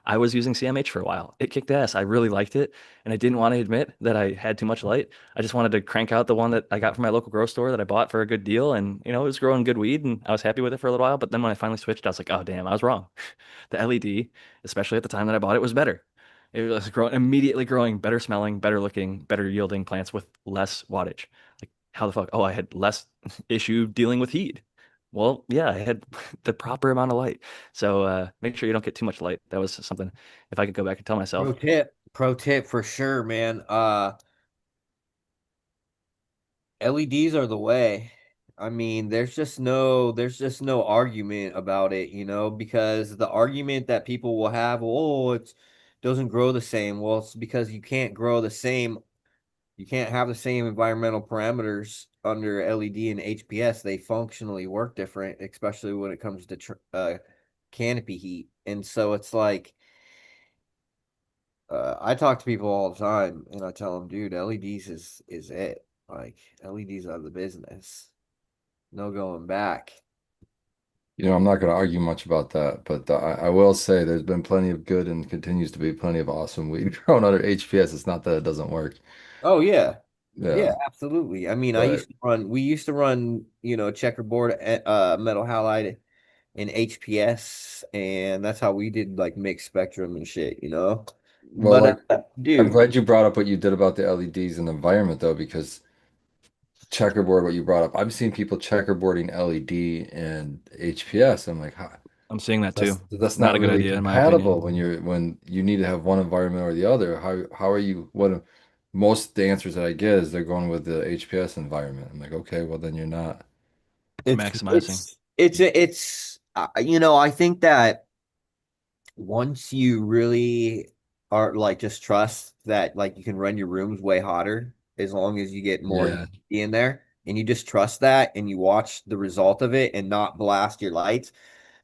I was using CMH for a while. It kicked ass. I really liked it. And I didn't want to admit that I had too much light. I just wanted to crank out the one that I got from my local grocery store that I bought for a good deal. And, it was growing good weed and I was happy with it for a little while. But then when I finally switched, I was like, oh, damn, I was wrong. The LED, especially at the time that I bought it, was better. It was immediately growing better smelling, better looking, better yielding plants with less wattage. Like, how the fuck? Oh, I had less issue dealing with heat. Well, yeah, I had the proper amount of light. So make sure you don't get too much light. That was something, if I could go back and tell Pro myself, tip. Pro tip for sure, man. LEDs are the way. I mean, there's just no argument about it, because the argument that people will have, oh, it doesn't grow the same. Well, it's because you can't grow the same. You can't have the same environmental parameters under LED and HPS. They functionally work different, especially when it comes to canopy heat. And so it's like, I talk to people all the time, and I tell them, dude, LEDs is it. Like LEDs are the business. No going back. I'm not going to argue much about that, but I will say there's been plenty of good and continues to be plenty of awesome weed grown under HPS. It's not that it doesn't work. Oh yeah. Yeah, Yeah, absolutely. I mean, but we used to run, checkerboard metal halide in HPS, and that's how we did like mixed spectrum and shit. well, But like I'm dude, glad you brought up what you did about the LEDs and the environment though, because checkerboard, what you brought up, I've seen people checkerboarding LED and HPS. I'm like, how, I'm seeing that too. that's Not not a good really idea in my opinion. compatible when you need to have one environment or the other. How are you most the answers that I get is they're going with the HPS environment. I'm like, okay, well then you're not. it's Maximizing. I think that once you really are like just trust that like you can run your rooms way hotter as long as you get more Yeah. humidity in there, and you just trust that and you watch the result of it and not blast your lights,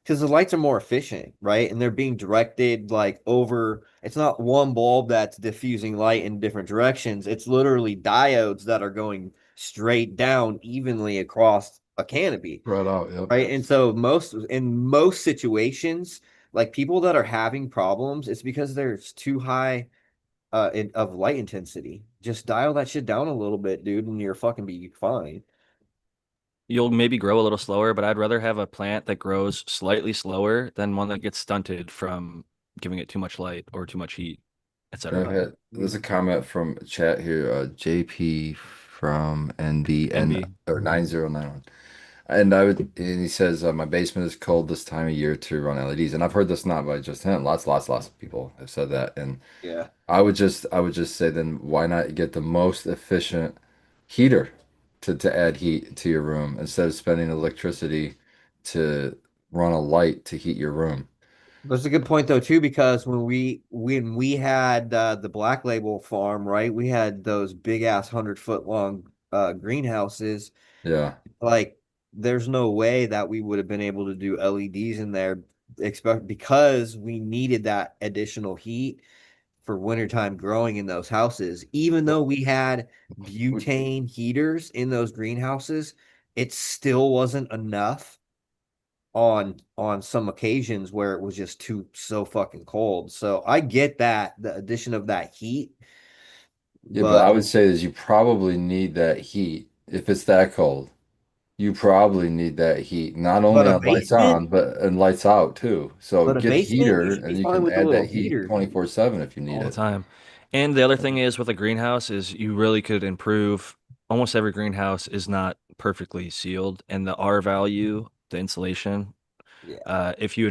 because the lights are more efficient, right? And they're being directed like over, it's not one bulb that's diffusing light in different directions. It's literally diodes that are going straight down evenly across a canopy, Right out, yep. right? And so in most situations, like people that are having problems, it's because there's too high of light intensity. Just dial that shit down a little bit, dude, and you're fucking be fine. You'll maybe grow a little slower, but I'd rather have a plant that grows slightly slower than one that gets stunted from giving it too much light or too much heat, And I've etc. had there's a comment from chat here, JP from NBN NB. or 9091. And he says, my basement is cold this time of year to run LEDs. And I've heard this not by just him. Lots of people have said that. And Yeah. I would just say then why not get the most efficient heater to add heat to your room instead of spending electricity to run a light to heat your room. That's a good point though too, because when we had the Black Label farm, right? We had those big ass 100-foot long greenhouses. Yeah. Like, there's no way that we would have been able to do LEDs in there, expect because we needed that additional heat for wintertime growing in those houses. Even though we had butane heaters in those greenhouses, it still wasn't enough on some occasions where it was just too so fucking cold. So I get that the addition of that heat, Yeah, but I but would say is you probably need that heat if it's that cold. You probably need that heat, not but only a on lights basement, on, but and lights out too. So but a get a basement, you heater should be and you fine can with a add little that heat heater. 24/7 if you need All the it. time. And the other thing is with a greenhouse is you really could improve. Almost every greenhouse is not perfectly sealed, and the R value, the insulation, Yeah. if you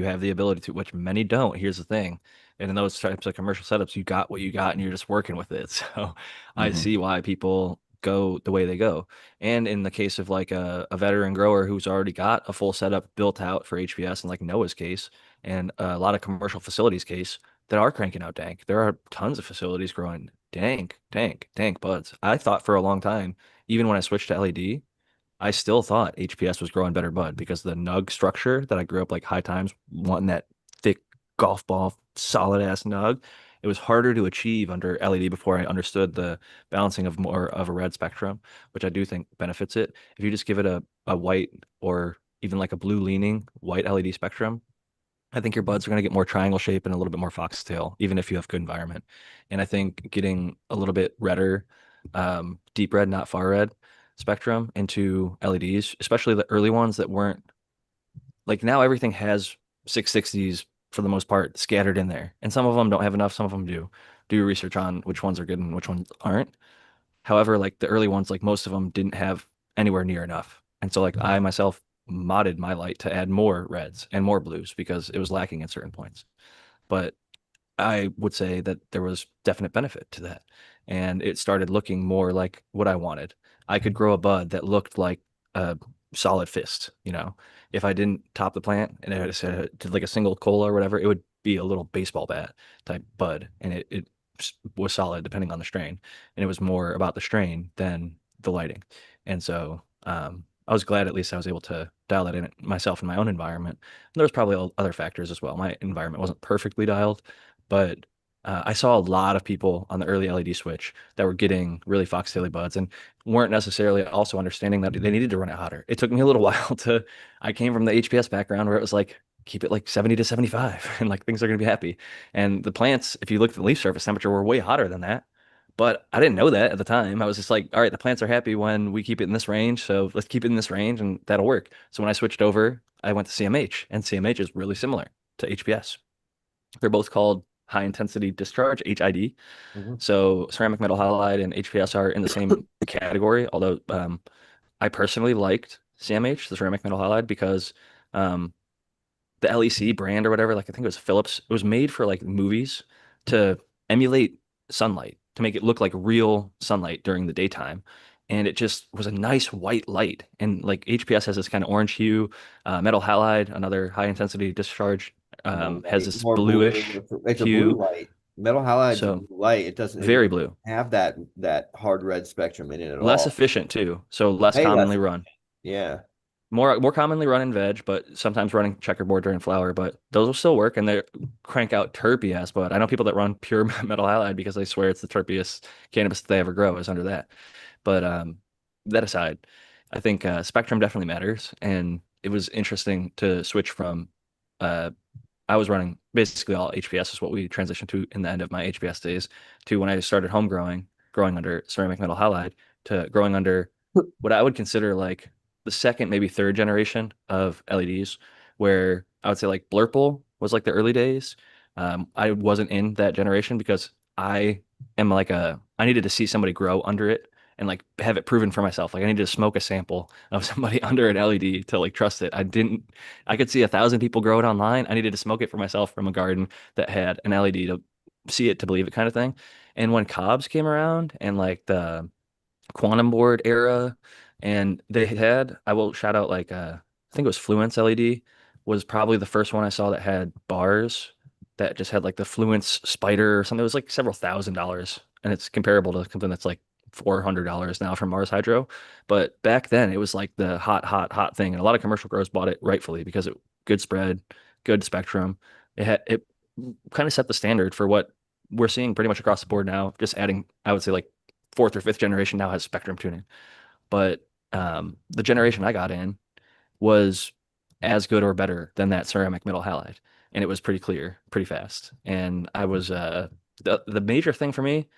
have the ability to, which many don't, here's the thing. And in those types of commercial setups, you got what you got and you're just working with it. So I Hmm. see why people go the way they go. And in the case of like a veteran grower who's already got a full setup built out for HPS, and like Noah's case, and a lot of commercial facilities case that are cranking out dank, there are tons of facilities growing dank buds. I thought for a long time, even when I switched to LED, I still thought HPS was growing better bud because the nug structure that I grew up like high times wanting that thick golf ball solid ass nug. It was harder to achieve under LED before I understood the balancing of more of a red spectrum, which I do think benefits it. If you just give it a white or even like a blue leaning white LED spectrum, I think your buds are going to get more triangle shape and a little bit more foxtail, even if you have good environment. And I think getting a little bit redder, deep red, not far red spectrum into LEDs, especially the early ones that weren't like now everything has 660s for the most part scattered in there. And some of them don't have enough, some of them do. Do your research on which ones are good and which ones aren't. However, like the early ones, like most of them didn't have anywhere near enough. And so like I myself modded my light to add more reds and more blues because it was lacking at certain points. But I would say that there was definite benefit to that. And it started looking more like what I wanted. I could grow a bud that looked like a solid fist, you know. If I didn't top the plant and I just did like a single cola or whatever, it would be a little baseball bat type bud. And it was solid depending on the strain. And it was more about the strain than the lighting. And so I was glad at least I was able to dial that in myself in my own environment. And there was probably other factors as well. My environment wasn't perfectly dialed, but I saw a lot of people on the early LED switch that were getting really foxtaily buds and weren't necessarily also understanding that they needed to run it hotter. It took me a little while to, I came from the HPS background where it was like, keep it like 70 to 75 and like things are going to be happy. And the plants, if you look at the leaf surface temperature, were way hotter than that. But I didn't know that at the time. I was just like, all right, the plants are happy when we keep it in this range. So let's keep it in this range and that'll work. So when I switched over, I went to CMH, and CMH is really similar to HPS. They're both called high intensity discharge, HID. Mhm. So ceramic metal halide and HPS are in the same category, although I personally liked CMH, the ceramic metal halide, because um, the LEC brand or whatever, like I think it was Philips, it was made for like movies to emulate sunlight, to make it look like real sunlight during the daytime. And it just was a nice white light. And like HPS has this kind of orange hue. Metal halide, another high intensity discharge, More has light, this more blue. bluish It's a blue hue. light. Metal halide's a So blue light. It very doesn't blue, have that hard red spectrum in it at less all. efficient too. So less Way less. commonly run. Yeah. More commonly run in veg, but sometimes running checkerboard during flower. But those will still work, and they crank out terpy ass. But I know people that run pure metal halide because they swear it's the terpiest cannabis that they ever grow is under that. But that aside, I think spectrum definitely matters, and it was interesting to switch from. Uh, I was running basically all HPS is what we transitioned to in the end of my HPS days to when I started home growing under ceramic metal halide to growing under what I would consider like the second, maybe third generation of LEDs, where I would say like Blurple was like the early days. I wasn't in that generation because I am like I needed to see somebody grow under it and like have it proven for myself. Like I needed to smoke a sample of somebody under an LED to like trust it. I could see 1,000 people grow it online. I needed to smoke it for myself from a garden that had an LED to see it to believe it kind of thing. And when Cobbs came around and like the quantum board era, and they had, I will shout out like I think it was Fluence LED was probably the first one I saw that had bars that just had like the Fluence Spider or something. It was like several $1,000s, and it's comparable to something that's like $400 now from Mars Hydro. But back then, it was like the hot thing, and a lot of commercial growers bought it rightfully because it good spread, good spectrum. It kind of set the standard for what we're seeing pretty much across the board now. Just adding, I would say like fourth or fifth generation now has spectrum tuning, but the generation I got in was as good or better than that ceramic metal halide, and it was pretty clear, pretty fast. And I was the major thing for me,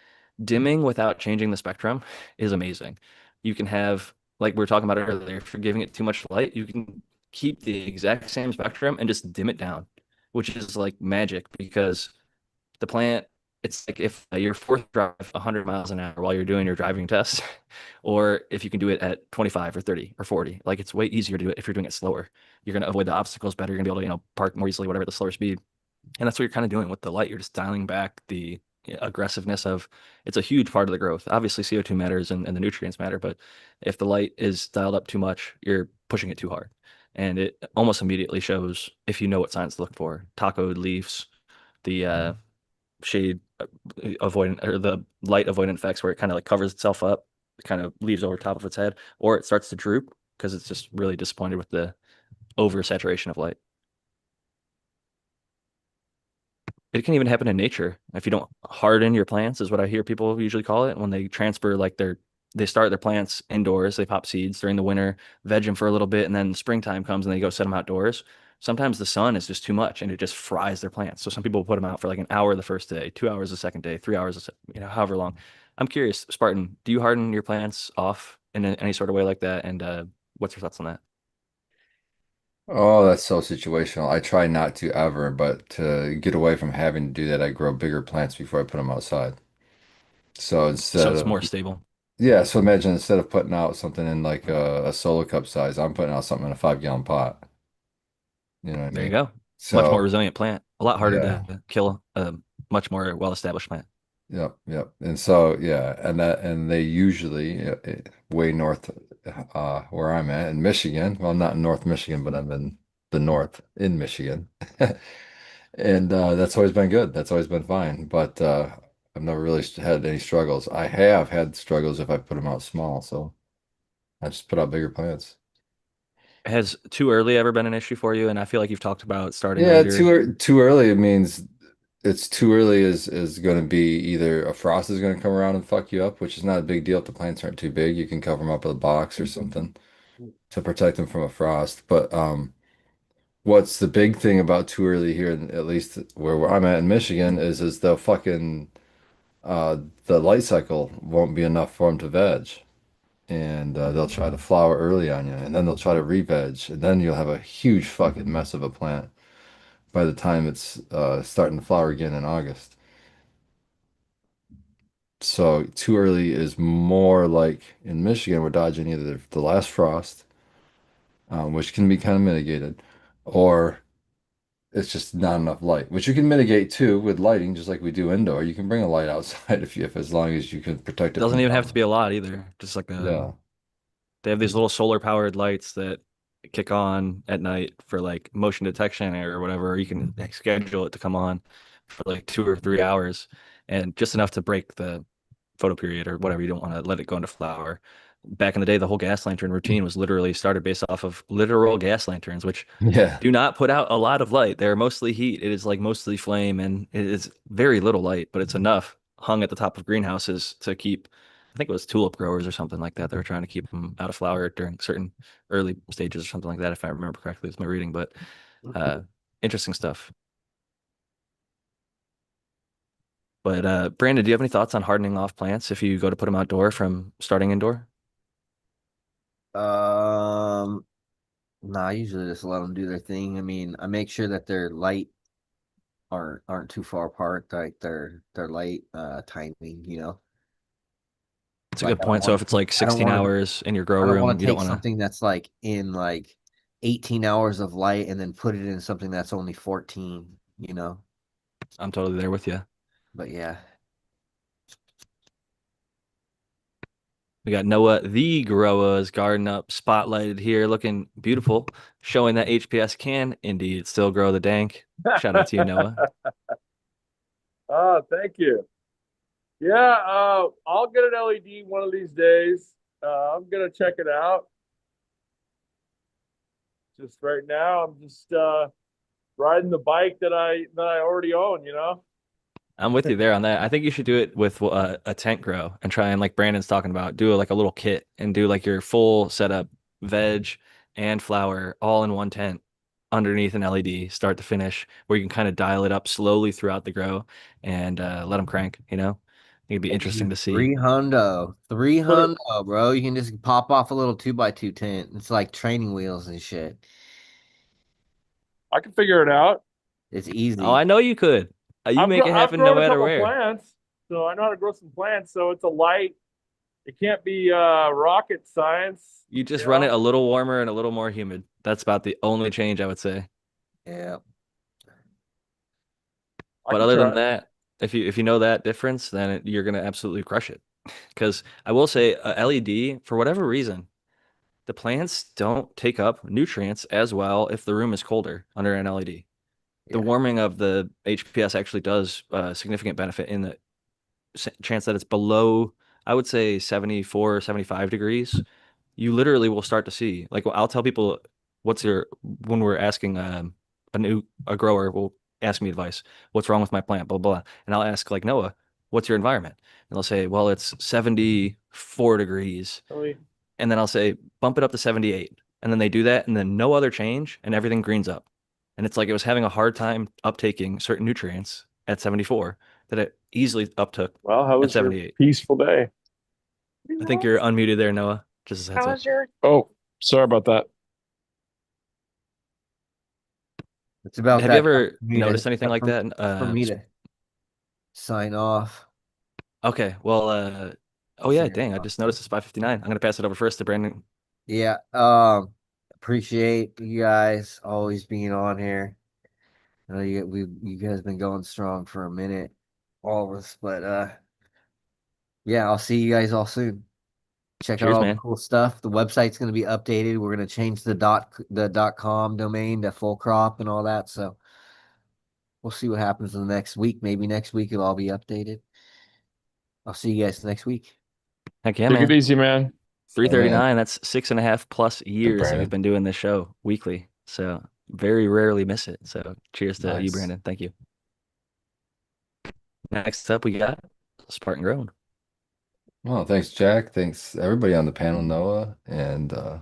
dimming without changing the spectrum is amazing. You can have like we were talking about earlier, if you're giving it too much light, you can keep the exact same spectrum and just dim it down, which is like magic because the plant, it's like if your fourth drive 100 miles an hour while you're doing your driving test, or if you can do it at 25 or 30 or 40, like it's way easier to do it if you're doing it slower. You're going to avoid the obstacles better. You're going to be able to, park more easily, whatever, at the slower speed. And that's what you're kind of doing with the light. You're just dialing back the aggressiveness of it's a huge part of the growth. Obviously, CO2 matters and the nutrients matter, but if the light is dialed up too much, you're pushing it too hard. And it almost immediately shows if you know what signs to look for. Tacoed leaves, the shade avoidant or the light avoidant effects where it kind of like covers itself up, it kind of leaves over top of its head, or it starts to droop because it's just really disappointed with the oversaturation of light. It can even happen in nature. If you don't harden your plants, is what I hear people usually call it when they transfer like they start their plants indoors, they pop seeds during the winter, veg them for a little bit, and then springtime comes and they go set them outdoors. Sometimes the sun is just too much and it just fries their plants. So some people put them out for like an hour the first day, 2 hours the second day, 3 hours, however long. I'm curious, Spartan, do you harden your plants off in any sort of way like that? And what's your thoughts on that? Oh, that's so situational. I try not to ever, but to get away from having to do that, I grow bigger plants before I put them outside. So So instead it's of, more stable. yeah, so imagine instead of putting out something in like a solo cup size, I'm putting out something in a 5 gallon pot. You know what I There you mean? go. Much more So, resilient plant. A lot harder yeah. to kill much more well-established plant. Yep, yep. And so yeah, and they usually way north where I'm at in Michigan. Well, I'm not in North Michigan, but I'm in the north in Michigan. And that's always been good. That's always been fine. But I've never really had any struggles. I have had struggles if I put them out small, so I just put out bigger plants. Has too early ever been an issue for you? And I feel like you've talked about starting Yeah, later. too early it means it's too early is going to be either a frost is going to come around and fuck you up, which is not a big deal if the plants aren't too big. You can cover them up with a box or something to protect them from a frost. But what's the big thing about too early here, at least where I'm at in Michigan, is they'll fucking uh the light cycle won't be enough for them to veg. And they'll try to flower early on you, and then they'll try to re-veg, and then you'll have a huge fucking mess of a plant by the time it's starting to flower again in August. So too early is more like in Michigan, we're dodging either the last frost, which can be kind of mitigated, or it's just not enough light, which you can mitigate too with lighting, just like we do indoor. You can bring a light outside if as long as you can protect it Doesn't from the even have to be elements. a lot either. Just like Yeah. they have these little solar powered lights that kick on at night for like motion detection or whatever. You can like, schedule it to come on for like 2 or 3 hours and just enough to break the photo period or whatever. You don't want to let it go into flower. Back in the day, the whole gas lantern routine was literally started based off of literal gas lanterns, which Yeah. do not put out a lot of light. They're mostly heat. It is like mostly flame and it is very little light, but it's enough hung at the top of greenhouses to keep, I think it was tulip growers or something like that. They were trying to keep them out of flower during certain early stages or something like that, if I remember correctly with my reading. But uh, interesting stuff. But Brandon, do you have any thoughts on hardening off plants if you go to put them outdoor from starting indoor? Um, nah, I usually just let them do their thing. I mean, I make sure that their light aren't too far apart, like their light timing, you know. It's a Like good point. So if it's like I don't 16 want to hours in your grow I don't room, want to you don't take want to. something that's like in like 18 hours of light and then put it in something that's only 14, you know. I'm totally there with you. But yeah. We got Noah the Growers garden up, spotlighted here, looking beautiful, showing that HPS can indeed still grow the dank. Shout out to you, Noah. Oh, thank you. Yeah, I'll get an LED one of these days. I'm gonna check it out. Just right now, I'm just riding the bike that I already own. You know. I'm with you there on that. I think you should do it with a tent grow and try and like Brandon's talking about, do like a little kit and do like your full setup, veg and flower all in one tent underneath an LED, start to finish, where you can kind of dial it up slowly throughout the grow and let them crank. I think it'd be interesting to see. 300, three Put it. hundred, bro. You can just pop off a little 2x2 tent. It's like training wheels and shit. I can figure it out. It's Oh, easy. I know you could. You make it I've happen no grown a matter couple where. plants, so I know how to grow some plants. So it's a light. It can't be rocket science. You You just run it know. a little warmer and a little more humid. That's about the only change I would say. Yeah. I But can other try than it. that, if you know that difference, then you're gonna absolutely crush it. Because I will say, LED for whatever reason, the plants don't take up nutrients as well if the room is colder under an LED. The Yeah. warming of the HPS actually does significant benefit in the chance that it's below, I would say 74, 75 degrees. You literally will start to see, like, I'll tell people, when we're asking a grower will ask me advice, what's wrong with my plant, blah, blah. And I'll ask, like, Noah, what's your environment? And they'll say, well, it's 74 degrees. I mean, And then I'll say, bump it up to 78. And then they do that, and then no other change, and everything greens up. And it's like it was having a hard time uptaking certain nutrients at 74 that it easily uptook well, how at was your 78. peaceful day? I think you're unmuted there, Noah. Just a heads up. Oh, sorry about that. It's about Have you that time ever noticed anything like that? for me to sign off. Okay, well, oh yeah, Figure it dang, I out. just noticed it's 5:59. I'm gonna pass it over first to Brandon. Yeah. Appreciate you guys always being on here. I know you guys been going strong for a minute. all of us. But yeah, I'll see you guys all soon. Check out Cheers, all the man. cool stuff. The website's going to be updated. We're going to change the .com domain to full crop and all that. So we'll see what happens in the next week. Maybe next week it'll all be updated. I'll see you guys next week. Heck yeah, Take it man. easy, man. Hey, man. 339, that's 6.5+ Hey, years that we've Brandon. been doing this show weekly. So very rarely miss it. So cheers to you, Nice. Brandon. Thank you. Next up, we got Spartan Grown. Well, thanks, Jack. Thanks everybody on the panel, Noah, and of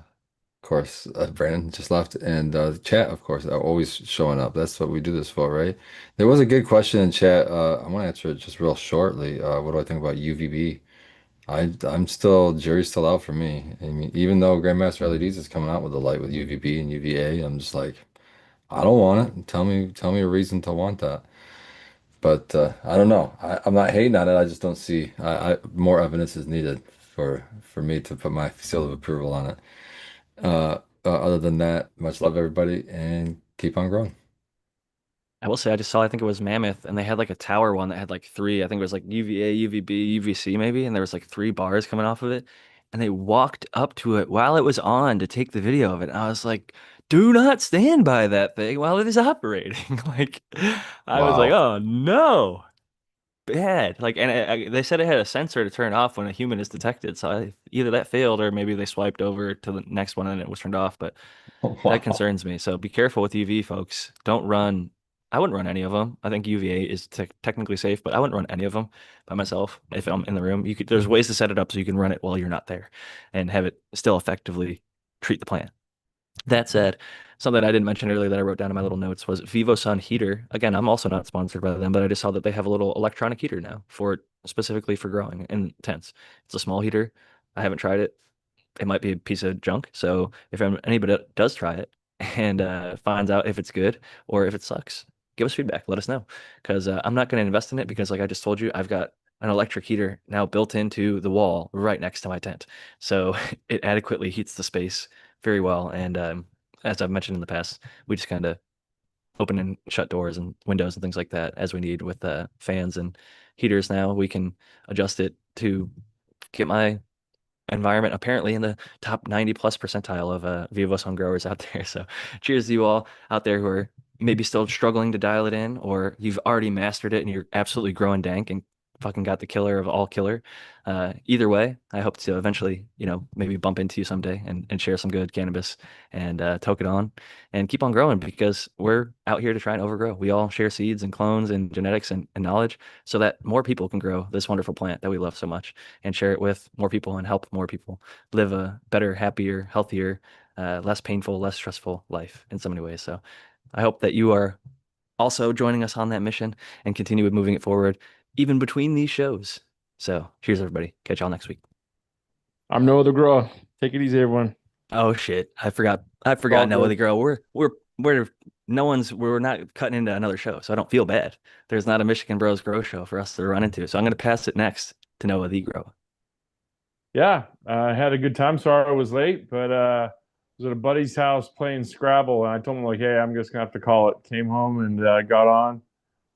course Brandon just left, and the chat, of course, are always showing up. That's what we do this for, right? There was a good question in chat. I want to answer it just real shortly. What do I think about UVB? I'm still jury's still out for me. I mean, even though Grandmaster LEDs is coming out with a light with UVB and UVA, I'm just like, I don't want it. Tell me a reason to want that. But I don't know. I'm not hating on it. I just don't see. More evidence is needed for me to put my seal of approval on it. Other than that, much love everybody and keep on growing. I will say I just saw, I think it was Mammoth, and they had like a tower one that had like three, I think it was like UVA, UVB, UVC maybe, and there was like three bars coming off of it. And they walked up to it while it was on to take the video of it. And I was like, do not stand by that thing while it is operating. Like, I was like, Wow. oh no, bad. Like, and they said it had a sensor to turn off when a human is detected. So either that failed or maybe they swiped over to the next one and it was turned off. But that Wow. concerns me. So be careful with UV, folks. Don't run. I wouldn't run any of them. I think UVA is technically safe, but I wouldn't run any of them by myself if I'm in the room. There's ways to set it up so you can run it while you're not there and have it still effectively treat the plant. That said, something I didn't mention earlier that I wrote down in my little notes was VivoSun heater. Again, I'm also not sponsored by them, but I just saw that they have a little electronic heater now for specifically for growing in tents. It's a small heater. I haven't tried it. It might be a piece of junk. So if anybody does try it and finds out if it's good or if it sucks, give us feedback. Let us know because I'm not going to invest in it because, like I just told you, I've got an electric heater now built into the wall right next to my tent, so it adequately heats the space very well. And as I've mentioned in the past, we just kind of open and shut doors and windows and things like that as we need with fans and heaters. Now we can adjust it to get my environment apparently in the top 90 plus percentile of VivoSun growers out there. So cheers to you all out there who are maybe still struggling to dial it in, or you've already mastered it and you're absolutely growing dank and fucking got the killer of all killer. Either way, I hope to eventually, maybe bump into you someday and share some good cannabis and toke it on and keep on growing because we're out here to try and overgrow. We all share seeds and clones and genetics and knowledge so that more people can grow this wonderful plant that we love so much and share it with more people and help more people live a better, happier, healthier, less painful, less stressful life in so many ways. So I hope that you are also joining us on that mission and continue with moving it forward, even between these shows. So cheers, everybody. Catch y'all next week. I'm no other grower. Take it easy, everyone. Oh shit. I forgot. I All forgot No good. Other Girl. We're not cutting into another show, so I don't feel bad. There's not a Michigan Bros Grow show for us to run into. So I'm gonna pass it next to Noah the Grow. Yeah, I had a good time. Sorry I was late, but I was at a buddy's house playing Scrabble, and I told him like, "Hey, I'm just gonna have to call it." Came home and got on,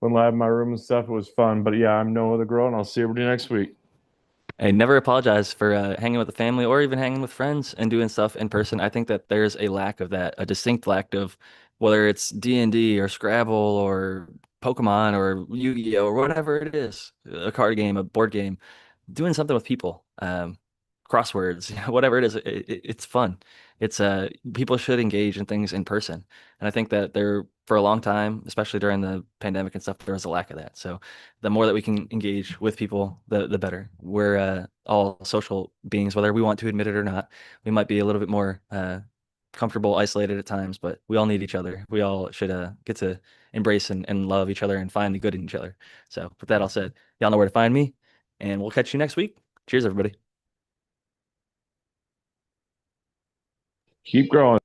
went live in my room and stuff. It was fun, but yeah, I'm no other girl, and I'll see everybody next week. I never apologize for hanging with the family or even hanging with friends and doing stuff in person. I think that there's a lack of that, a distinct lack of whether it's D&D or Scrabble or Pokemon or Yu-Gi-Oh or whatever it is, a card game, a board game, doing something with people, crosswords, whatever it is, it's fun. It's people should engage in things in person. And I think that there for a long time, especially during the pandemic and stuff, there was a lack of that. So the more that we can engage with people, the better. We're all social beings, whether we want to admit it or not. We might be a little bit more comfortable, isolated at times, but we all need each other. We all should get to embrace and love each other and find the good in each other. So with that all said, y'all know where to find me, and we'll catch you next week. Cheers, everybody. Keep growing.